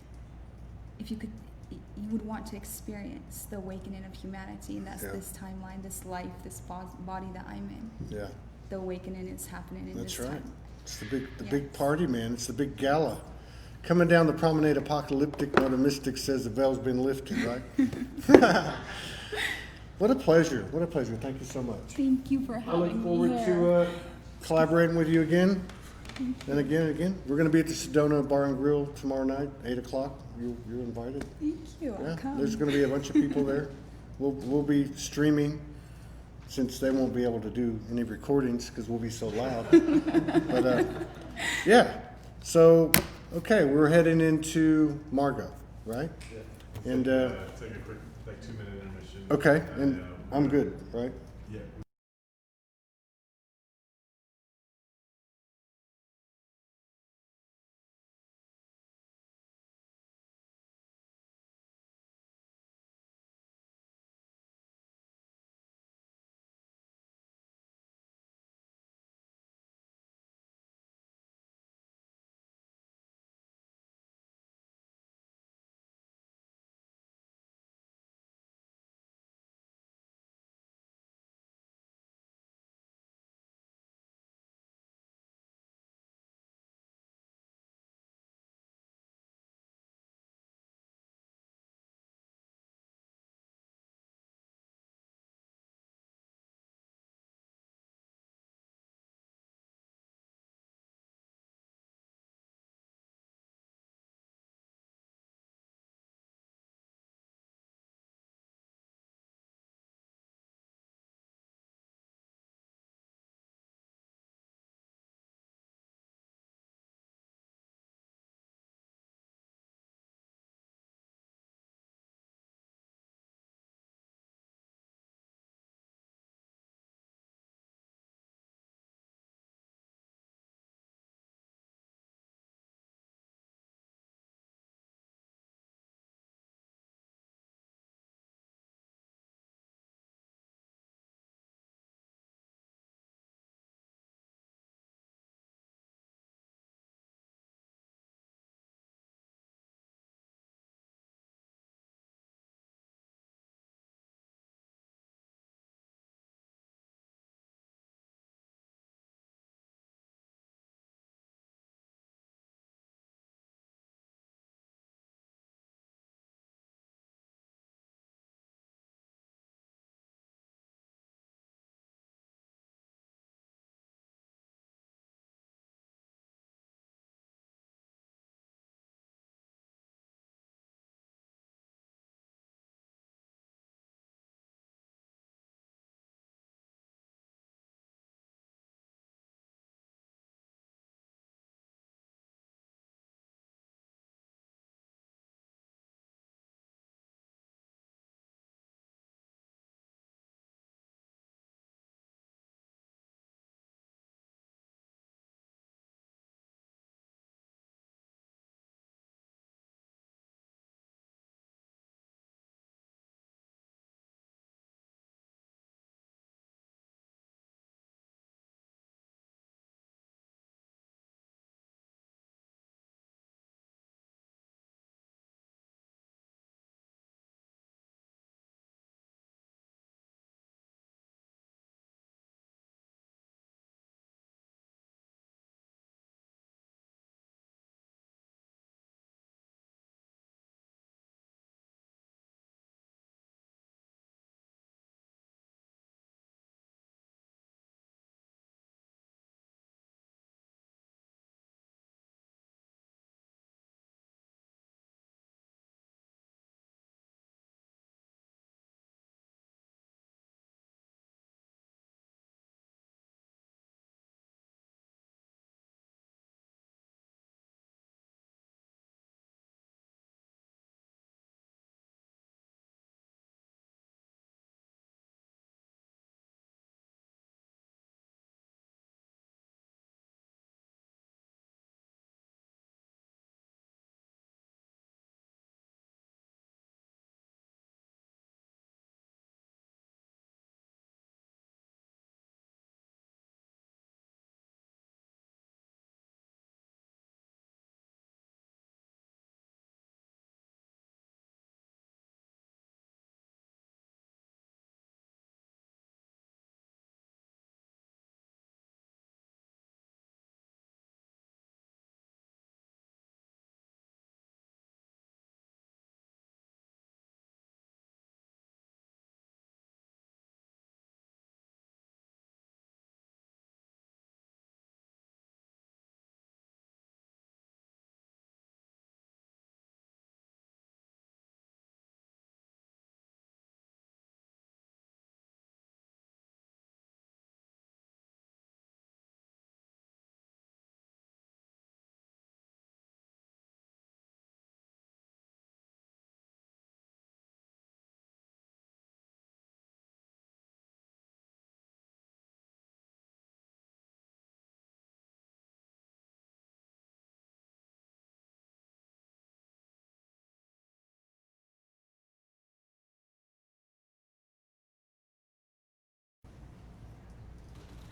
you would want to experience the awakening of humanity, and that's Yeah. this timeline, this life, this body that I'm in. Yeah, The awakening is happening in that's this right. time. It's the Yeah. big party, man. It's the big gala. Coming down the promenade apocalyptic, where the mystic says the veil's been lifted, right? What a pleasure. What a pleasure. Thank you so much. Thank you for I having look forward me here. to collaborating with you again and again and again. We're going to be at the Sedona Bar and Grill tomorrow night, 8 o'clock. You're invited. Thank you. I'll Yeah, come. there's going to be a bunch of people there. We'll be streaming, since they won't be able to do any recordings because we'll be so loud. But yeah, so okay, we're heading into Margot, right? Yeah. And take a quick 2-minute intermission. okay, and I'm good, right? Yeah.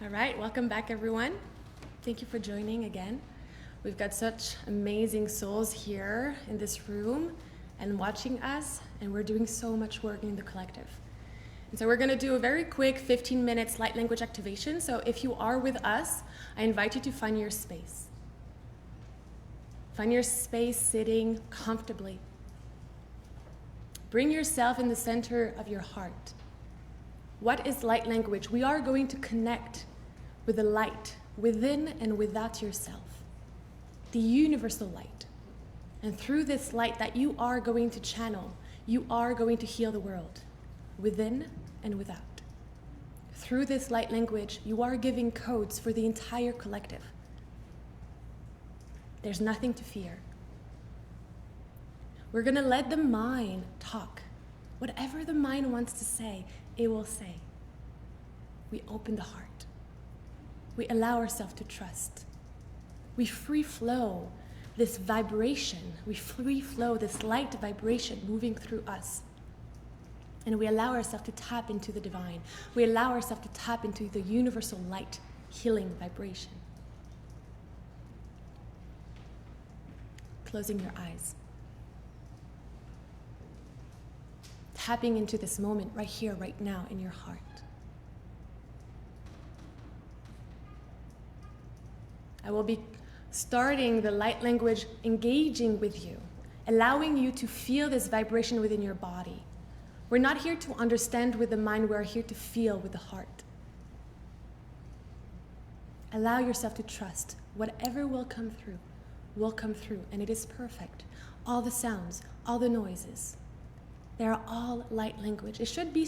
All right, welcome back, everyone. Thank you for joining again. We've got such amazing souls here in this room and watching us, and we're doing so much work in the collective. And so we're going to do a very quick 15 minutes light language activation. So if you are with us, I invite you to find your space. Find your space sitting comfortably. Bring yourself in the center of your heart. What is light language? We are going to connect with the light within and without yourself, the universal light. And through this light that you are going to channel, you are going to heal the world, within and without. Through this light language, you are giving codes for the entire collective. There's nothing to fear. We're going to let the mind talk. Whatever the mind wants to say, it will say. We open the heart. We allow ourselves to trust. We free flow this vibration. We free flow this light vibration moving through us. And we allow ourselves to tap into the divine. We allow ourselves to tap into the universal light, healing vibration. Closing your eyes. Tapping into this moment right here, right now in your heart. I will be starting the light language engaging with you, allowing you to feel this vibration within your body. We're not here to understand with the mind, we're here to feel with the heart. Allow yourself to trust. Whatever will come through, and it is perfect. All the sounds, all the noises, they are all light language. It should be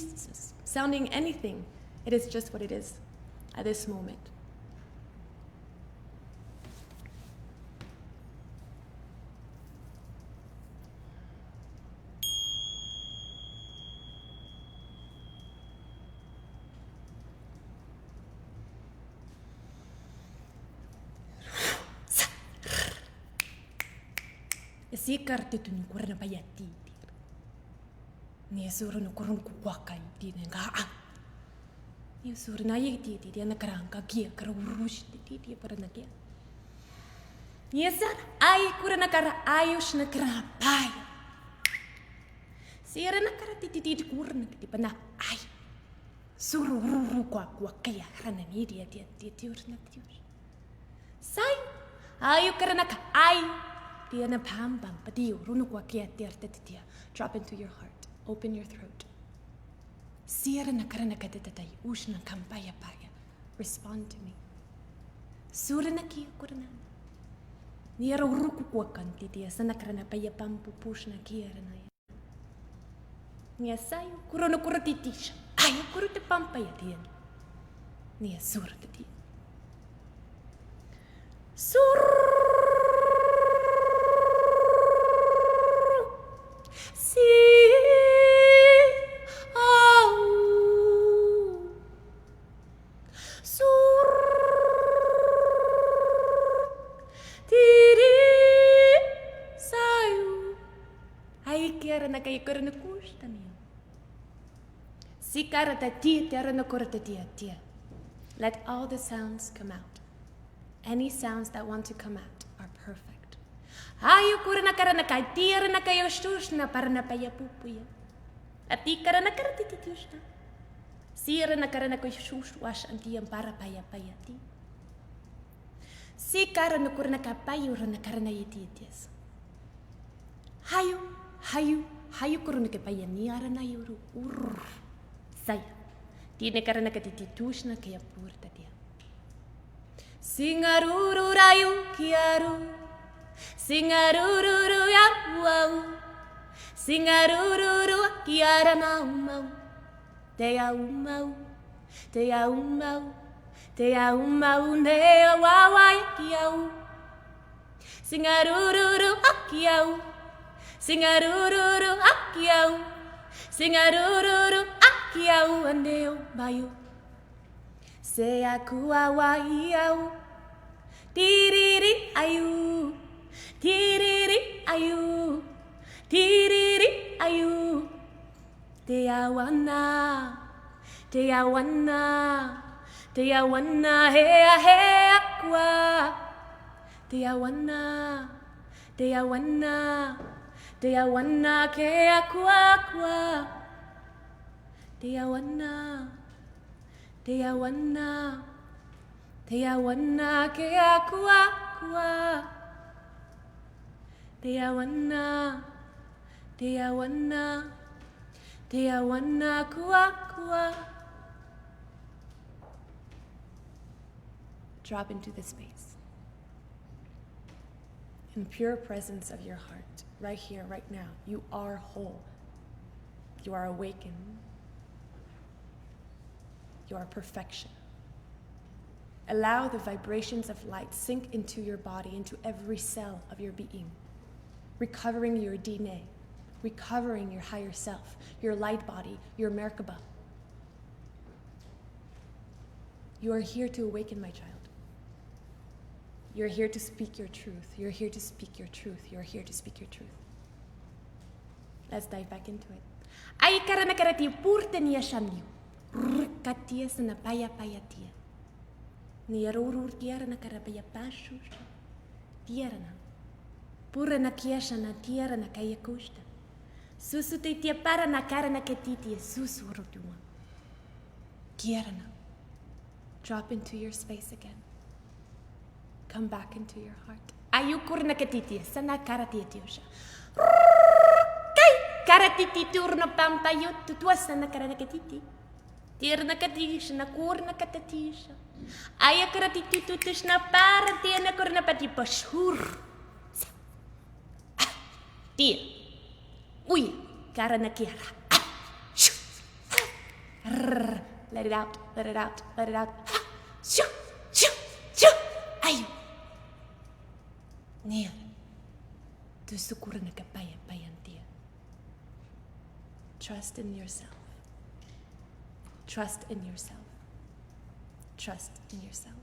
sounding anything. It is just what it is at this moment. Sikar titu ni kurna bayati. Ni suru no kurun ku wakai di nga. Ni suru na yiti di na karanga kia karurush di parana kia. Ni sar ai kurna kara ayush na krapai. Sira na kara di kurna di pana ai. Suru ruru kwa kaya karana ni dia tiur na tiur. Sai ayu karna ka ai. Drop into your heart. Open your throat. Respond to me. Let all the sounds come out. Any sounds that want to come out are perfect. Ayu kurna karana kai tira na kayo shtushna parna paya pupuya. Ati karana karatititushna. Sira na karana ko shush wash antiam para paya payati. Si karana kurna kapayu rana karana yititis. Hayu kurna kapaya niara na yuru urr. Saya. Tine karana katititushna kaya purta dia. Singaruru rayu kiaru. Singaruru ya wow. Singaruru kiara na umau. Te umau. Te umau. Te umau ne wawa kiau. Singaruru akiau. Singaruru akiau. Singaruru akiau andeo bayu. Se aku awaiau. Tiriri ayu. Tiriri ayu. Tiriri ayu. Te awana. Te awana. Tiawana hea hea kwa. Tiawana, Tiawana, Tiawana kea kwa kwa. Tiawana, Tiawana, Tiawana kea kwa kwa. Tiawana, Tiawana, Tiawana kwa kwa. Drop into the space. In pure presence of your heart, right here, right now, you are whole. You are awakened. You are perfection. Allow the vibrations of light sink into your body, into every cell of your being, recovering your DNA, recovering your higher self, your light body, your Merkaba. You are here to awaken, my child. You're here to speak your truth. You're here to speak your truth. You're here to speak your truth. Let's dive back into it. Ay karana karati purte niya shamyu. Katia sana paya paya tia. Niya rurur tiara na karabaya pashu. Tiara na. Pura na kiasha na tiara na kaya kushta. Susu te tia para na kara na ketiti susu RoutyOne. Tiara na. Drop into your space again. Come back into your heart. Ayukur na ketiti sana karati etiosha. Kai karatiti turno pampa yutu tuasa na karana ketiti. Tirna katisha na kurna katatisha. Aya karatiti tutush na para tiana kurna pati pashur. Tia. Uy karana kiara. Let it out, let it out, let it out. Shoo, shoo, shoo. Ayu. Nia, tu sukurna kapaya payantia. Trust in yourself. Trust in yourself. Trust in yourself.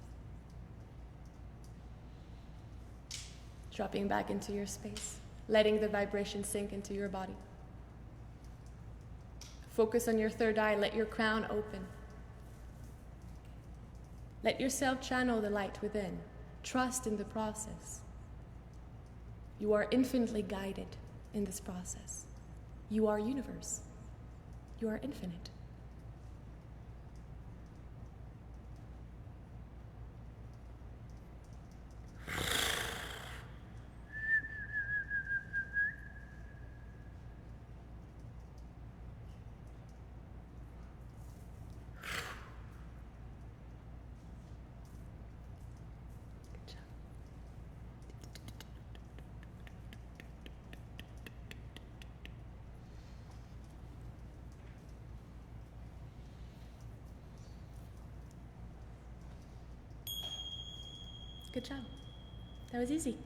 Dropping back into your space, letting the vibration sink into your body. Focus on your third eye, let your crown open. Let yourself channel the light within. Trust in the process. You are infinitely guided in this process. You are universe. You are infinite. Good job. That was easy.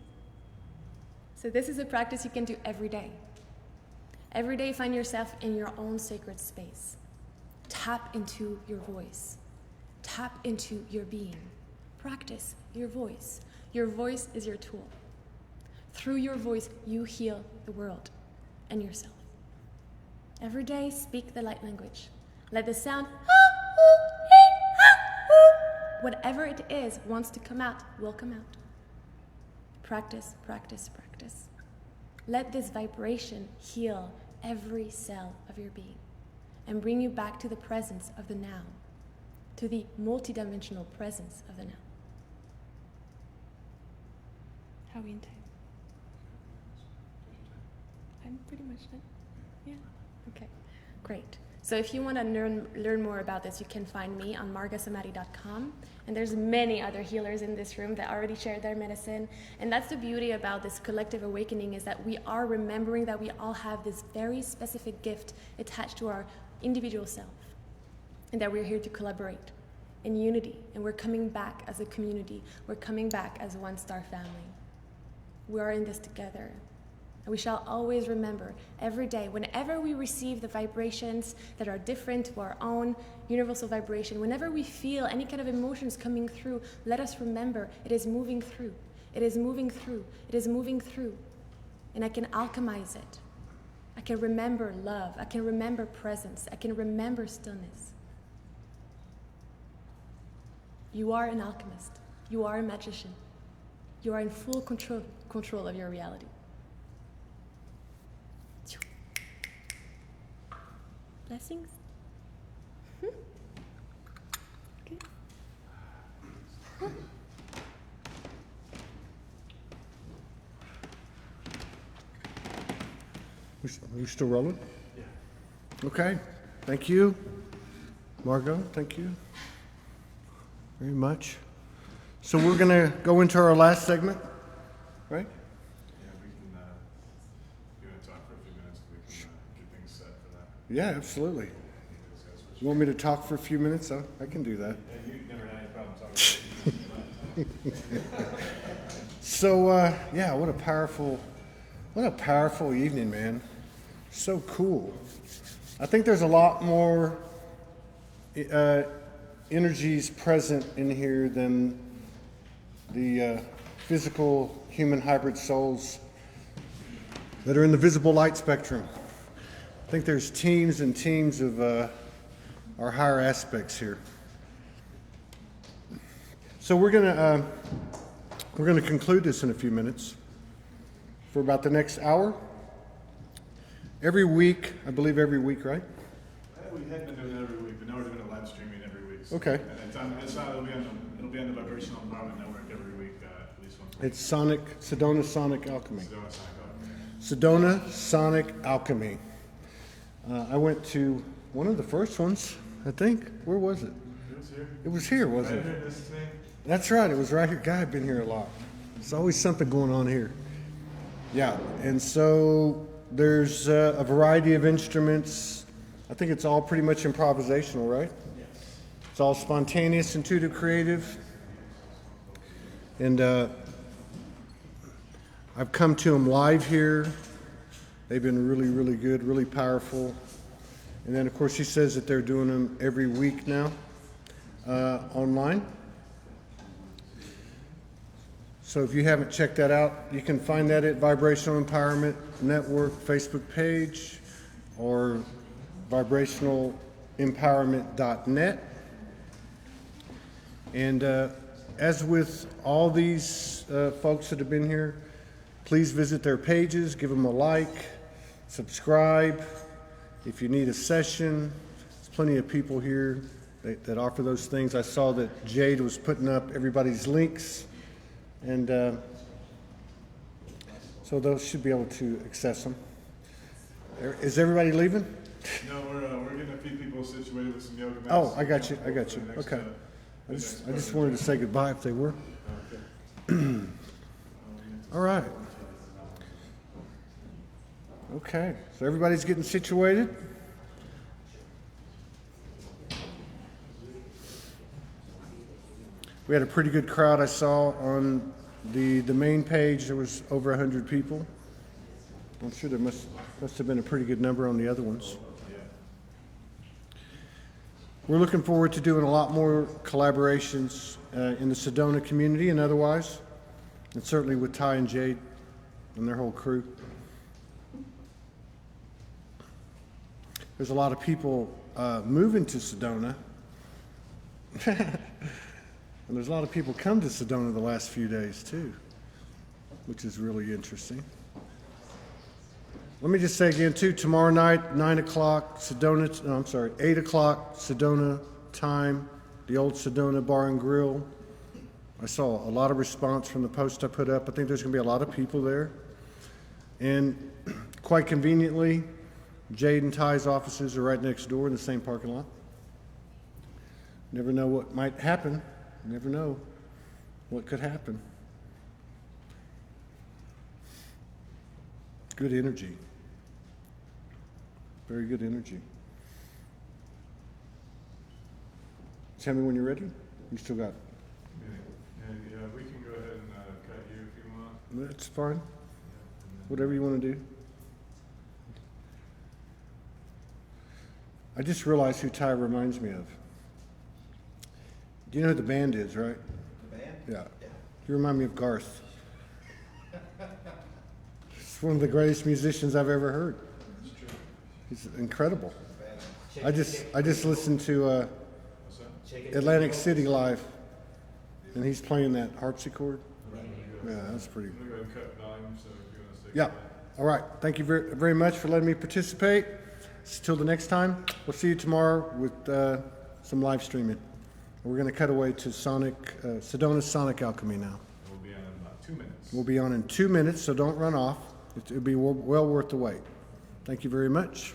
So this is a practice you can do every day. Every day find yourself in your own sacred space. Tap into your voice. Tap into your being. Practice your voice. Your voice is your tool. Through your voice, you heal the world and yourself. Every day, speak the light language. Let the sound whatever it is wants to come out, will come out. Practice, practice, practice. Let this vibration heal every cell of your being and bring you back to the presence of the now, to the multidimensional presence of the now. How are we in time? I'm pretty much done. Yeah, okay, great. So if you want to learn more about this, you can find me on margasamadi.com. And there's many other healers in this room that already shared their medicine. And that's the beauty about this collective awakening, is that we are remembering that we all have this very specific gift attached to our individual self. And that we're here to collaborate in unity. And we're coming back as a community. We're coming back as one star family. We are in this together. And we shall always remember every day, whenever we receive the vibrations that are different to our own universal vibration, whenever we feel any kind of emotions coming through, let us remember it is moving through. It is moving through. It is moving through. And I can alchemize it. I can remember love. I can remember presence. I can remember stillness. You are an alchemist. You are a magician. You are in full control of your reality. Blessings. Okay. Are you still rolling? Yeah. Okay. Thank you. Margot, thank you very much. So we're going to go into our last segment, right? Yeah, we can, you're going to talk for a few minutes, we can get things set for that. Yeah, absolutely. You want me to talk for a few minutes? I can do that. Yeah, you've never had any problem talking. So, yeah, what a powerful evening, man. So cool. I think there's a lot more energies present in here than the physical human hybrid souls that are in the visible light spectrum. I think there's teams and teams of our higher aspects here. So we're gonna conclude this in a few minutes for about the next hour. Every week, I believe every week, right? We had been doing it every week, but now we're doing a live streaming every week. So Okay. And it'll be on the Vibrational Empowerment Network every week, at least once a week. It's Sedona Sonic Alchemy. Sedona Sonic Alchemy. Sedona Sonic Alchemy. I went to one of the first ones, I think. Where was it? It was here. It was here, wasn't Right it? here, this thing. That's right. It was right here. God, I've been here a lot. There's always something going on here. Yeah, and so there's a variety of instruments. I think it's all pretty much improvisational, right? Yes. It's all spontaneous, intuitive, creative. And I've come to them live here. They've been really, really good, really powerful. And then, of course, she says that they're doing them every week now online. So if you haven't checked that out, you can find that at Vibrational Empowerment Network Facebook page or vibrationalempowerment.net. And as with all these folks that have been here, please visit their pages, give them a like, subscribe. If you need a session, there's plenty of people here that offer those things. I saw that Jade was putting up everybody's links. And so those should be able to access them. Is everybody leaving? No, we're getting a few people situated with some yoga mats. Oh, I got you. Okay. I just wanted to say goodbye if they were. Okay. All right. Okay. So everybody's getting situated. We had a pretty good crowd. I saw on the main page there was over 100 people. I'm sure there must have been a pretty good number on the other ones. We're looking forward to doing a lot more collaborations in the Sedona community and otherwise, and certainly with Ty and Jade and their whole crew. There's a lot of people moving to Sedona. And there's a lot of people come to Sedona the last few days too, which is really interesting. Let me just say again too, tomorrow night, 8 o'clock Sedona time, the old Sedona Bar and Grill. I saw a lot of response from the post I put up. I think there's gonna be a lot of people there. And quite conveniently, Jade and Ty's offices are right next door in the same parking lot. Never know what might happen. Never know what could happen. Good energy. Very good energy. Tell me when you're ready. You still got. Yeah, we can go ahead and cut you if you want. That's fine. Whatever you want to do. I just realized who Ty reminds me of. Do you know who the band is, right? The band? Yeah. You remind me of Garth. He's one of the greatest musicians I've ever heard. He's incredible. I just listened to Atlantic City live. And he's playing that harpsichord? Yeah, that's pretty. I'm going to cut volume, so if you want to stick Yeah. with that. All right. Thank you very, very much for letting me participate. Till the next time, we'll see you tomorrow with some live streaming. We're going to cut away to Sedona's Sonic Alchemy now. We'll be on in about 2 minutes. We'll be on in 2 minutes, so don't run off. It'll be well worth the wait. Thank you very much.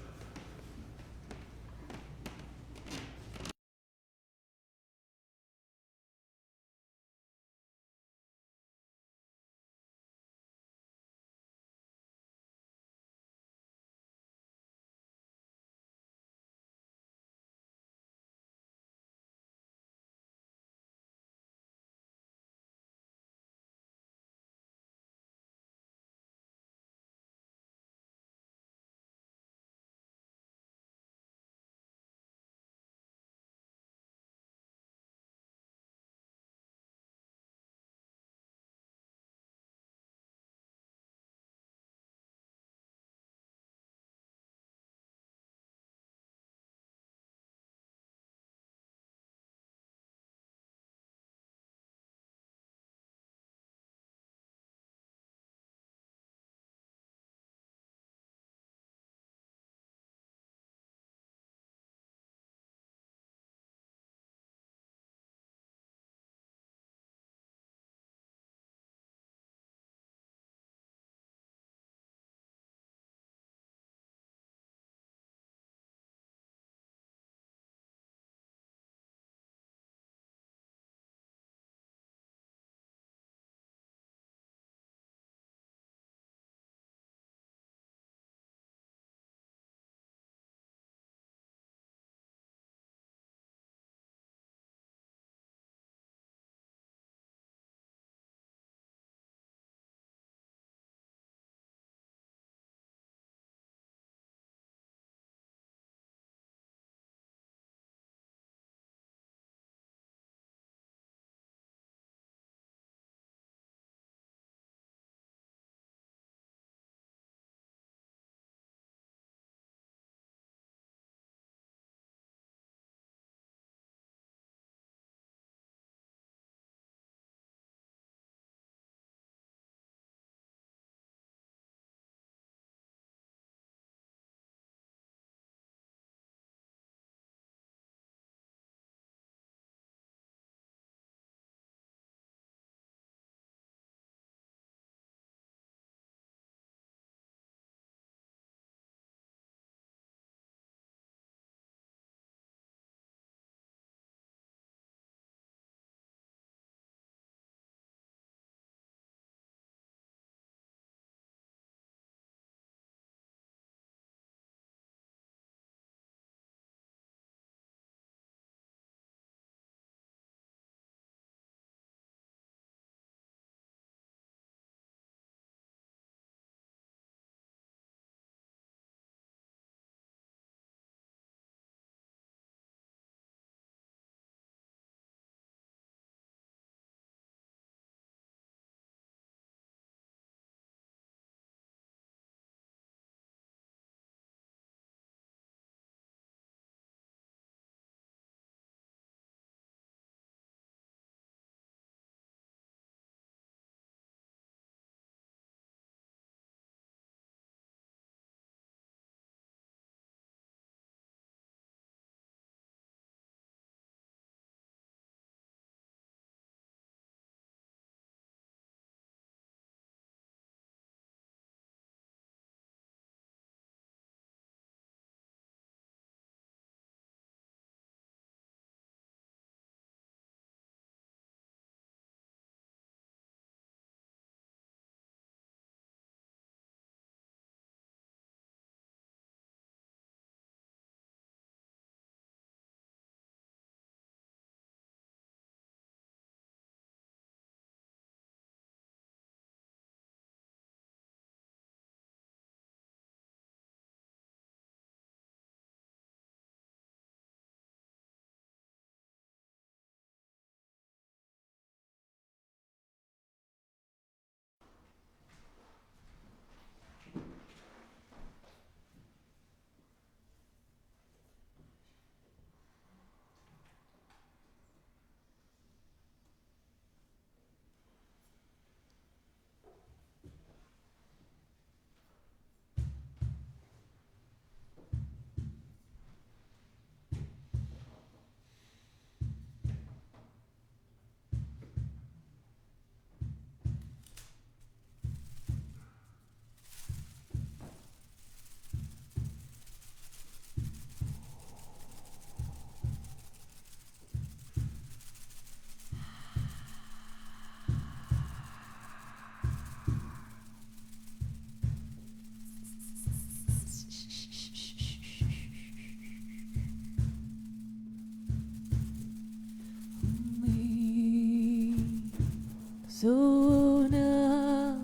Sona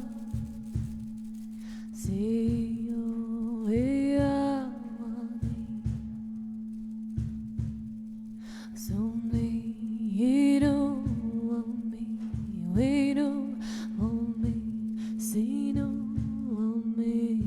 Seo Ea So me Hiro Me Wero Me Sino Me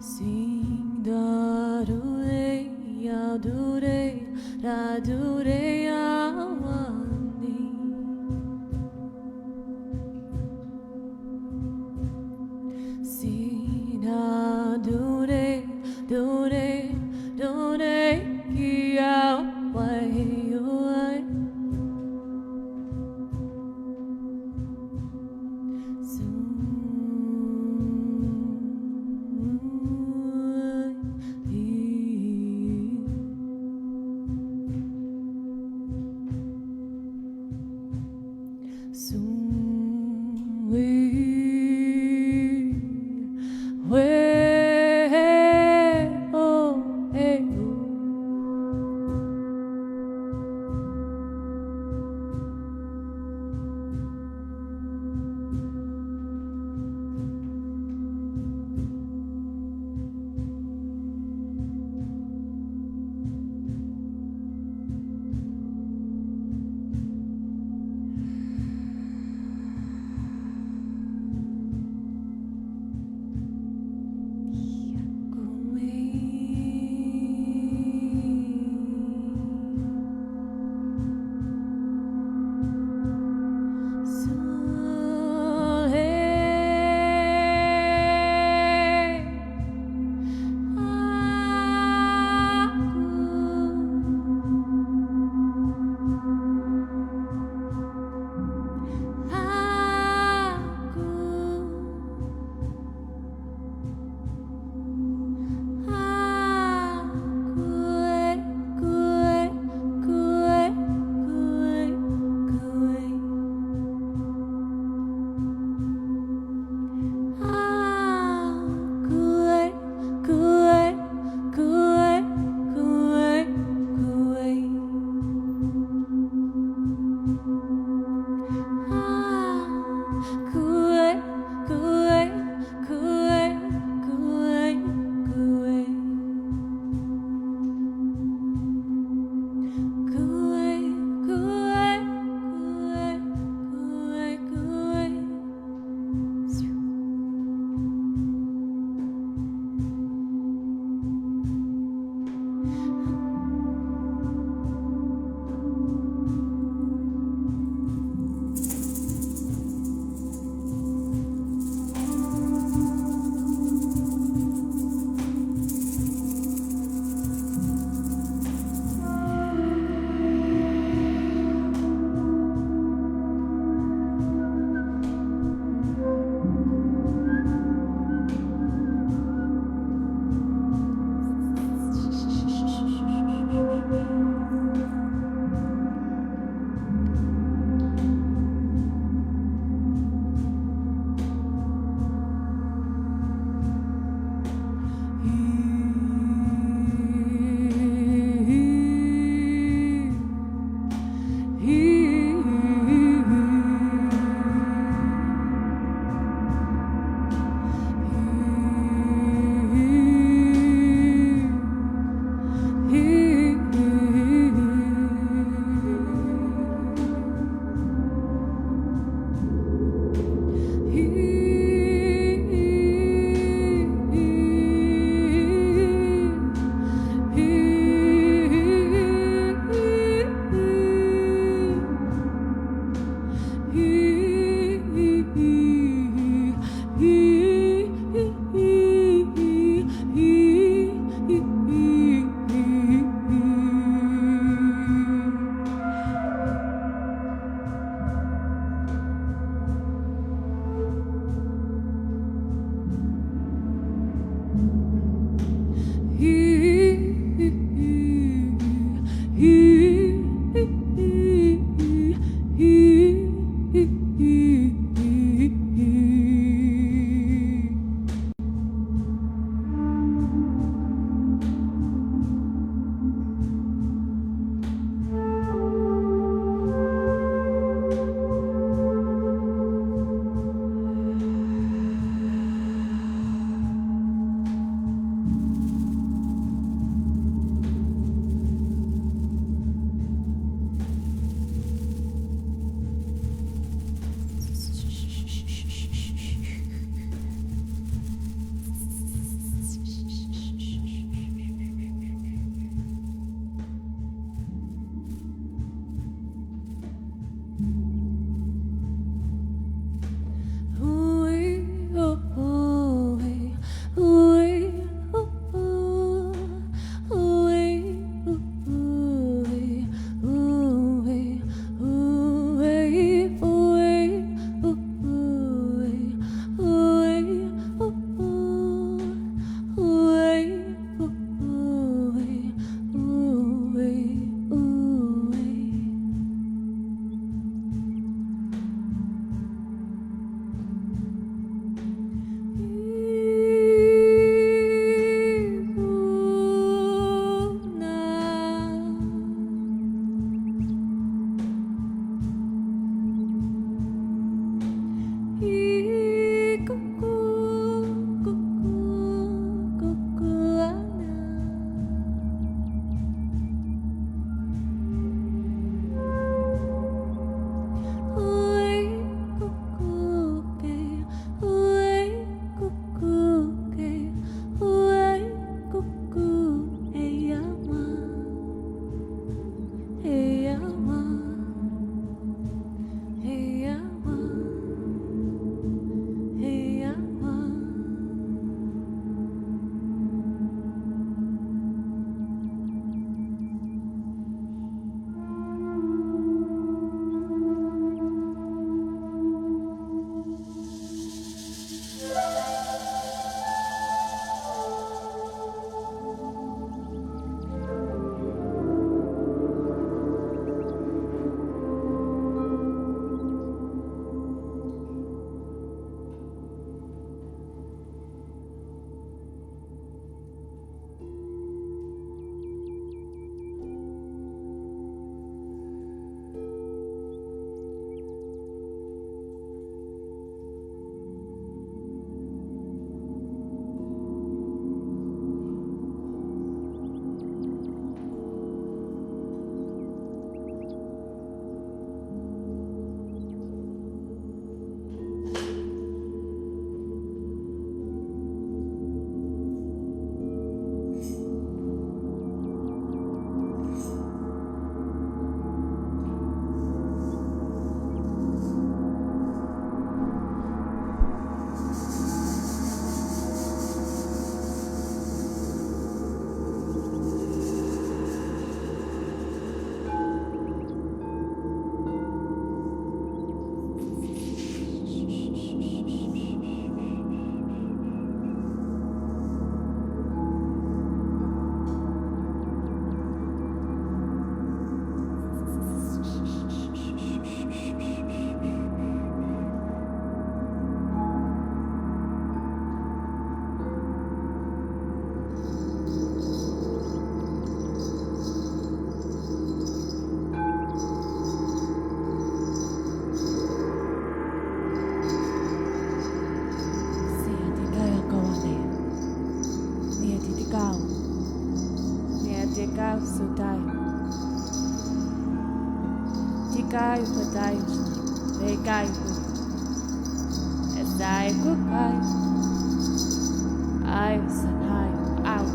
Sing da do re ya do re da do re ya wani. Sing da do re ki ya wai wai. tutai. Tikai patai, rekai pu. Esai kukai. Ai sanai au.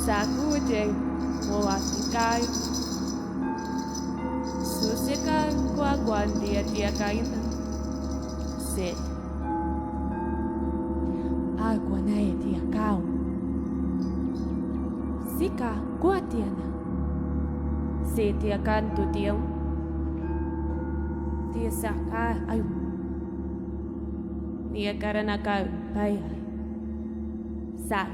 Sakude moatikai. Susikan kuaguan dia kaina. Sit. Agua nae dia kau. Sika guatiana. Se dia canto teu. Dia saka ayu. Dia karena kau pai. Sa.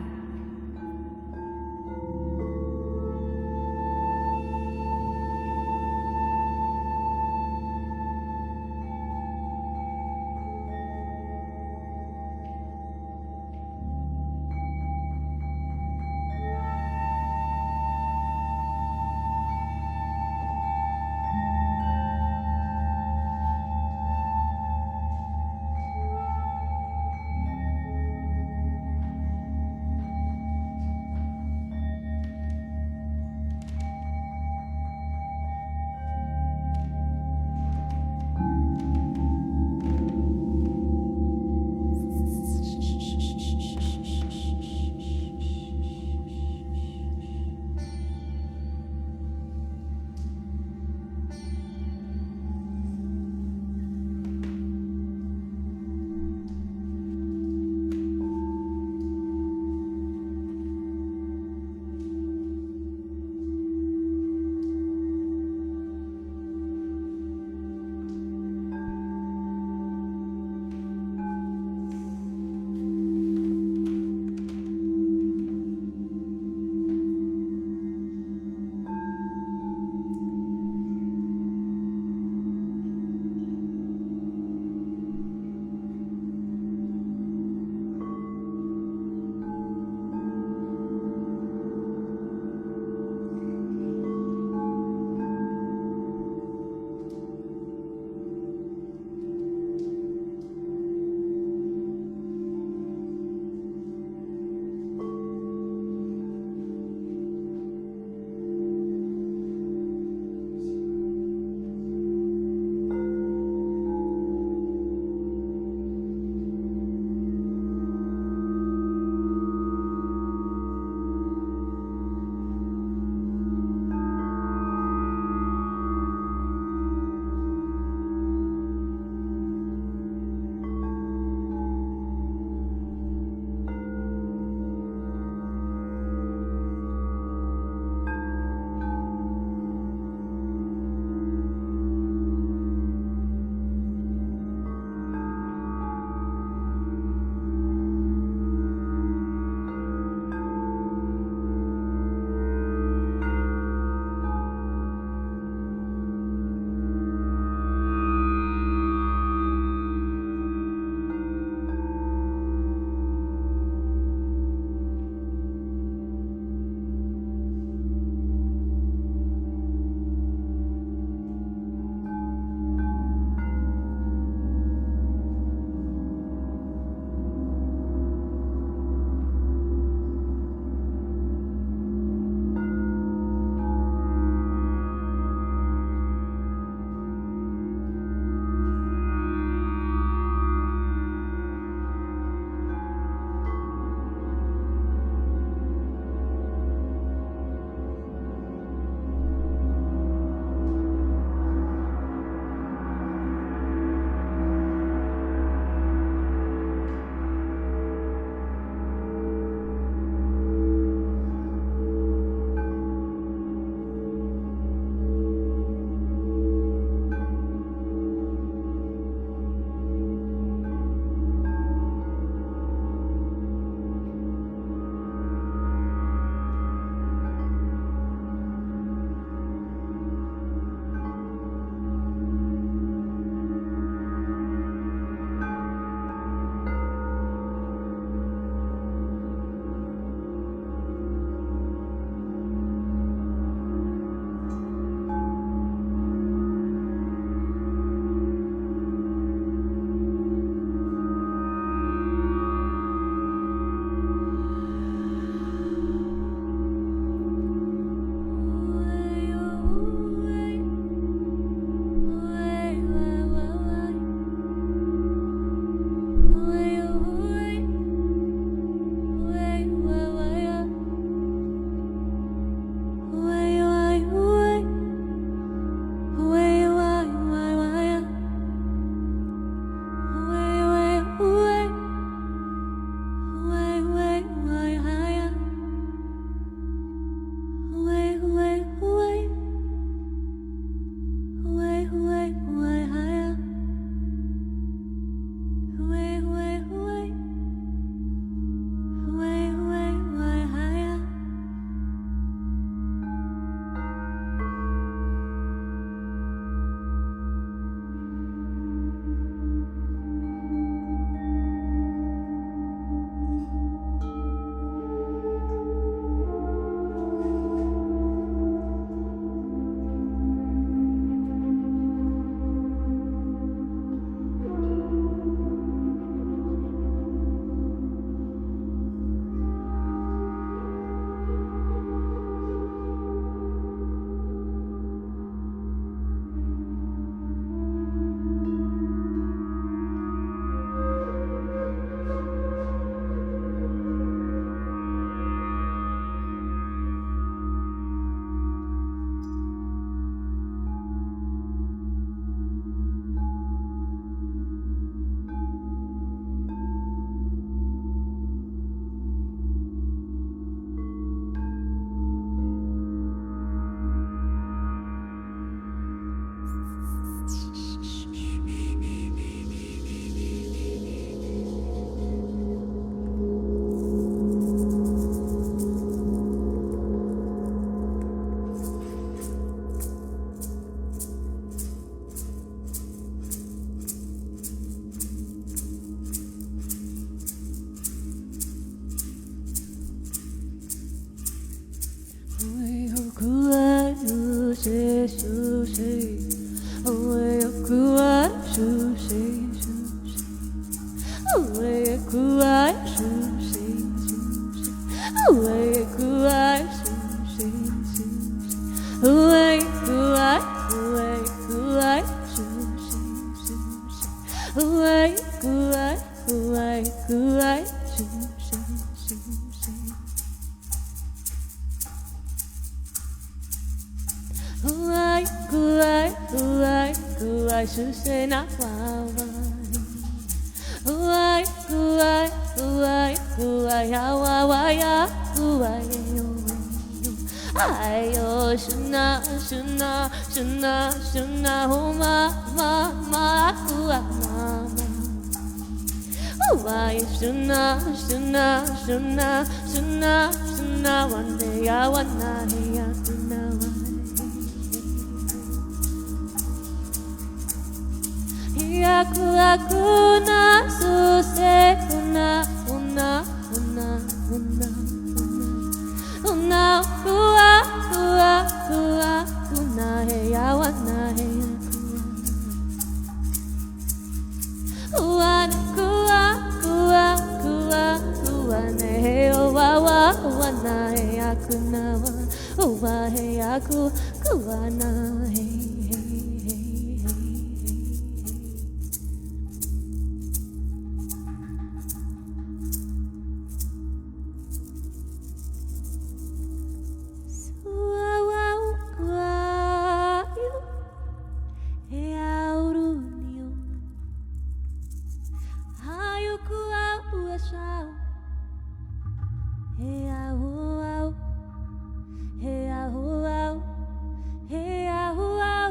Hey,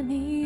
Money.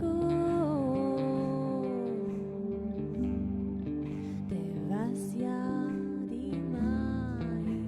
go. Devasya Dimai.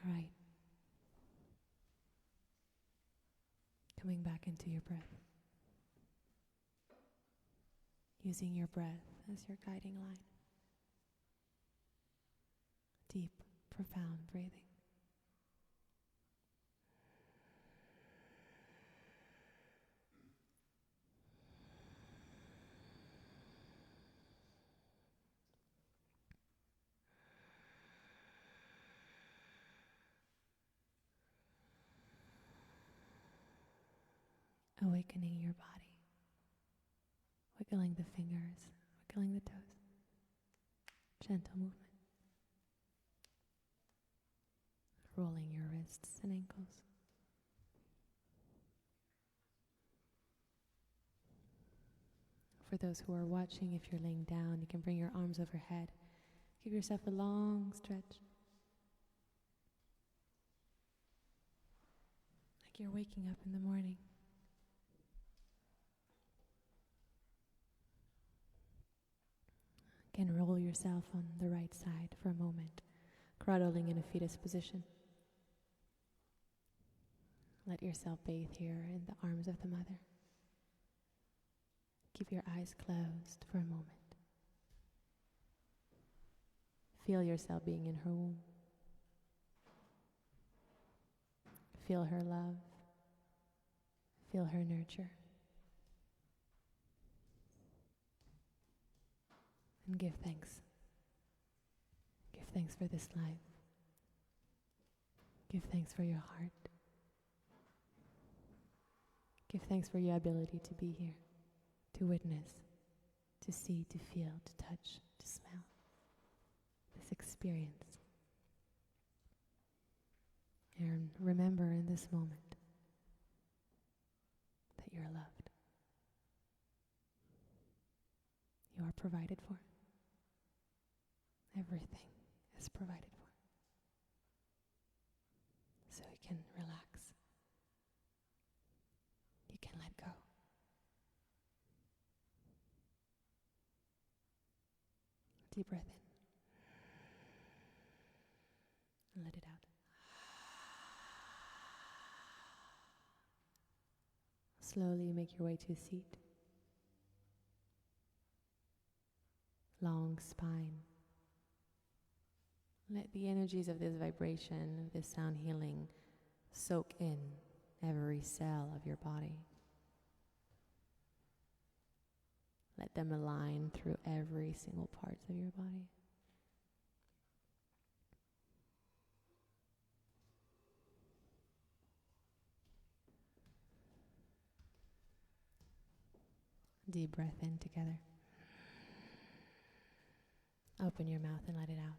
All right. Coming back into your breath. Using your breath as your guiding line. Deep, profound breathing. Awakening your body. Wiggling the fingers, wiggling the toes. Gentle movement. Rolling your wrists and ankles. For those who are watching, if you're laying down, you can bring your arms overhead. Give yourself a long stretch. Like you're waking up in the morning. Again, roll yourself on the right side for a moment, cradling in a fetus position. Let yourself bathe here in the arms of the mother. Keep your eyes closed for a moment. Feel yourself being in her womb. Feel her love. Feel her nurture. And give thanks. Give thanks for this life. Give thanks for your heart. Give thanks for your ability to be here, to witness, to see, to feel, to touch, to smell. This experience. And remember in this moment that you're loved. You are provided for. Everything is provided for. So you can relax. You can let go. Deep breath in. And let it out. Slowly make your way to a seat. Long spine. Let the energies of this vibration, of this sound healing, soak in every cell of your body. Let them align through every single part of your body. Deep breath in together. Open your mouth and let it out.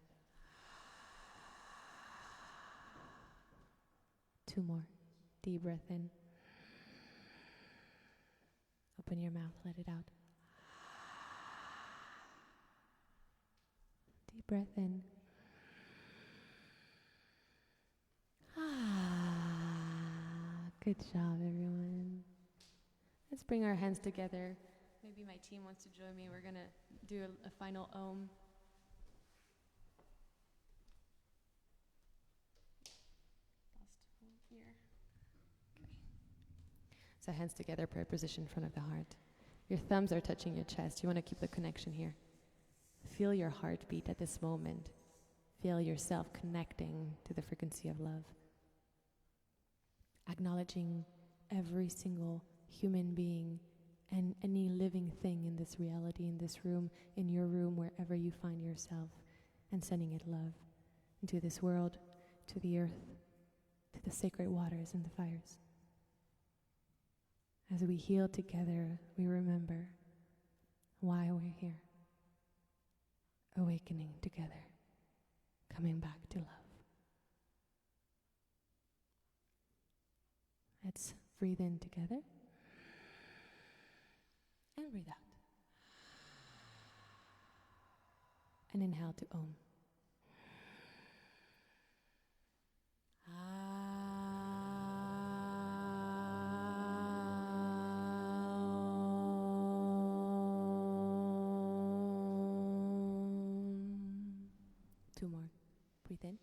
2 more. Deep breath in. Open your mouth, let it out. Deep breath in. Good job, everyone. Let's bring our hands together. Maybe my team wants to join me. We're going to do a final Om. Lost one here. Okay. So hands together, prayer position in front of the heart. Your thumbs are touching your chest. You want to keep the connection here. Feel your heartbeat at this moment. Feel yourself connecting to the frequency of love. Acknowledging every single human being and any living thing in this reality, in this room, in your room, wherever you find yourself, and sending it love into this world, to the earth, to the sacred waters and the fires. As we heal together, we remember why we're here. Awakening together, coming back to love. Let's breathe in together and breathe out. And inhale to Om. Two more. Breathe in.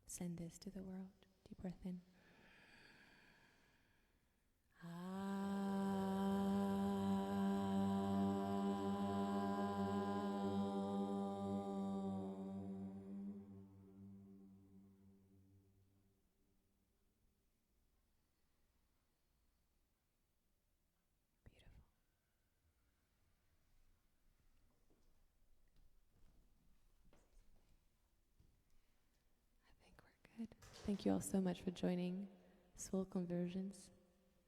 Send this to the world. Deep breath in. Beautiful. I think we're good. Thank you all so much for joining Soul Convergence.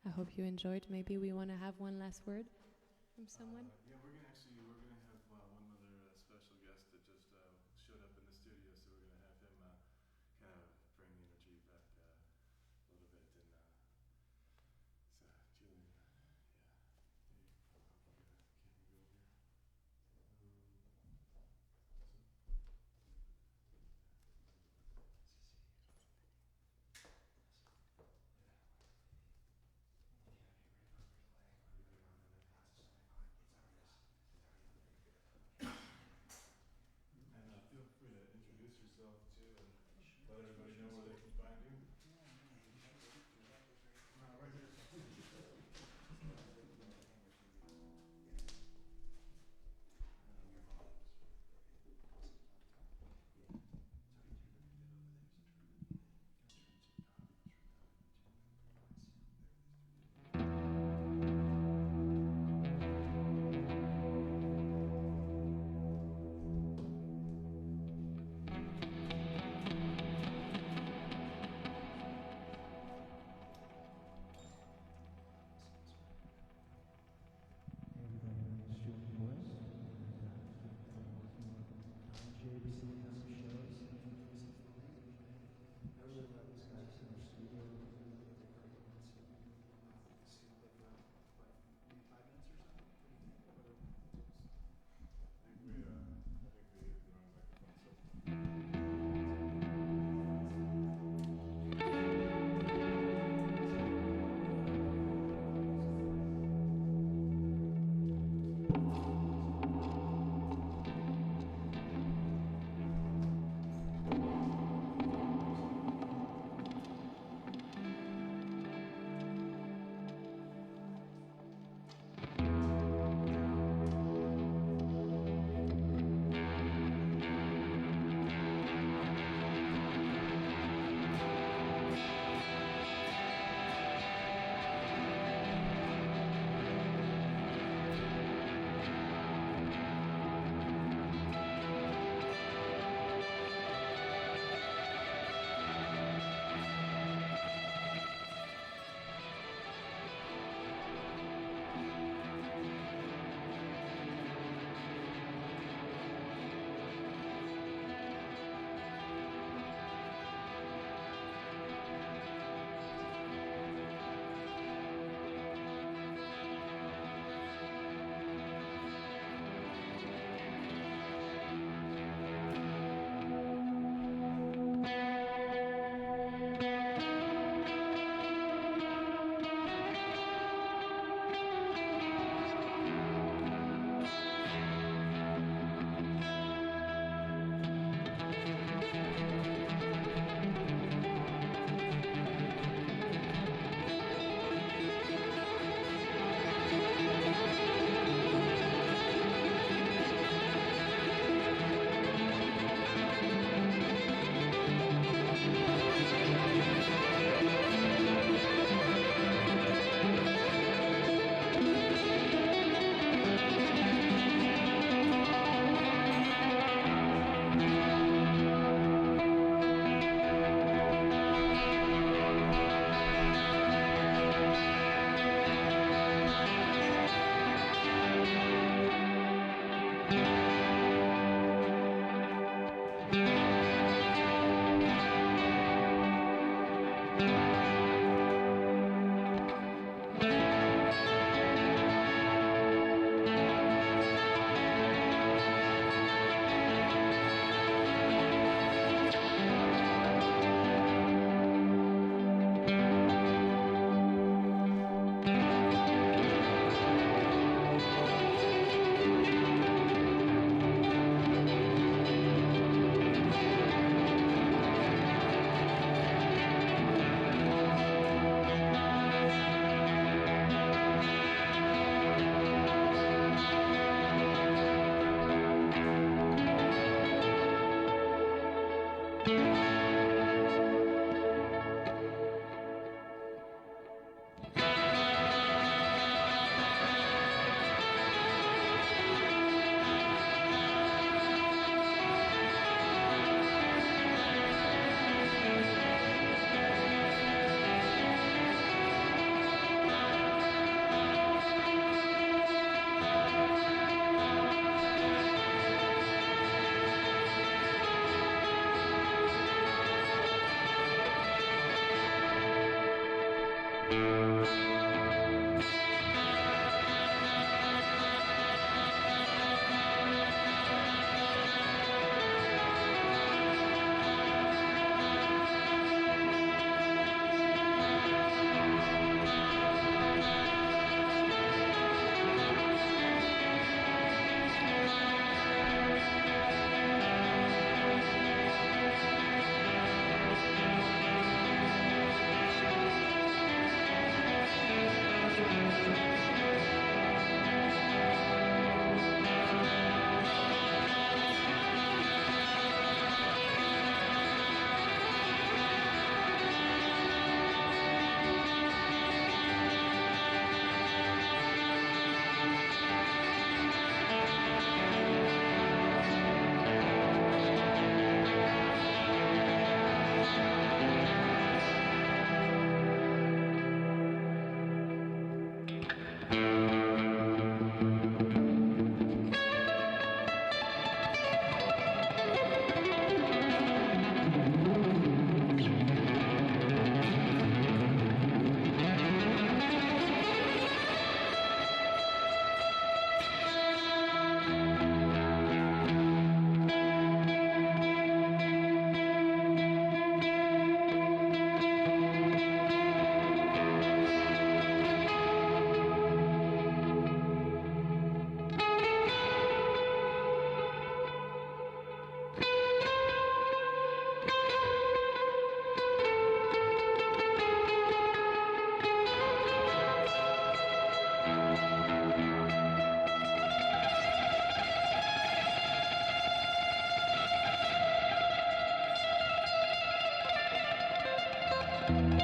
I hope you enjoyed. Maybe we want to have one last word from someone. Yeah, we're gonna have one other special guest that just showed up in the studio, so we're gonna have him let everybody know where they can find you. you.